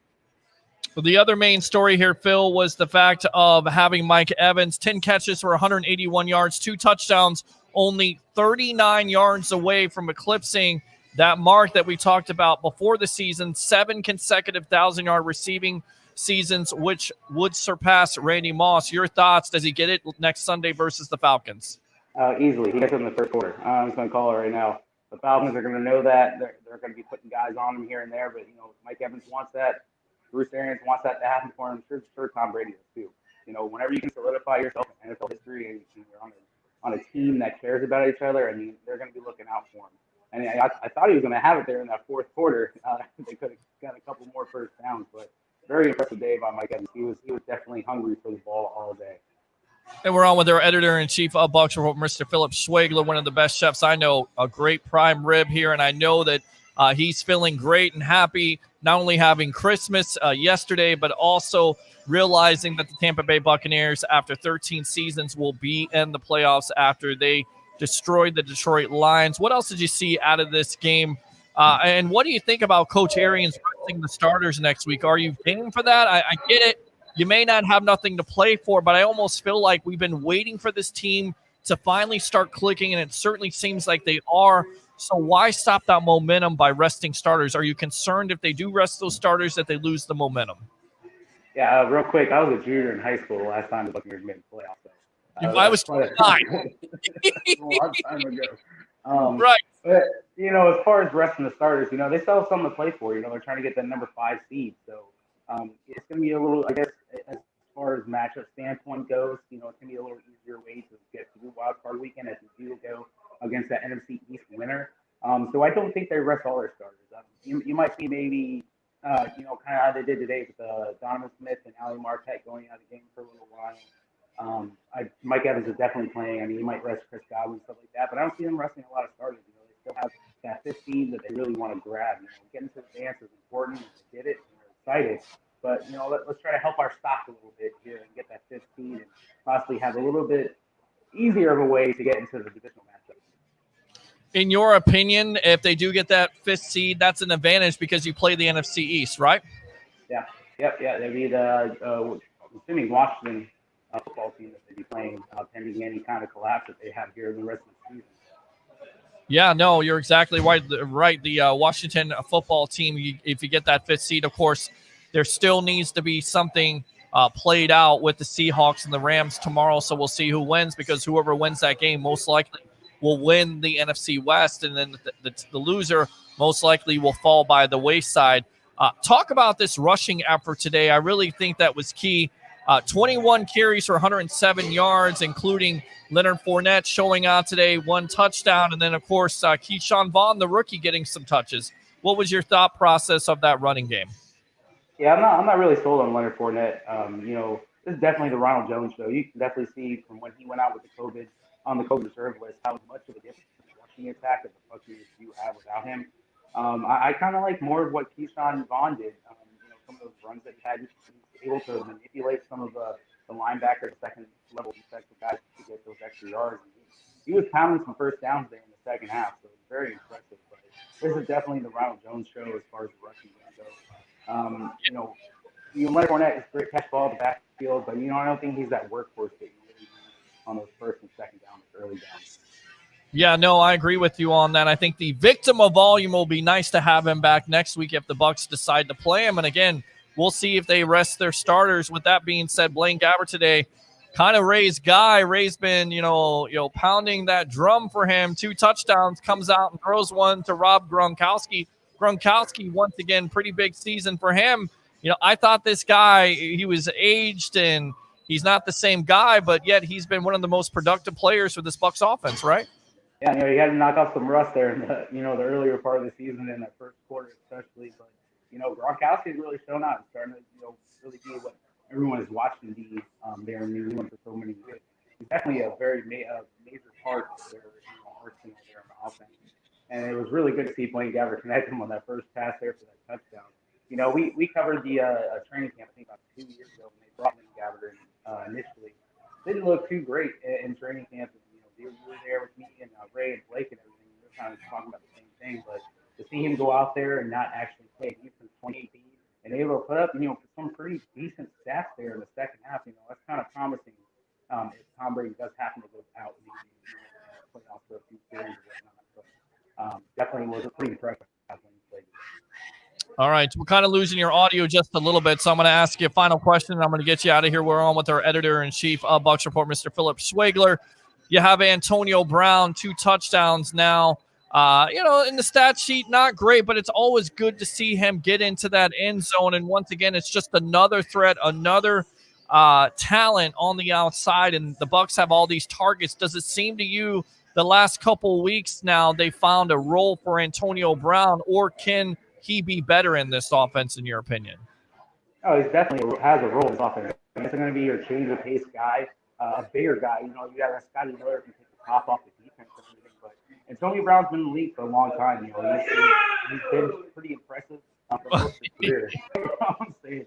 Well, the other main story here, Phil, was the fact of having Mike Evans, 10 catches for 181 yards, 2 touchdowns, only 39 yards away from eclipsing that mark that we talked about before the season, 7 consecutive 1,000-yard receiving seasons, which would surpass Randy Moss. Your thoughts? Does he get it next Sunday versus the Falcons? Easily. He gets it in the third quarter. I'm just going to call it right now. The Falcons are going to know that. They're going to be putting guys on them here and there, but, Mike Evans wants that. Bruce Arians wants that to happen for him. Sure Tom Brady does too. Whenever you can solidify yourself in NFL history and you're on a team that cares about each other, they're going to be looking out for him. And I thought he was going to have it there in that fourth quarter. They could have got a couple more first downs, but very impressive day by Mike Evans. He was definitely hungry for the ball all day. And we're on with our editor-in-chief of Bucs Report, Mr. Philip Schwegler, one of the best chefs I know, a great prime rib here, and I know that he's feeling great and happy, not only having Christmas yesterday, but also realizing that the Tampa Bay Buccaneers, after 13 seasons, will be in the playoffs after they destroyed the Detroit Lions. What else did you see out of this game? And what do you think about Coach Arians resting the starters next week? Are you game for that? I get it. You may not have nothing to play for, but I almost feel like we've been waiting for this team to finally start clicking, and it certainly seems like they are. So why stop that momentum by resting starters? Are you concerned if they do rest those starters that they lose the momentum? Yeah, real quick, I was a junior in high school last time the Buccaneers made the playoffs. I was 9. A long time ago. Right. But, as far as resting the starters, they still have something to play for. They're trying to get that number 5 seed. So it's going to be a little, I guess, as far as matchup standpoint goes, it's going to be a little easier way to get through wild card weekend as you do go against that NFC East winner. So I don't think they rest all their starters. You might see maybe, kind of how they did today with Donovan Smith and Ali Marquette going out of the game for a little while. Mike Evans is definitely playing. He might rest Chris Godwin, stuff like that, but I don't see them resting a lot of starters. They still have that 15 that they really want to grab. Getting to the dance is important. They did it, and they're excited. But, let's try to help our stock a little bit here and get that 15 and possibly have a little bit easier of a way to get into the divisional matchup. In your opinion, if they do get that 5th seed, that's an advantage because you play the NFC East, right? Yeah. Yep. Yeah. They'd be the assuming Washington football team that they'd be playing pending any kind of collapse that they have here in the rest of the season. Yeah, no, you're exactly right. The Washington football team, if you get that 5th seed, of course, there still needs to be something played out with the Seahawks and the Rams tomorrow. So we'll see who wins, because whoever wins that game most likely will win the NFC West, and then the loser most likely will fall by the wayside. Talk about this rushing effort today. I really think that was key. 21 carries for 107 yards, including Leonard Fournette showing out today, 1 touchdown, and then, of course, Keyshawn Vaughn, the rookie, getting some touches. What was your thought process of that running game? Yeah, I'm not really sold on Leonard Fournette. This is definitely the Ronald Jones show. You can definitely see from when he went out with the COVID on the COVID reserve list how much of a difference rushing attack that the Buccaneers do have without him. I kind of like more of what Keyshawn Vaughn did. Some of those runs that he had, he was able to manipulate some of the linebacker, second level defensive guys to get those extra yards. He was pounding some first downs there in the second half, so it was very impressive. But this is definitely the Ronald Jones show as far as the rushing game goes. Leonard Fournette is great catch ball in the backfield, but I don't think he's that workhorse that you really need on those first and second downs, early downs. Yeah, no, I agree with you on that. I think the victim of volume will be nice to have him back next week if the Bucs decide to play him. And again, we'll see if they rest their starters. With that being said, Blaine Gabbert today, kind of Ray's guy. Ray's been, pounding that drum for him. 2 touchdowns, comes out and throws one to Rob Gronkowski. Gronkowski, once again, pretty big season for him. I thought this guy, he was aged and he's not the same guy, but yet he's been one of the most productive players for this Bucs offense, right? Yeah, he had to knock off some rust there in the earlier part of the season, in that first quarter especially. But Gronkowski's really shown out and starting to really be what everyone is watching be there in New England for so many years. He's definitely a very major part of their arsenal there on the offense. And it was really good to see Blaine Gabbert connect him on that first pass there for that touchdown. We covered the training camp, I think, about 2 years ago when they brought Blaine Gabbert in initially. Didn't look too great in training camp. We were there with me and Ray and Blake and everything. We were kind of talking about the same thing, but to see him go out there and not actually play defense 2018 and able to put up, some pretty decent stats there in the second half, that's kind of promising. If Tom Brady does happen to go out and playoffs for a few series or whatnot, but definitely was pretty impressive when he played. All right, we're kind of losing your audio just a little bit, so I'm going to ask you a final question, and I'm going to get you out of here. We're on with our editor-in-chief of Bucs Report, Mr. Philip Schwegler. You have Antonio Brown, 2 touchdowns now. In the stat sheet, not great, but it's always good to see him get into that end zone. And once again, it's just another threat, another talent on the outside. And the Bucs have all these targets. Does it seem to you the last couple weeks now they found a role for Antonio Brown, or can he be better in this offense, in your opinion? Oh, he definitely has a role in this offense. He's going to be your change of pace guy, a bigger guy. You got Scotty Miller who can take the top off the defense and everything. But Antonio Brown's been in the league for a long time. He's been pretty impressive for most of his career. I'm saying.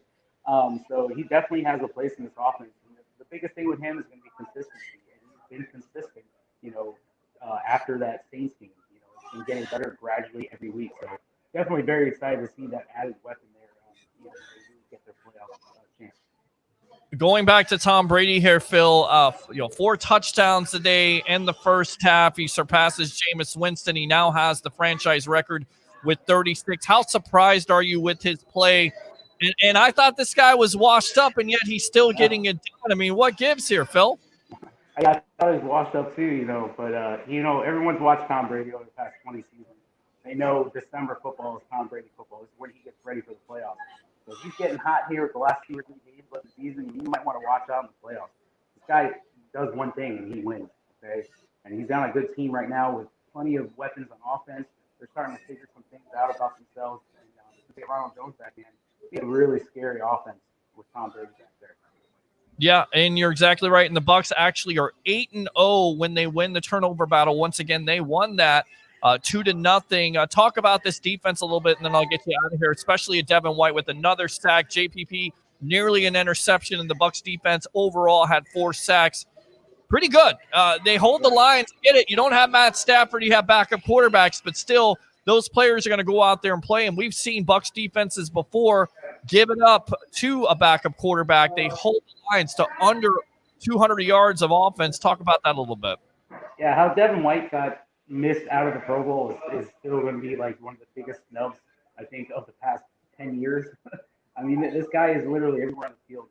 So he definitely has a place in this offense. And the biggest thing with him is going to be consistency. And he's been consistent, after that Saints game. It's been getting better gradually every week. So definitely very excited to see that added weapon there. Get their playoff chance. Going back to Tom Brady here, Phil, 4 touchdowns today in the first half. He surpasses Jameis Winston. He now has the franchise record with 36. How surprised are you with his play? And I thought this guy was washed up, and yet he's still getting it done. I mean, what gives here, Phil? I thought he was washed up too, but everyone's watched Tom Brady over the past 20 seasons. They know December football is Tom Brady football. It's when he gets ready for the playoffs. So if he's getting hot here with the last 2 or 3 games of the season, you might want to watch out in the playoffs. This guy does one thing, and he wins, okay? And he's on a good team right now with plenty of weapons on offense. They're starting to figure some things out about themselves. And to get Ronald Jones back in, it's a really scary offense with Tom Brady back there. Yeah, and you're exactly right. And the Bucs actually are 8-0 when they win the turnover battle. Once again, they won that 2-0. Talk about this defense a little bit, and then I'll get you out of here, especially at Devin White with another sack. JPP, nearly an interception, and the Bucs defense overall had 4 sacks. Pretty good. They hold the line. Get it. You don't have Matt Stafford. You have backup quarterbacks, but still, those players are going to go out there and play. And we've seen Bucs defenses before give it up to a backup quarterback. They hold the lines to under 200 yards of offense. Talk about that a little bit. Yeah, how Devin White got missed out of the Pro Bowl is still going to be like one of the biggest snubs, I think, of the past 10 years. I mean, this guy is literally everywhere on the field.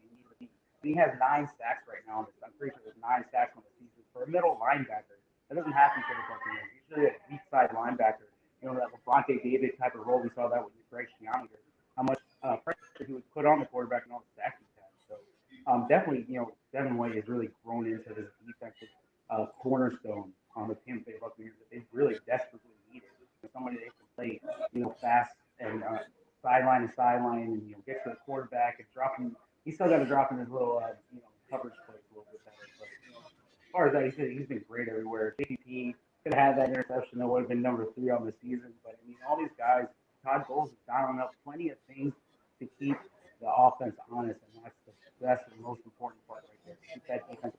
He has 9 sacks right now. I'm pretty sure there's 9 sacks on the season for a middle linebacker. That doesn't happen for the Buccaneers. Usually a weak side linebacker, that Levante David type of role. We saw that with Greg Schiano here. How much pressure he would put on the quarterback and all the sacks he had. So definitely, Devin White has really grown into this defensive cornerstone on the Tampa Bay Buccaneers that they really desperately needed. Somebody that can play, fast and sideline to sideline, and get to the quarterback and drop him. He's still got to drop in his little, coverage plays a little bit better. But as far as that, he's been great everywhere. JPP could have had that interception that would have been number 3 on the season. But I mean, all these guys, Todd Bowles is dialing up plenty of things to keep the offense honest, and that's the most important part right there. Keep that defense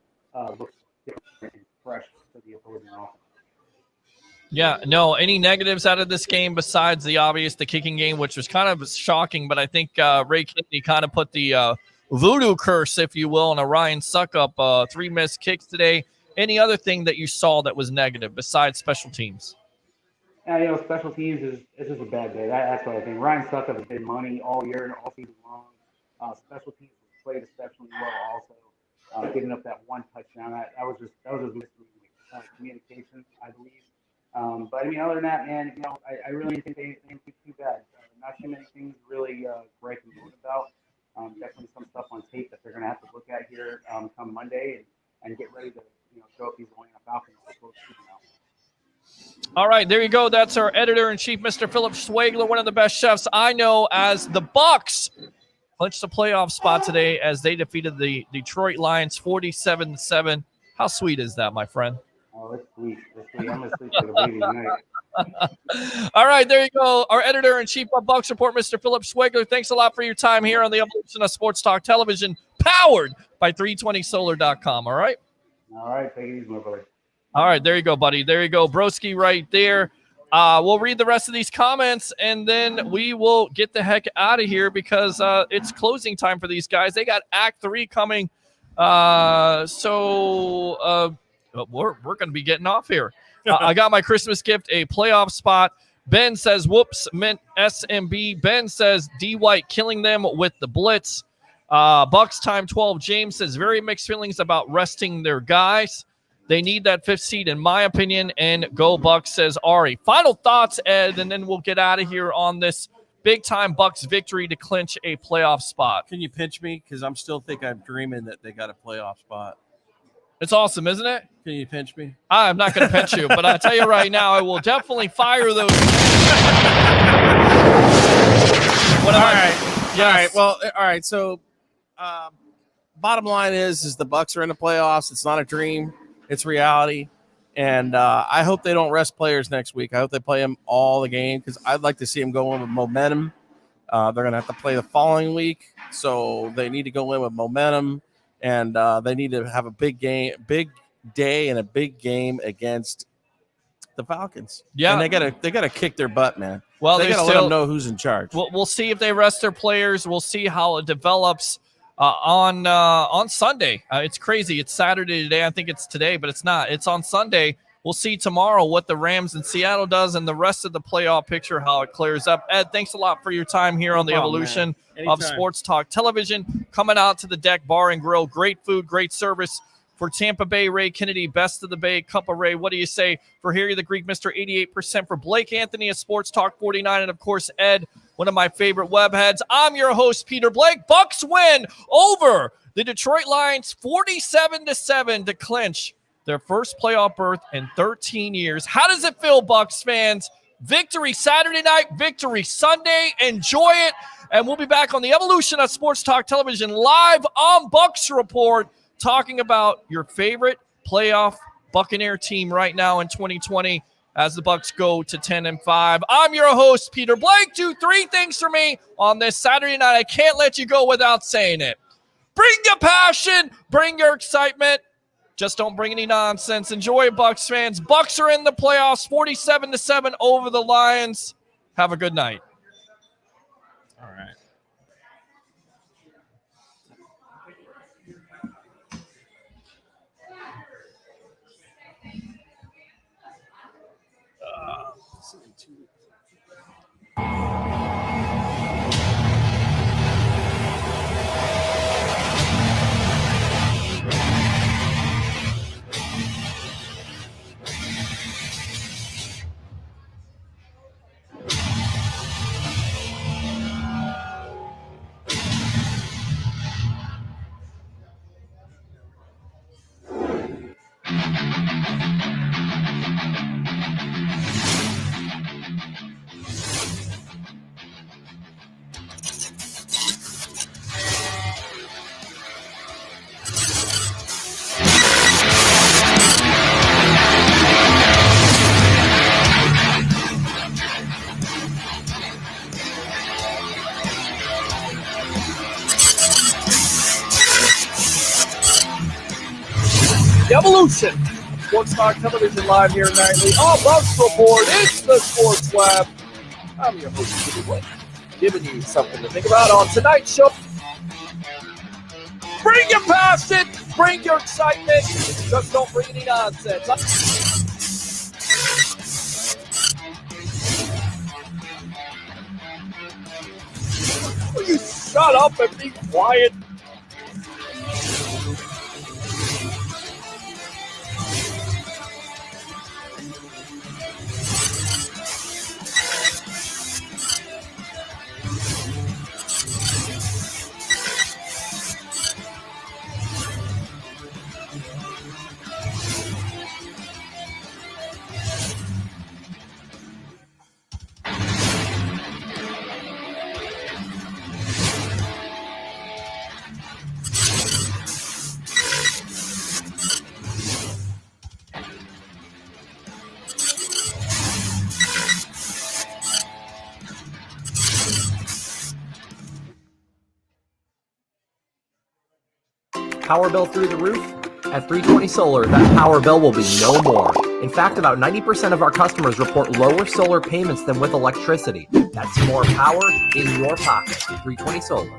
look different and fresh to the opposing offense. Yeah, no, any negatives out of this game besides the obvious, the kicking game, which was kind of shocking, but I think Ray Kidney kind of put the voodoo curse, if you will, on a Ryan Suckup, 3 missed kicks today. Any other thing that you saw that was negative besides special teams? Yeah, special teams is just a bad day. That's what I think. Ryan Suckup has been money all year and all season long. Special teams played exceptionally well also, giving up that 1 touchdown. That was just communication, I believe. But I mean, other than that, man, I really think they didn't do too bad. Not too many things really great to note about. Definitely some stuff on tape that they're going to have to look at here come Monday and get ready to show up these Atlanta Falcons before the season out. All right, there you go. That's our editor-in-chief, Mr. Philip Schwegler, one of the best chefs I know, as the Bucs clinched the playoff spot today as they defeated the Detroit Lions 47-7. How sweet is that, my friend? Oh, it's sweet. It's sweet. I'm going to sleep like a baby tonight. All right, there you go. Our editor-in-chief of Bucs Report, Mr. Philip Schwegler. Thanks a lot for your time here on the Evolution of Sports Talk Television, powered by 320solar.com. All right? All right. Take it easy, my brother. All right, there you go, buddy. There you go. Broski right there. We'll read the rest of these comments, and then we will get the heck out of here because it's closing time for these guys. They got Act 3 coming. So we're going to be getting off here. I got my Christmas gift, a playoff spot. Ben says, whoops, meant SMB. Ben says, D. White killing them with the blitz. Bucks time 12. James says, very mixed feelings about resting their guys. They need that 5th seed, in my opinion, and go Bucs, says Ari. Final thoughts, Ed, and then we'll get out of here on this big-time Bucs victory to clinch a playoff spot. Can you pinch me? Because I'm dreaming that they got a playoff spot. It's awesome, isn't it? Can you pinch me? I'm not going to pinch you, but I tell you right now, I will definitely fire those. All right. Well, all right. So, bottom line is the Bucs are in the playoffs. It's not a dream; it's reality. And I hope they don't rest players next week. I hope they play them all the game because I'd like to see them go in with momentum. They're going to have to play the following week, so they need to go in with momentum, and they need to have a big day, and a big game against the Falcons. Yeah, and they gotta kick their butt, man. Well, they gotta let them know who's in charge. We'll see if they rest their players. We'll see how it develops on Sunday. It's crazy. It's Saturday today. I think it's today, but it's not. It's on Sunday. We'll see tomorrow what the Rams in Seattle does and the rest of the playoff picture, how it clears up. Ed, thanks a lot for your time here on the evolution of Sports Talk Television. Coming out to the Deck Bar and Grill. Great food, great service. For Tampa Bay, Ray Kennedy, Best of the Bay, Cup of Ray. What do you say? For Harry the Greek, Mr. 88%. For Blake Anthony of Sports Talk 49. And, of course, Ed, one of my favorite web heads. I'm your host, Peter Blake. Bucs win over the Detroit Lions 47-7 to clinch their first playoff berth in 13 years. How does it feel, Bucs fans? Victory Saturday night, victory Sunday. Enjoy it. And we'll be back on the evolution of Sports Talk Television live on Bucs Report, talking about your favorite playoff Buccaneer team right now in 2020 as the Bucs go to 10-5. I'm your host, Peter Blake. Do 3 things for me on this Saturday night. I can't let you go without saying it. Bring your passion. Bring your excitement. Just don't bring any nonsense. Enjoy it, Bucs fans. Bucs are in the playoffs, 47-7 over the Lions. Have a good night. All right. The evolution. Sports Talk Television live here nightly on Bucs Report. It's the Sports Lab. I'm your host, Peter Blake, giving you something to think about on tonight's show. Bring your passion, bring your excitement. Just don't bring any nonsense. Will you shut up and be quiet? Power bill through the roof? At 320 Solar, that power bill will be no more. In fact, about 90% of our customers report lower solar payments than with electricity. That's more power in your pocket. 320 Solar.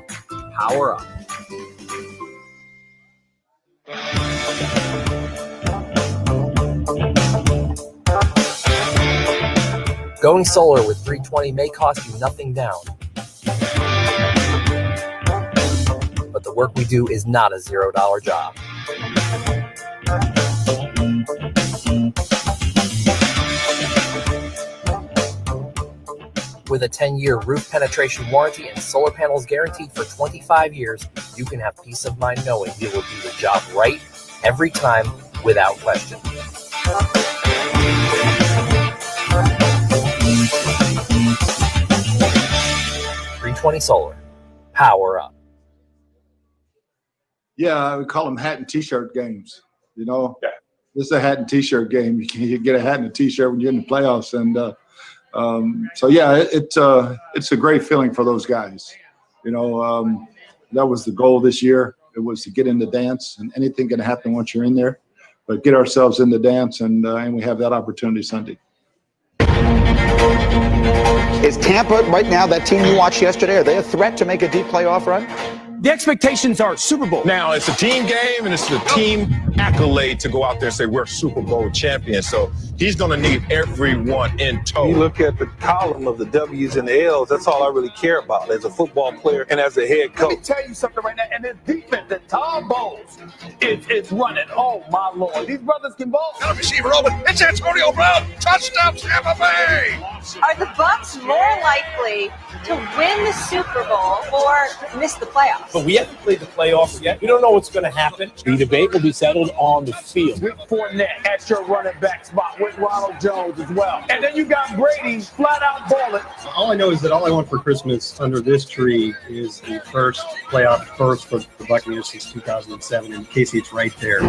Power up. Going solar with 320 may cost you nothing down. But the work we do is not a $0 job. With a 10-year roof penetration warranty and solar panels guaranteed for 25 years, you can have peace of mind knowing you will do the job right every time without question. 320 Solar. Power up. Yeah, I would call them hat and T-shirt games. You know, this is a hat and T-shirt game. You get a hat and a T-shirt when you're in the playoffs, and so yeah, it's a great feeling for those guys. You know, that was the goal this year. It was to get in the dance, and anything can happen once you're in there. But get ourselves in the dance, and we have that opportunity Sunday. Is Tampa right now, that team you watched yesterday, are they a threat to make a deep playoff run? The expectations are Super Bowl. Now, it's a team game, and it's a team accolade to go out there and say we're Super Bowl champions. So he's going to need everyone in tow. You look at the column of the W's and the L's, that's all I really care about as a football player and as a head coach. Let me tell you something right now, and this defense that Tom Bowles is running, oh my Lord. These brothers can ball. Got a receiver open. It's Antonio Brown. Touchdown, Tampa Bay. Are the Bucs more likely to win the Super Bowl or miss the playoffs? But we haven't played the playoffs yet. We don't know what's going to happen. The debate will be settled on the field. With Fournette at your running back spot with Ronald Jones as well. And then you got Brady flat out balling. All I know is that all I want for Christmas under this tree is the first playoff first for the Buccaneers since 2007. And Casey, it's right there.